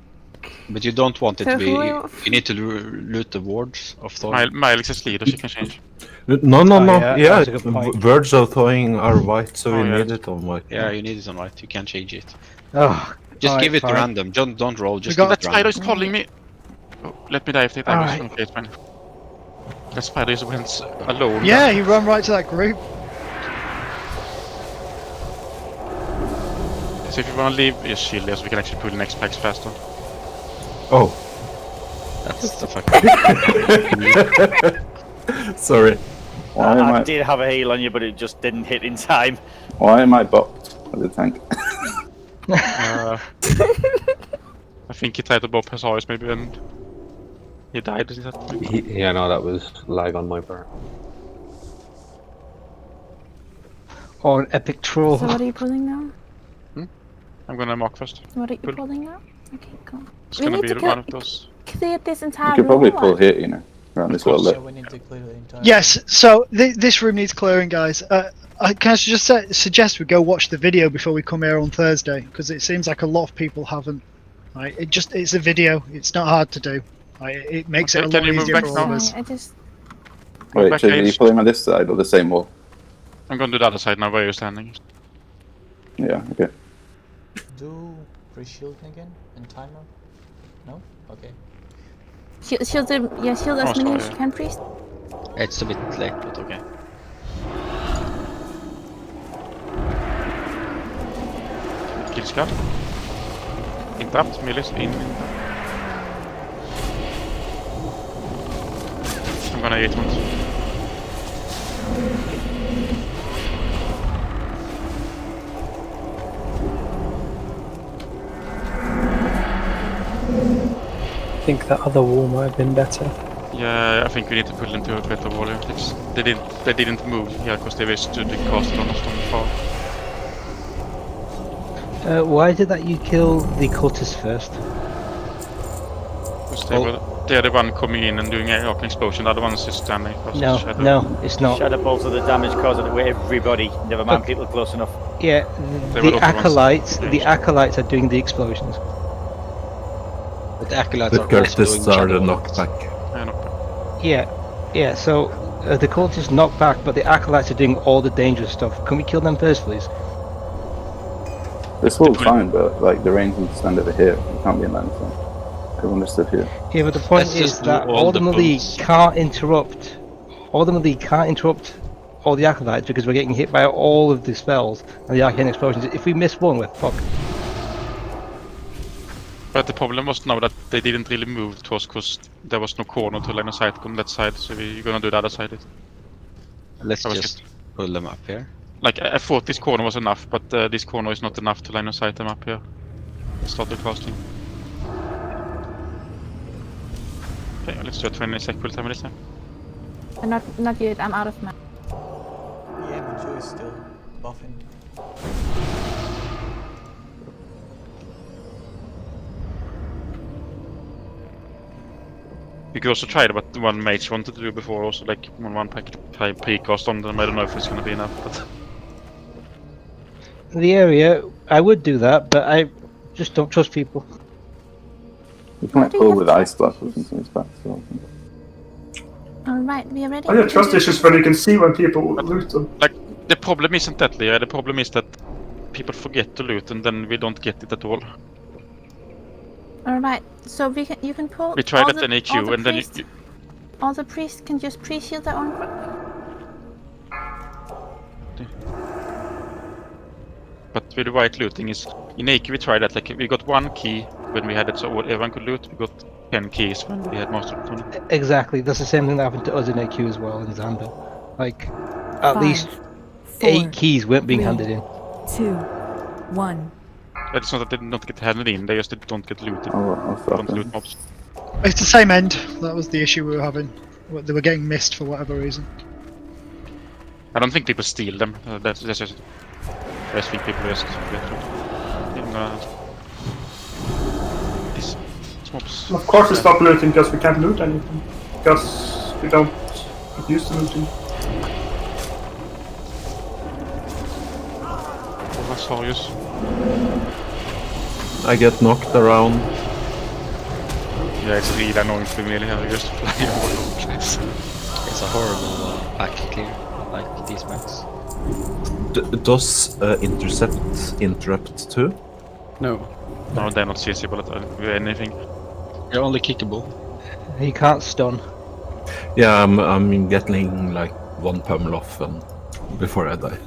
Speaker 1: But you don't want it
Speaker 2: So
Speaker 1: to be.
Speaker 2: who-
Speaker 1: You need to loot the wards of Thor.
Speaker 6: Miles is leader, she can change.
Speaker 8: No,
Speaker 3: Oh, yeah,
Speaker 8: yeah.
Speaker 3: that's a good point.
Speaker 8: Words of thawing are white, so
Speaker 6: Oh,
Speaker 8: we
Speaker 6: yeah.
Speaker 8: need it on white.
Speaker 1: Yeah, you need it on white. You can't change it.
Speaker 3: Oh,
Speaker 1: Just
Speaker 3: alright,
Speaker 1: give it
Speaker 3: fine.
Speaker 1: random. Don't roll. Just
Speaker 7: got-
Speaker 1: give it
Speaker 6: That spider
Speaker 1: random.
Speaker 6: is calling me. Oh, let me die if they die.
Speaker 3: Alright.
Speaker 6: Okay, it's fine. That spider is went alone.
Speaker 7: Yeah, he ran right to that group.
Speaker 6: So if you want to leave your shield there, so we can actually pull the next packs faster.
Speaker 8: Oh,
Speaker 1: That's the fuck.
Speaker 8: sorry.
Speaker 14: Why am
Speaker 9: I
Speaker 14: I?
Speaker 9: did have a heal on you, but it just didn't hit in time.
Speaker 14: Why am I bopped at the tank?
Speaker 6: I think he tried to bop his horse maybe and he died at that point.
Speaker 10: Yeah, no, that was lag on my part.
Speaker 3: Or an epic troll.
Speaker 2: So what are you pulling now?
Speaker 6: I'm gonna mock first.
Speaker 2: What are you
Speaker 6: Pull.
Speaker 2: pulling now? Okay, cool.
Speaker 6: It's
Speaker 2: We
Speaker 6: gonna
Speaker 2: need
Speaker 6: be
Speaker 2: to
Speaker 6: one of those.
Speaker 2: clear this
Speaker 14: You
Speaker 2: entire
Speaker 14: could probably
Speaker 2: room.
Speaker 14: pull here, you know, around this little
Speaker 17: So
Speaker 14: lip.
Speaker 17: we need to clear the entire.
Speaker 7: Yes, so this room needs clearing, guys. Can I just suggest we go watch the video before we come here on Thursday? Because it seems like a lot of people haven't. Right? It's a video. It's not hard to do. Right? It makes it a
Speaker 6: Can
Speaker 7: lot
Speaker 6: you move
Speaker 7: easier
Speaker 6: back
Speaker 7: for all
Speaker 6: now?
Speaker 7: of us.
Speaker 2: I just
Speaker 14: Wait,
Speaker 6: back
Speaker 14: Chase, are you
Speaker 6: edge.
Speaker 14: pulling on this side or the same wall?
Speaker 6: I'm gonna do the other side now where you're standing.
Speaker 14: Yeah, okay.
Speaker 17: Do pre-shielding again and timer? No? Okay.
Speaker 2: shield as many as you can, priest.
Speaker 1: It's a bit late, but okay.
Speaker 6: Kill scout. Interrupt, Millis, in. I'm gonna eat once.
Speaker 20: I think that other wall might have been better.
Speaker 6: Yeah, I think we need to pull them to a better wall. They didn't move here because they were stood and casted on us from far.
Speaker 3: Why is it that you kill the cultist first?
Speaker 6: Because they're the one coming in and doing an explosion. The other one's just standing.
Speaker 3: No, it's not.
Speaker 9: Shadow bolts are the damage caused to everybody. Never mind people close enough.
Speaker 3: Yeah,
Speaker 6: They were
Speaker 3: the
Speaker 6: the ones-
Speaker 3: acolytes are doing the explosions.
Speaker 1: But the acolytes
Speaker 8: The
Speaker 1: are also doing
Speaker 8: cultists are the
Speaker 1: shadow
Speaker 8: knockback.
Speaker 3: Yeah, so the cultists knock back, but the acolytes are doing all the dangerous stuff. Can we kill them first, please?
Speaker 14: This wall's fine, but like the range needs to stand over here. It can't be in line, so everyone just stood here.
Speaker 3: Yeah, but the point
Speaker 1: Let's
Speaker 3: is
Speaker 1: just do
Speaker 3: that
Speaker 1: all the
Speaker 3: ultimately
Speaker 1: pulls.
Speaker 3: can't interrupt. Ultimately can't interrupt all the acolytes because we're getting hit by all of the spells and the arcane explosions. If we miss one, we're fucked.
Speaker 6: But the problem was now that they didn't really move to us because there was no corner to line of sight on that side, so we're gonna do the other side.
Speaker 1: Let's
Speaker 6: That was
Speaker 1: just pull them up here.
Speaker 6: Like, I thought this corner was enough, but this corner is not enough to line of sight them up here. Start the casting. Okay, let's do a 20 sec pull time this time.
Speaker 2: Not yet. I'm out of mana.
Speaker 17: Yeah, Manju is still buffing.
Speaker 6: You could also try what one mage wanted to do before, also like one pack pre-cast on them. I don't know if it's gonna be enough, but
Speaker 3: The area, I would do that, but I just don't trust people.
Speaker 14: You can like pull with ice blast or something. It's back, so.
Speaker 2: Alright, we are ready.
Speaker 13: I have trust issues when you can see when people loot them.
Speaker 6: like the problem isn't that, Leah. The problem is that people forget to loot and then we don't get it at all.
Speaker 2: Alright, so you can pull.
Speaker 6: We tried
Speaker 2: all
Speaker 6: at
Speaker 2: the-
Speaker 6: NAQ
Speaker 2: all the
Speaker 6: and then
Speaker 2: priests- all the priests can just pre-shield their own group.
Speaker 6: But with the white looting is in AQ we tried that, like we got one key when we had it so everyone could loot. We got 10 keys when we had master loot on it.
Speaker 3: Exactly, that's the same thing that happened to us in AQ as well in Zambia. Like, at
Speaker 18: 5,
Speaker 3: least
Speaker 18: 4,
Speaker 3: 8 keys weren't being
Speaker 18: 3,
Speaker 3: handed in.
Speaker 18: 2, 1.
Speaker 6: It's not that they did not get handed in, they just don't get looted. Don't loot mobs.
Speaker 7: It's the same end. That was the issue we were having. They were getting missed for whatever reason.
Speaker 6: I don't think people steal them. That's just. I just think people just get loot. This. mobs.
Speaker 13: Of course we stop looting because we can't loot anything. Because we don't get used to looting.
Speaker 6: Oh, that's Horus.
Speaker 8: I get knocked around.
Speaker 6: Yeah, it's really annoying to me here, just flying all over the place.
Speaker 1: It's a horrible back clear, like these maps.
Speaker 8: Does intercept interrupt too?
Speaker 20: No.
Speaker 6: No, they're not CSable at anything.
Speaker 1: You're only kickable.
Speaker 3: He can't stun.
Speaker 8: Yeah, I'm getting like one pummel off before I die.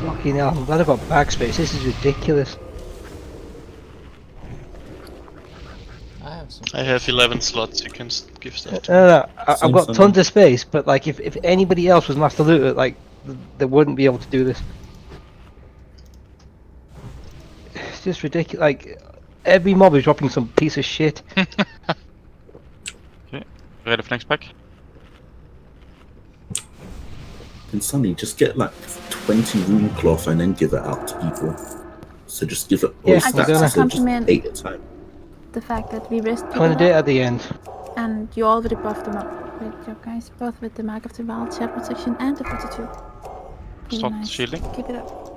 Speaker 3: Fucking hell, I'm glad I got backspace. This is ridiculous.
Speaker 15: I have 11 slots, you can give stuff to
Speaker 3: No, I've got tons of space, but like if anybody else was master looter, like they wouldn't be able to do this. It's just ridiculous. Like every mob is dropping some piece of shit.
Speaker 6: Okay, ready for next pack?
Speaker 5: And Sonny, just get like 20 rune cloth and then give it out to people. So just give it all
Speaker 3: Yeah,
Speaker 5: stacks
Speaker 3: I'm
Speaker 5: instead of just
Speaker 2: compliment
Speaker 5: 8 at a time.
Speaker 2: the fact that we rest
Speaker 3: I'm
Speaker 2: people
Speaker 3: gonna do it
Speaker 2: up,
Speaker 3: at the end.
Speaker 2: and you already buffed them up with your guys, both with the Mark of the Wild, Shell Protection, and the 42. Really
Speaker 6: Start
Speaker 2: nice.
Speaker 6: shielding.
Speaker 2: Keep it up.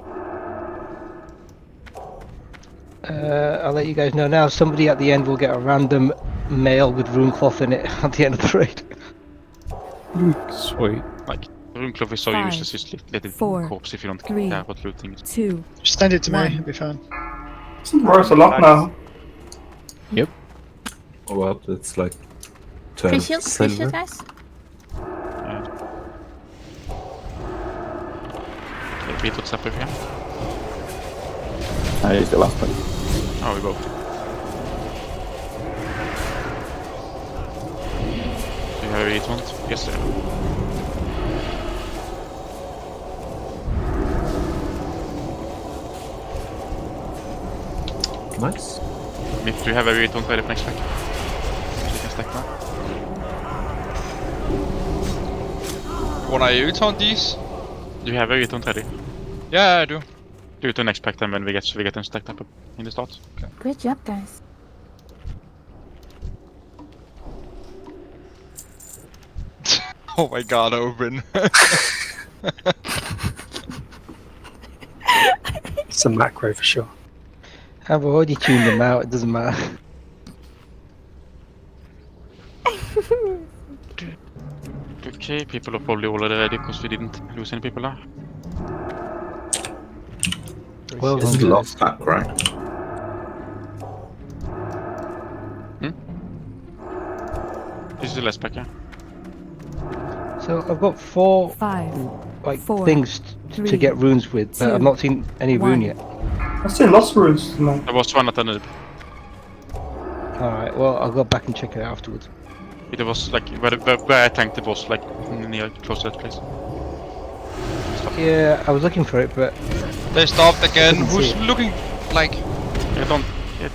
Speaker 3: I'll let you guys know now. Somebody at the end will get a random mail with rune cloth in it at the end of the raid.
Speaker 20: Sweet.
Speaker 6: Like, rune cloth is so
Speaker 18: 5,
Speaker 6: useless, just let it
Speaker 18: 4,
Speaker 6: corpse if you don't
Speaker 18: 3,
Speaker 6: care about looting.
Speaker 18: 2.
Speaker 7: Just send it to me,
Speaker 18: 1.
Speaker 7: it'll be fine.
Speaker 13: It's worth a lot now.
Speaker 20: Yep.
Speaker 8: Well, it's like
Speaker 2: Free
Speaker 8: 12
Speaker 2: shield,
Speaker 8: silver.
Speaker 2: guys.
Speaker 6: Okay, beat what's up with here.
Speaker 14: I used it last time.
Speaker 6: Oh, we both. Do you have a read one? Yes, sir.
Speaker 8: Nice.
Speaker 6: Nick, do you have a read one ready for next pack? So you can stack now.
Speaker 15: When I return these?
Speaker 6: Do you have a read one ready?
Speaker 15: Yeah, I do.
Speaker 6: Do it to next pack then when we get them stacked up in the start. Okay.
Speaker 2: Great job, guys.
Speaker 15: Oh my god, Owen.
Speaker 20: It's a macro for sure.
Speaker 3: I've already tuned them out, it doesn't matter.
Speaker 6: Okay, people are probably already ready because we didn't lose any people there.
Speaker 3: Well
Speaker 5: This is the last pack, right?
Speaker 6: This is the last pack, yeah.
Speaker 3: So I've got 4 like
Speaker 18: 4,
Speaker 3: things to
Speaker 18: 3,
Speaker 3: get runes with, but I've not seen any rune
Speaker 18: 1.
Speaker 3: yet.
Speaker 13: I've seen lots of runes tonight.
Speaker 6: There was one at the end.
Speaker 3: Alright, well I'll go back and check it afterwards.
Speaker 6: It was like where I tanked it was like near close to that place.
Speaker 3: Yeah, I was looking for it, but
Speaker 15: They stopped again.
Speaker 3: Couldn't
Speaker 15: Who's
Speaker 3: see it.
Speaker 15: looking like?
Speaker 6: Yeah,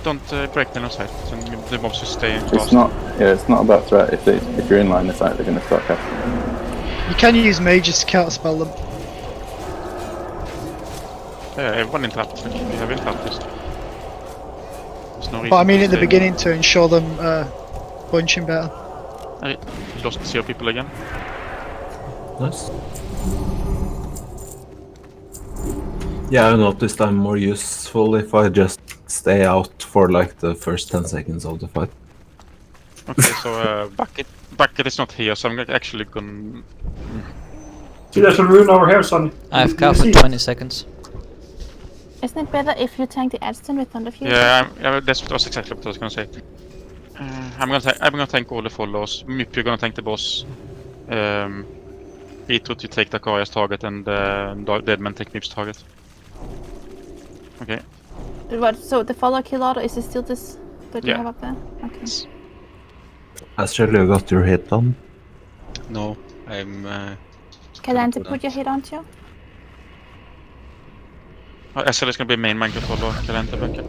Speaker 6: don't break the side. So the mobs just stay in
Speaker 14: It's
Speaker 6: fast.
Speaker 14: not. Yeah, it's not about threat. If you're in line of sight, they're going to start casting.
Speaker 7: You can use mages to counterspell them.
Speaker 6: Yeah, everyone interrupt. Like, we have interrupters. There's no reason.
Speaker 7: But I mean
Speaker 6: to
Speaker 7: at the
Speaker 6: stay.
Speaker 7: beginning to ensure them bunching better.
Speaker 6: I lost 0 people again.
Speaker 8: Nice. Yeah, I noticed I'm more useful if I just stay out for like the first 10 seconds of the fight.
Speaker 6: Okay, so bucket is not here, so I'm actually gonna.
Speaker 13: See, there's a rune over here, Sonny.
Speaker 4: I have
Speaker 13: Do you
Speaker 4: cap
Speaker 13: see
Speaker 4: for
Speaker 13: it?
Speaker 4: 20 seconds.
Speaker 2: Isn't it better if you tank the Edstone with Thunderfuse?
Speaker 6: Yeah, that's exactly what I was gonna say. I'm gonna tank all the follows. Mip, you're gonna tank the boss. Beetroot, you take Dakaria's target, and Deadman take Mip's target. Okay.
Speaker 2: What, so the follow kill order, is it still this that you
Speaker 6: Yeah.
Speaker 2: have up there? Okay.
Speaker 8: Astral, you got your hit on?
Speaker 1: No, I'm.
Speaker 2: Calante, put your hit on you.
Speaker 6: SL is gonna be main man controller, Calente bunker.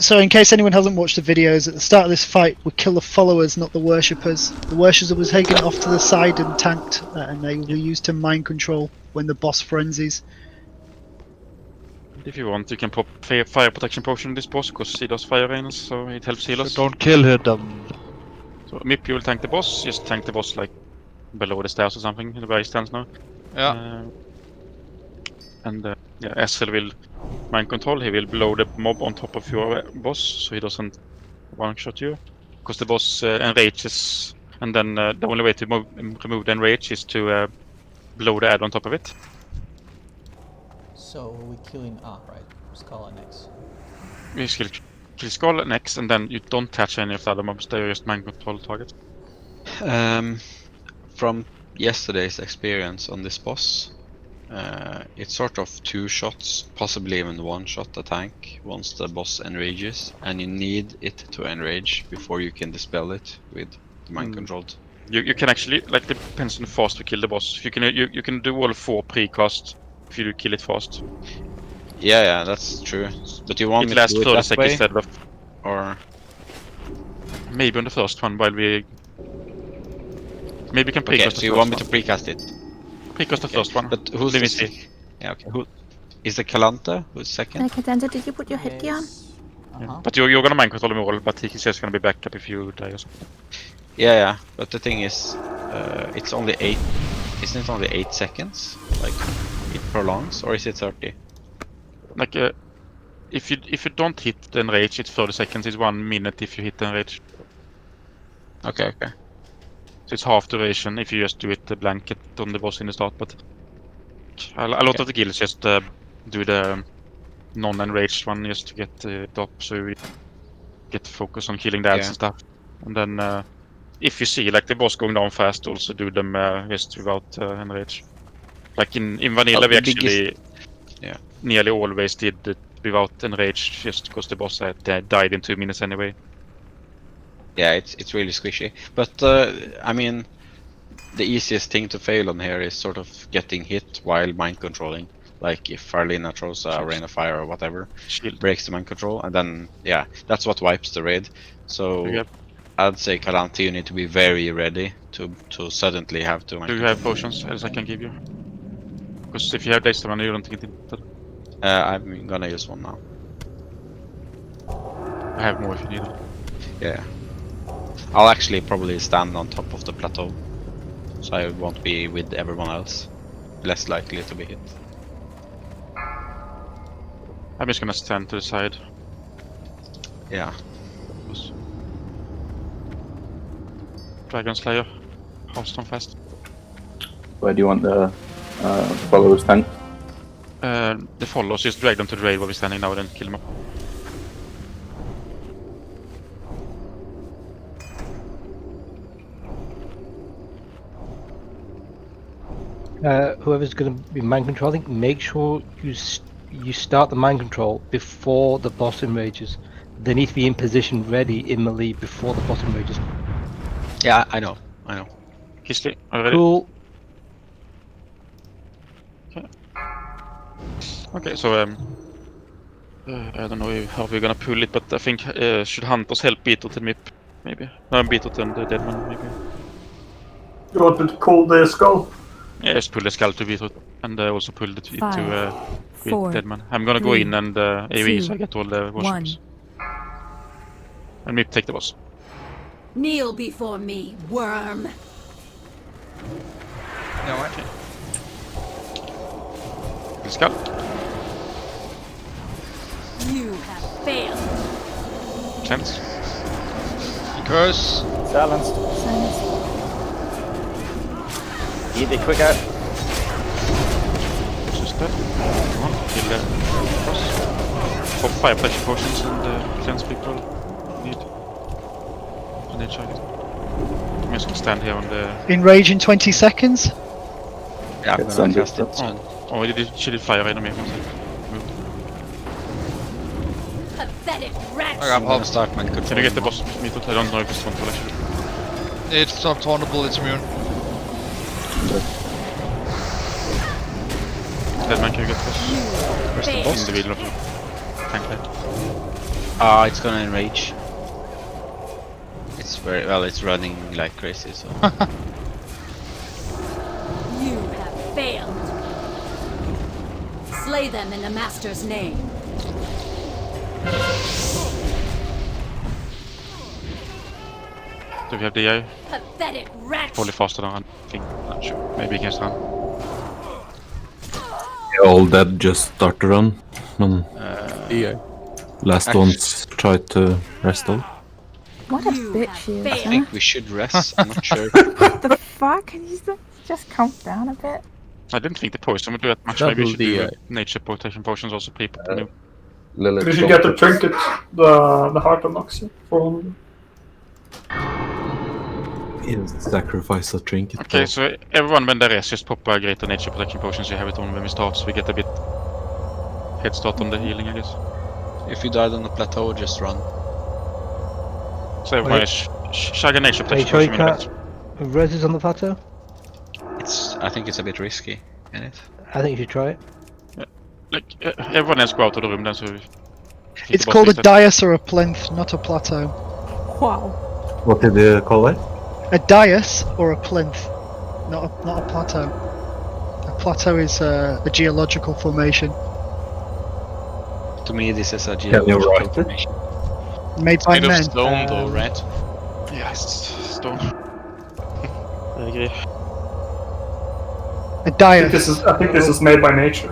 Speaker 7: So in case anyone hasn't watched the videos, at the start of this fight, we kill the followers, not the worshippers. The worshippers were taken off to the side and tanked, and they will be used to mind control when the boss frenzies.
Speaker 6: If you want, you can pop fire protection potion in this boss, because he does fire rains, so it helps heal us.
Speaker 12: So don't kill them.
Speaker 6: So Mip, you will tank the boss. Just tank the boss like below the stairs or something, where he stands now.
Speaker 12: Yeah.
Speaker 6: Yeah, Eskel will mind control. He will blow the mob on top of your boss, so he doesn't one-shot you. Because the boss enrages, and then the only way to remove the enrage is to blow the ad on top of it.
Speaker 17: So we killing right, Skull and Naxx.
Speaker 6: We kill Skull next, and then you don't touch any of the other mobs. They're just mind control targets.
Speaker 1: From yesterday's experience on this boss, it's sort of 2 shots, possibly even 1 shot a tank once the boss enrages, and you need it to enrage before you can dispel it with the mind controlled.
Speaker 6: You can actually, like, it depends on how fast you kill the boss. You can do all 4 pre-cast if you do kill it fast.
Speaker 1: Yeah, that's true. But you want me to do it that way?
Speaker 6: Instead of,
Speaker 1: or
Speaker 6: maybe on the first one while we. Maybe we can precast.
Speaker 1: Okay, so you want me to precast it?
Speaker 6: Precast the first one.
Speaker 1: But who's
Speaker 6: Let me
Speaker 1: the
Speaker 6: see.
Speaker 1: Yeah, okay. Who is the Kalanta? Who's second?
Speaker 2: Katanta, did you put your headgear on?
Speaker 6: Yeah. But you're gonna mind control him all, but he's just gonna be backup if you die or something.
Speaker 1: Yeah. But the thing is, it's only 8. Isn't it only 8 seconds? Like it prolongs, or is it 30?
Speaker 6: Like if you don't hit the enrage, it's 30 seconds. It's 1 minute if you hit the enrage.
Speaker 1: Okay.
Speaker 6: So it's half duration if you just do it the blanket on the boss in the start. But a lot of the guilds just do the non-enraged one just to get it up, so we get focus on killing the ads and stuff. And then if you see like the boss going down fast, also do them just without enrage. Like in vanilla, we actually nearly always did it without enrage, just because the boss died in 2 minutes anyway.
Speaker 1: Yeah, it's really squishy. But I mean, the easiest thing to fail on here is sort of getting hit while mind controlling. Like if Faerlina throws a rain of fire or whatever, breaks the mind control, and then that's what wipes the raid. So I'd say Kalanta, you need to be very ready to suddenly have to.
Speaker 6: Do you have potions? Else I can give you. Because if you have Days Run, you don't get it.
Speaker 1: I'm gonna use one now.
Speaker 6: I have more if you need them.
Speaker 1: Yeah. I'll actually probably stand on top of the plateau, so I won't be with everyone else. Less likely to be hit.
Speaker 6: I'm just gonna stand to the side.
Speaker 1: Yeah.
Speaker 6: Dragon Slayer. Hearthstone fast.
Speaker 14: Where do you want the followers tanked?
Speaker 6: The followers, just drag them to the raid where we're standing now and then kill them up.
Speaker 3: Whoever's going to be mind controlling, make sure you start the mind control before the boss enrages. They need to be in position ready in melee before the boss enrages.
Speaker 1: Yeah, I know.
Speaker 6: Kisly, are you ready?
Speaker 3: Cool.
Speaker 6: Okay, so I don't know how we're gonna pull it, but I think should Hunters help Beetle and Mip, maybe? No, Beetle and the dead man, maybe.
Speaker 13: You want me to pull the skull?
Speaker 6: Yeah, just pull the skull to Beetle, and also pull it to
Speaker 18: 4,
Speaker 6: dead man. I'm gonna go in and AoE, so I get all the worships. And Mip take the boss.
Speaker 18: Kneel before me, worm.
Speaker 6: No, okay. The skull.
Speaker 18: You have failed.
Speaker 6: Cleanse.
Speaker 12: Curse.
Speaker 9: Silenced. Eat it quicker.
Speaker 6: Just that. Come on, kill the cross. Pop 5 pressure potions and cleanse people need. And then try it. I'm just gonna stand here on the.
Speaker 7: Enrage in 20 seconds.
Speaker 1: Yeah, I'm gonna cast it soon.
Speaker 6: Oh, she did fire enemy.
Speaker 18: Pathetic wretch.
Speaker 1: I'm gonna start mind control.
Speaker 6: Can you get the boss? Me too. I don't know if it's tauntable actually.
Speaker 12: It's not tauntable, it's immune.
Speaker 6: Dead man, can you get the boss? Where's the boss? In the middle of the tank there.
Speaker 1: Ah, it's gonna enrage. It's very well. It's running like crazy. So
Speaker 18: You have failed. Slay them in the Master's name.
Speaker 6: Do we have DI?
Speaker 18: Pathetic wretch.
Speaker 6: Probably faster than run. I think. Not sure. Maybe against run.
Speaker 8: All dead just start to run. And last ones try to rest all.
Speaker 2: What a bitch you
Speaker 1: I
Speaker 2: is, huh?
Speaker 1: think we should rest. I'm not sure.
Speaker 2: What the fuck? Can you just calm down a bit?
Speaker 6: I didn't think the poison would do that much.
Speaker 10: Double
Speaker 6: Maybe we should do
Speaker 10: DI.
Speaker 6: nature protection potions also. People knew.
Speaker 10: Lilith,
Speaker 13: We should get the trinket, the heart of Naxx for 100.
Speaker 8: Sacrifice a trinket.
Speaker 6: Okay, so everyone when there is just pop a greater nature protection potions. You have it on when we start, so we get a bit head start on the healing, I guess.
Speaker 1: If you died on the plateau, just run.
Speaker 6: So everyone is shag a nature
Speaker 3: Are you
Speaker 6: protection
Speaker 3: sure you
Speaker 6: potion.
Speaker 3: can't res is on the plateau?
Speaker 1: I think it's a bit risky, isn't it?
Speaker 3: I think you should try it.
Speaker 6: Like everyone else go out of the room then. So
Speaker 7: It's called a dais or a plinth, not a plateau.
Speaker 2: Wow.
Speaker 8: What did you call it?
Speaker 7: A dais or a plinth, not a plateau. A plateau is a geological formation
Speaker 1: To me, this is a
Speaker 8: you
Speaker 1: geological
Speaker 8: write it?
Speaker 1: formation.
Speaker 7: made by
Speaker 15: Made
Speaker 7: men.
Speaker 15: of stone though, right?
Speaker 6: Yes, stone. I agree.
Speaker 7: A dais.
Speaker 13: I think this is made by nature.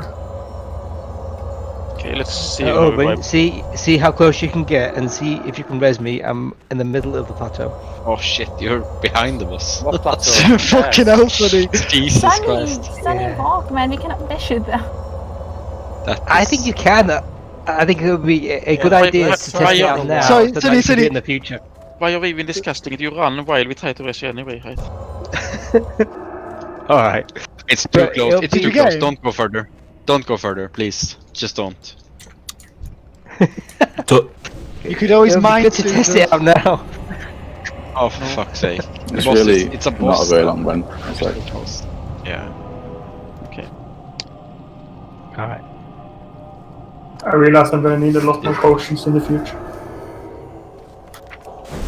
Speaker 6: Okay, let's see.
Speaker 3: Oh,
Speaker 6: how we
Speaker 3: but
Speaker 6: vibe.
Speaker 3: see how close you can get and see if you can res me. I'm in the middle of the plateau.
Speaker 1: Oh shit, you're behind the boss.
Speaker 9: What plateau?
Speaker 7: Fucking hell, buddy.
Speaker 1: Jesus
Speaker 2: Sunny,
Speaker 1: Christ.
Speaker 2: Sunny walk, man. We cannot measure them.
Speaker 3: I think you can. I think it would be a good idea to test it out now.
Speaker 7: Sorry,
Speaker 3: so that
Speaker 7: Sunny,
Speaker 3: you can do
Speaker 7: Sunny.
Speaker 3: it in the future.
Speaker 6: Why are we even discussing it? You run while we try to rush you anyway, right?
Speaker 3: All right.
Speaker 1: It's too
Speaker 3: But
Speaker 1: close.
Speaker 3: it'll
Speaker 1: It's
Speaker 3: be
Speaker 1: too
Speaker 3: the
Speaker 1: close.
Speaker 3: game.
Speaker 1: Don't go further. Don't go further, please. Just don't.
Speaker 7: You could always
Speaker 3: It'll be
Speaker 7: mine
Speaker 3: good to test it out now.
Speaker 1: Oh, for fuck's sake. The
Speaker 14: It's
Speaker 1: boss
Speaker 14: really
Speaker 1: it's a
Speaker 14: not
Speaker 1: boss.
Speaker 14: a very long run. It's like
Speaker 1: Yeah.
Speaker 6: Okay.
Speaker 3: All right.
Speaker 13: I realize I'm gonna need a lot more potions in the future.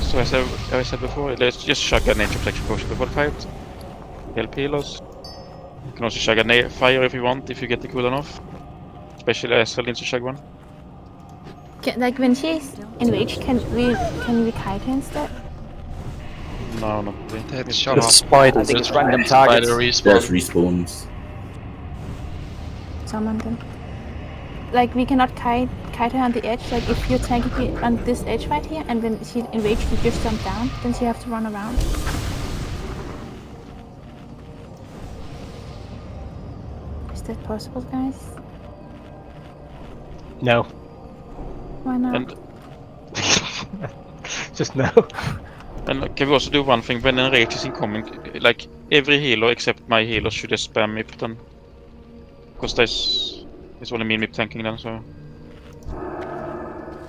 Speaker 6: So as I said before, let's just shug a nature protection potion before the fight. Help heal us. You can also shug a fire if you want, if you get the cooldown off. Especially Ezreal needs to shug one.
Speaker 2: Like when she's enraged, can we kite her instead?
Speaker 6: No, not really.
Speaker 15: That's
Speaker 6: It's
Speaker 15: shot
Speaker 6: just-
Speaker 15: off.
Speaker 9: I think it's random targets.
Speaker 15: Spider
Speaker 5: There's
Speaker 15: respawn.
Speaker 5: respawns.
Speaker 2: Summon them. Like we cannot kite her on the edge. Like if you're tanking it on this edge right here, and when she's enraged, you just jump down. Then she have to run around. Is that possible, guys?
Speaker 3: No.
Speaker 2: Why not?
Speaker 6: And
Speaker 3: Just no.
Speaker 6: And can we also do one thing when an rage is incoming? Like every healer except my healer should just spam MIP then. Because it's only me MIP tanking then, so.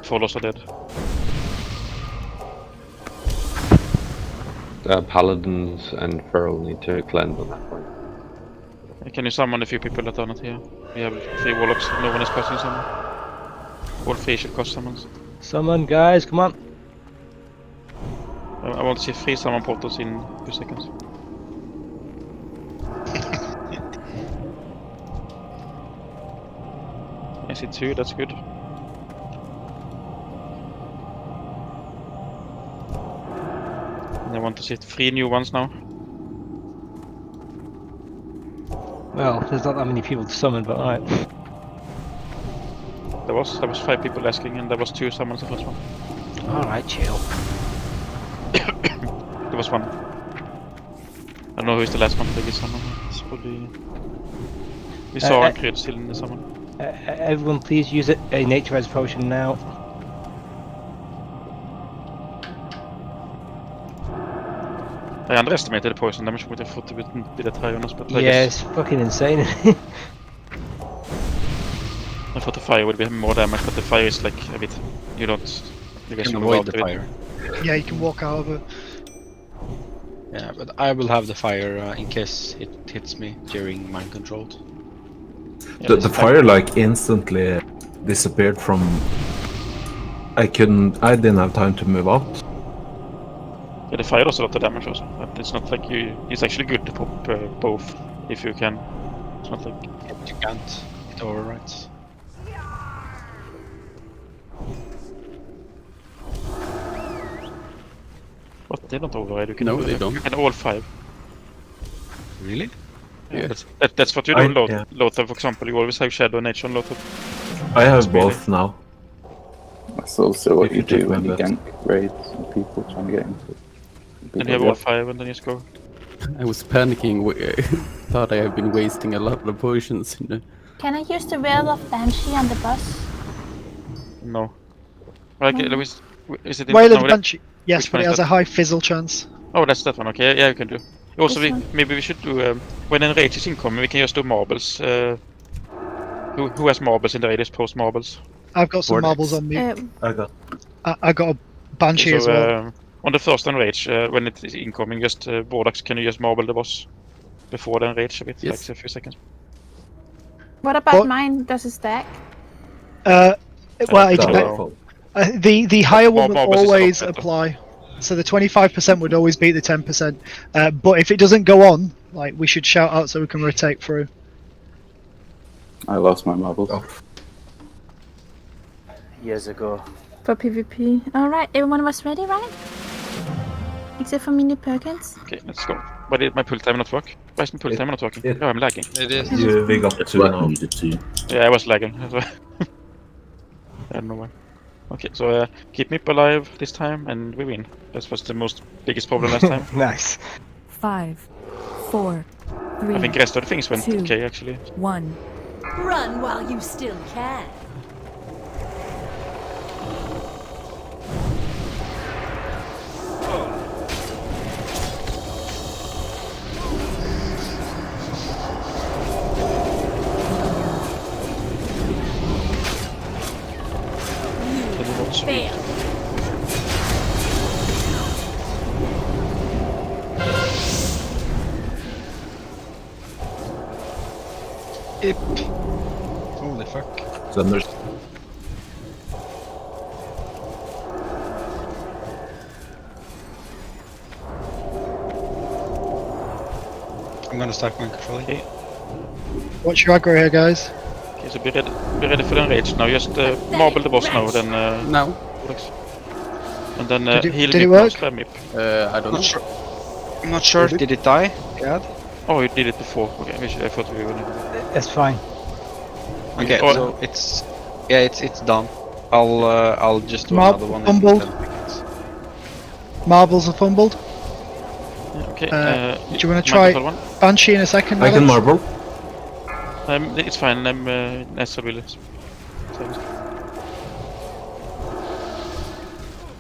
Speaker 6: Follows are dead.
Speaker 10: Paladins and Feral need to cleanse on that point.
Speaker 6: Can you summon a few people that are not here? We have 3 warlocks, no one is casting summon. All 3 should cast summons.
Speaker 3: Summon, guys, come on.
Speaker 6: I want to see 3 summon portals in 2 seconds. I see 2, that's good. And I want to see 3 new ones now.
Speaker 3: Well, there's not that many people to summon, but alright.
Speaker 6: There was 5 people asking, and there was 2 summons the first one.
Speaker 3: Alright, chill.
Speaker 6: There was 1. I don't know who is the last one to get summon. It's probably... We saw Ancred still in the summon.
Speaker 3: Everyone, please use a nature res potion now.
Speaker 6: I underestimated the poison damage with the foot with the Trionos, but I
Speaker 3: Yeah,
Speaker 6: guess
Speaker 3: it's fucking insane.
Speaker 6: I thought the fire would be more damage, but the fire is like a bit... You don't... You guys
Speaker 1: can
Speaker 6: move
Speaker 1: avoid
Speaker 6: out
Speaker 1: the
Speaker 6: of it.
Speaker 1: fire.
Speaker 7: Yeah, you can walk out of it.
Speaker 1: Yeah, but I will have the fire in case it hits me during mind control.
Speaker 8: The fire like instantly disappeared from I didn't have time to move out.
Speaker 6: Yeah, the fire does a lot of damage also, but it's not like it's actually good to pop both if you can. It's not like
Speaker 1: you can't. It overwrites.
Speaker 6: What? They don't override. You can
Speaker 19: No, they don't.
Speaker 6: You can all 5.
Speaker 1: Really?
Speaker 6: Yeah. That's what you do in Lothar, for example. You always have Shadow and Nature on Lothar.
Speaker 8: I have both now.
Speaker 14: That's also what
Speaker 8: If
Speaker 14: you
Speaker 8: you check
Speaker 14: do when
Speaker 8: my
Speaker 14: you
Speaker 8: best.
Speaker 14: gank raids and people trying to get into it.
Speaker 6: Then you have all 5 and then you just go.
Speaker 19: I was panicking. Thought I have been wasting a lot of potions. You know?
Speaker 2: Can I use the Veil of Banshee on the boss?
Speaker 6: No. Like,
Speaker 2: No.
Speaker 6: is it
Speaker 7: Veil of
Speaker 6: no,
Speaker 7: Banshee. Yes,
Speaker 6: which
Speaker 7: but
Speaker 6: one
Speaker 7: it
Speaker 6: is
Speaker 7: has
Speaker 6: that?
Speaker 7: a high fizzle chance.
Speaker 6: Oh, that's that one. Okay, yeah, you can do. Also,
Speaker 2: This one?
Speaker 6: maybe we should do when an rage is incoming, we can just do marbles. Who has marbles in the radius? Post marbles.
Speaker 7: I've got some
Speaker 6: Vortex.
Speaker 7: marbles on me.
Speaker 8: I got.
Speaker 7: I got a Banshee as well.
Speaker 6: On the first enrage, when it is incoming, just Vortex, can you just marble the boss before the enrage a bit,
Speaker 19: Yes.
Speaker 6: like a few seconds?
Speaker 2: What about mine? Does it stack?
Speaker 7: Well, it
Speaker 8: That's
Speaker 7: depends.
Speaker 8: powerful.
Speaker 7: The higher one will
Speaker 6: marbles is a lot
Speaker 7: always
Speaker 6: better.
Speaker 7: apply. So the 25% would always beat the 10%. But if it doesn't go on, like we should shout out so we can rotate through.
Speaker 14: I lost my marbles.
Speaker 9: Years ago.
Speaker 2: For PvP. Alright, everyone was ready, right? Except for Mini Perkins.
Speaker 6: Okay, let's go. Why did my pull time not work? Why is my pull time not working? Oh, I'm lagging.
Speaker 12: It is.
Speaker 8: We got
Speaker 5: That's
Speaker 8: 2
Speaker 5: what
Speaker 8: now.
Speaker 5: you did too.
Speaker 6: Yeah, I was lagging. That's why. I don't know why. Okay, so keep Mip alive this time, and we win. That was the biggest problem last time.
Speaker 3: Nice.
Speaker 22: 5, 4, 3.
Speaker 6: I think the rest of the things went
Speaker 22: 2,
Speaker 6: okay, actually.
Speaker 22: 1.
Speaker 18: Run while you still can. Fail.
Speaker 1: Ip. Holy fuck.
Speaker 8: So there's
Speaker 1: I'm gonna start my control.
Speaker 6: Okay.
Speaker 7: Watch your aggro here, guys.
Speaker 6: Okay, so be ready for the enrage now. Just marble the boss now, then
Speaker 19: Now.
Speaker 6: Vortex. And then heal
Speaker 7: did it
Speaker 6: Mip
Speaker 7: work?
Speaker 6: now, spam Mip.
Speaker 19: I don't know.
Speaker 1: I'm not sure. Did it die? God.
Speaker 6: Oh, you did it before. Okay, I thought we were gonna.
Speaker 3: That's fine.
Speaker 1: Okay,
Speaker 6: Oh.
Speaker 1: so it's done. I'll just do
Speaker 7: Marb
Speaker 1: another one. in
Speaker 7: fumbled.
Speaker 1: 10 seconds.
Speaker 7: Marbles are fumbled.
Speaker 6: Okay.
Speaker 7: Do you want to
Speaker 6: my
Speaker 7: try
Speaker 6: control one?
Speaker 7: Banshee in a second?
Speaker 8: I can
Speaker 7: Alex?
Speaker 8: marble.
Speaker 6: It's fine. I'm Naxx will.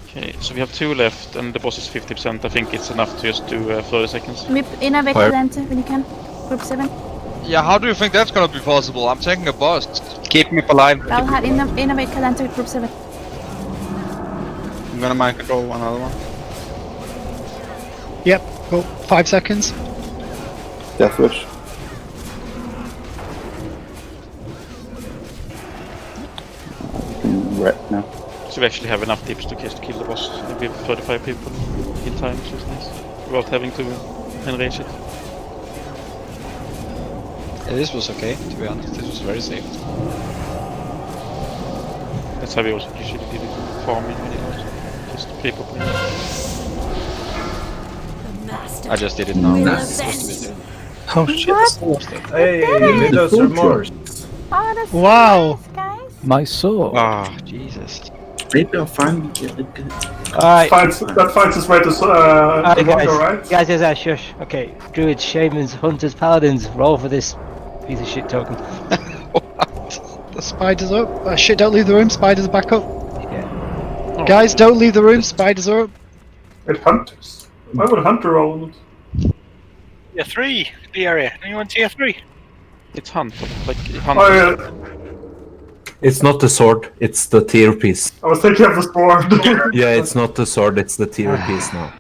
Speaker 6: Okay, so we have 2 left, and the boss is 50%. I think it's enough to just do 30 seconds.
Speaker 2: Mip innervate
Speaker 8: Fire.
Speaker 2: Kalente when you can. Group 7.
Speaker 12: Yeah, how do you think that's gonna be possible? I'm taking a bust.
Speaker 1: Keep me alive.
Speaker 2: Valhalla innervate Kalente group 7.
Speaker 1: I'm gonna mind control another one.
Speaker 7: Yep, cool. 5 seconds.
Speaker 14: Death Wish. I can wreck now.
Speaker 6: So we actually have enough tips to kill the boss. We have 35 people in time, so it's nice. Without having to enrage it.
Speaker 1: Yeah, this was okay, to be honest. This was very safe.
Speaker 6: That's how we also usually did it farming when it was just people playing.
Speaker 1: I just did it now.
Speaker 18: Will
Speaker 1: It's
Speaker 18: avenge
Speaker 1: supposed to be
Speaker 20: Oh shit. Hey, Widow's remorse.
Speaker 2: Oh, that's
Speaker 7: Wow.
Speaker 2: nice, guys.
Speaker 20: My soul.
Speaker 1: Ah, Jesus.
Speaker 5: Maybe I'll finally get a good.
Speaker 3: Alright.
Speaker 13: That finds its way to
Speaker 3: Alright,
Speaker 13: Mongol, right?
Speaker 3: guys, shush. Okay, druids, shamans, hunters, paladins, roll for this piece of shit token.
Speaker 7: The spiders up. Shit, don't leave the room. Spiders are back up.
Speaker 3: Yeah.
Speaker 6: Oh.
Speaker 7: Guys, don't leave the room. Spiders are up.
Speaker 13: It hunters. Why would a hunter roll it?
Speaker 23: Tier 3, the area. Anyone tier 3?
Speaker 6: It's hunter, like
Speaker 13: Oh
Speaker 6: hunter.
Speaker 13: yeah,
Speaker 8: It's not the sword, it's the tier piece.
Speaker 13: I was thinking of the sword.
Speaker 8: Yeah, it's not the sword, it's the tier piece now.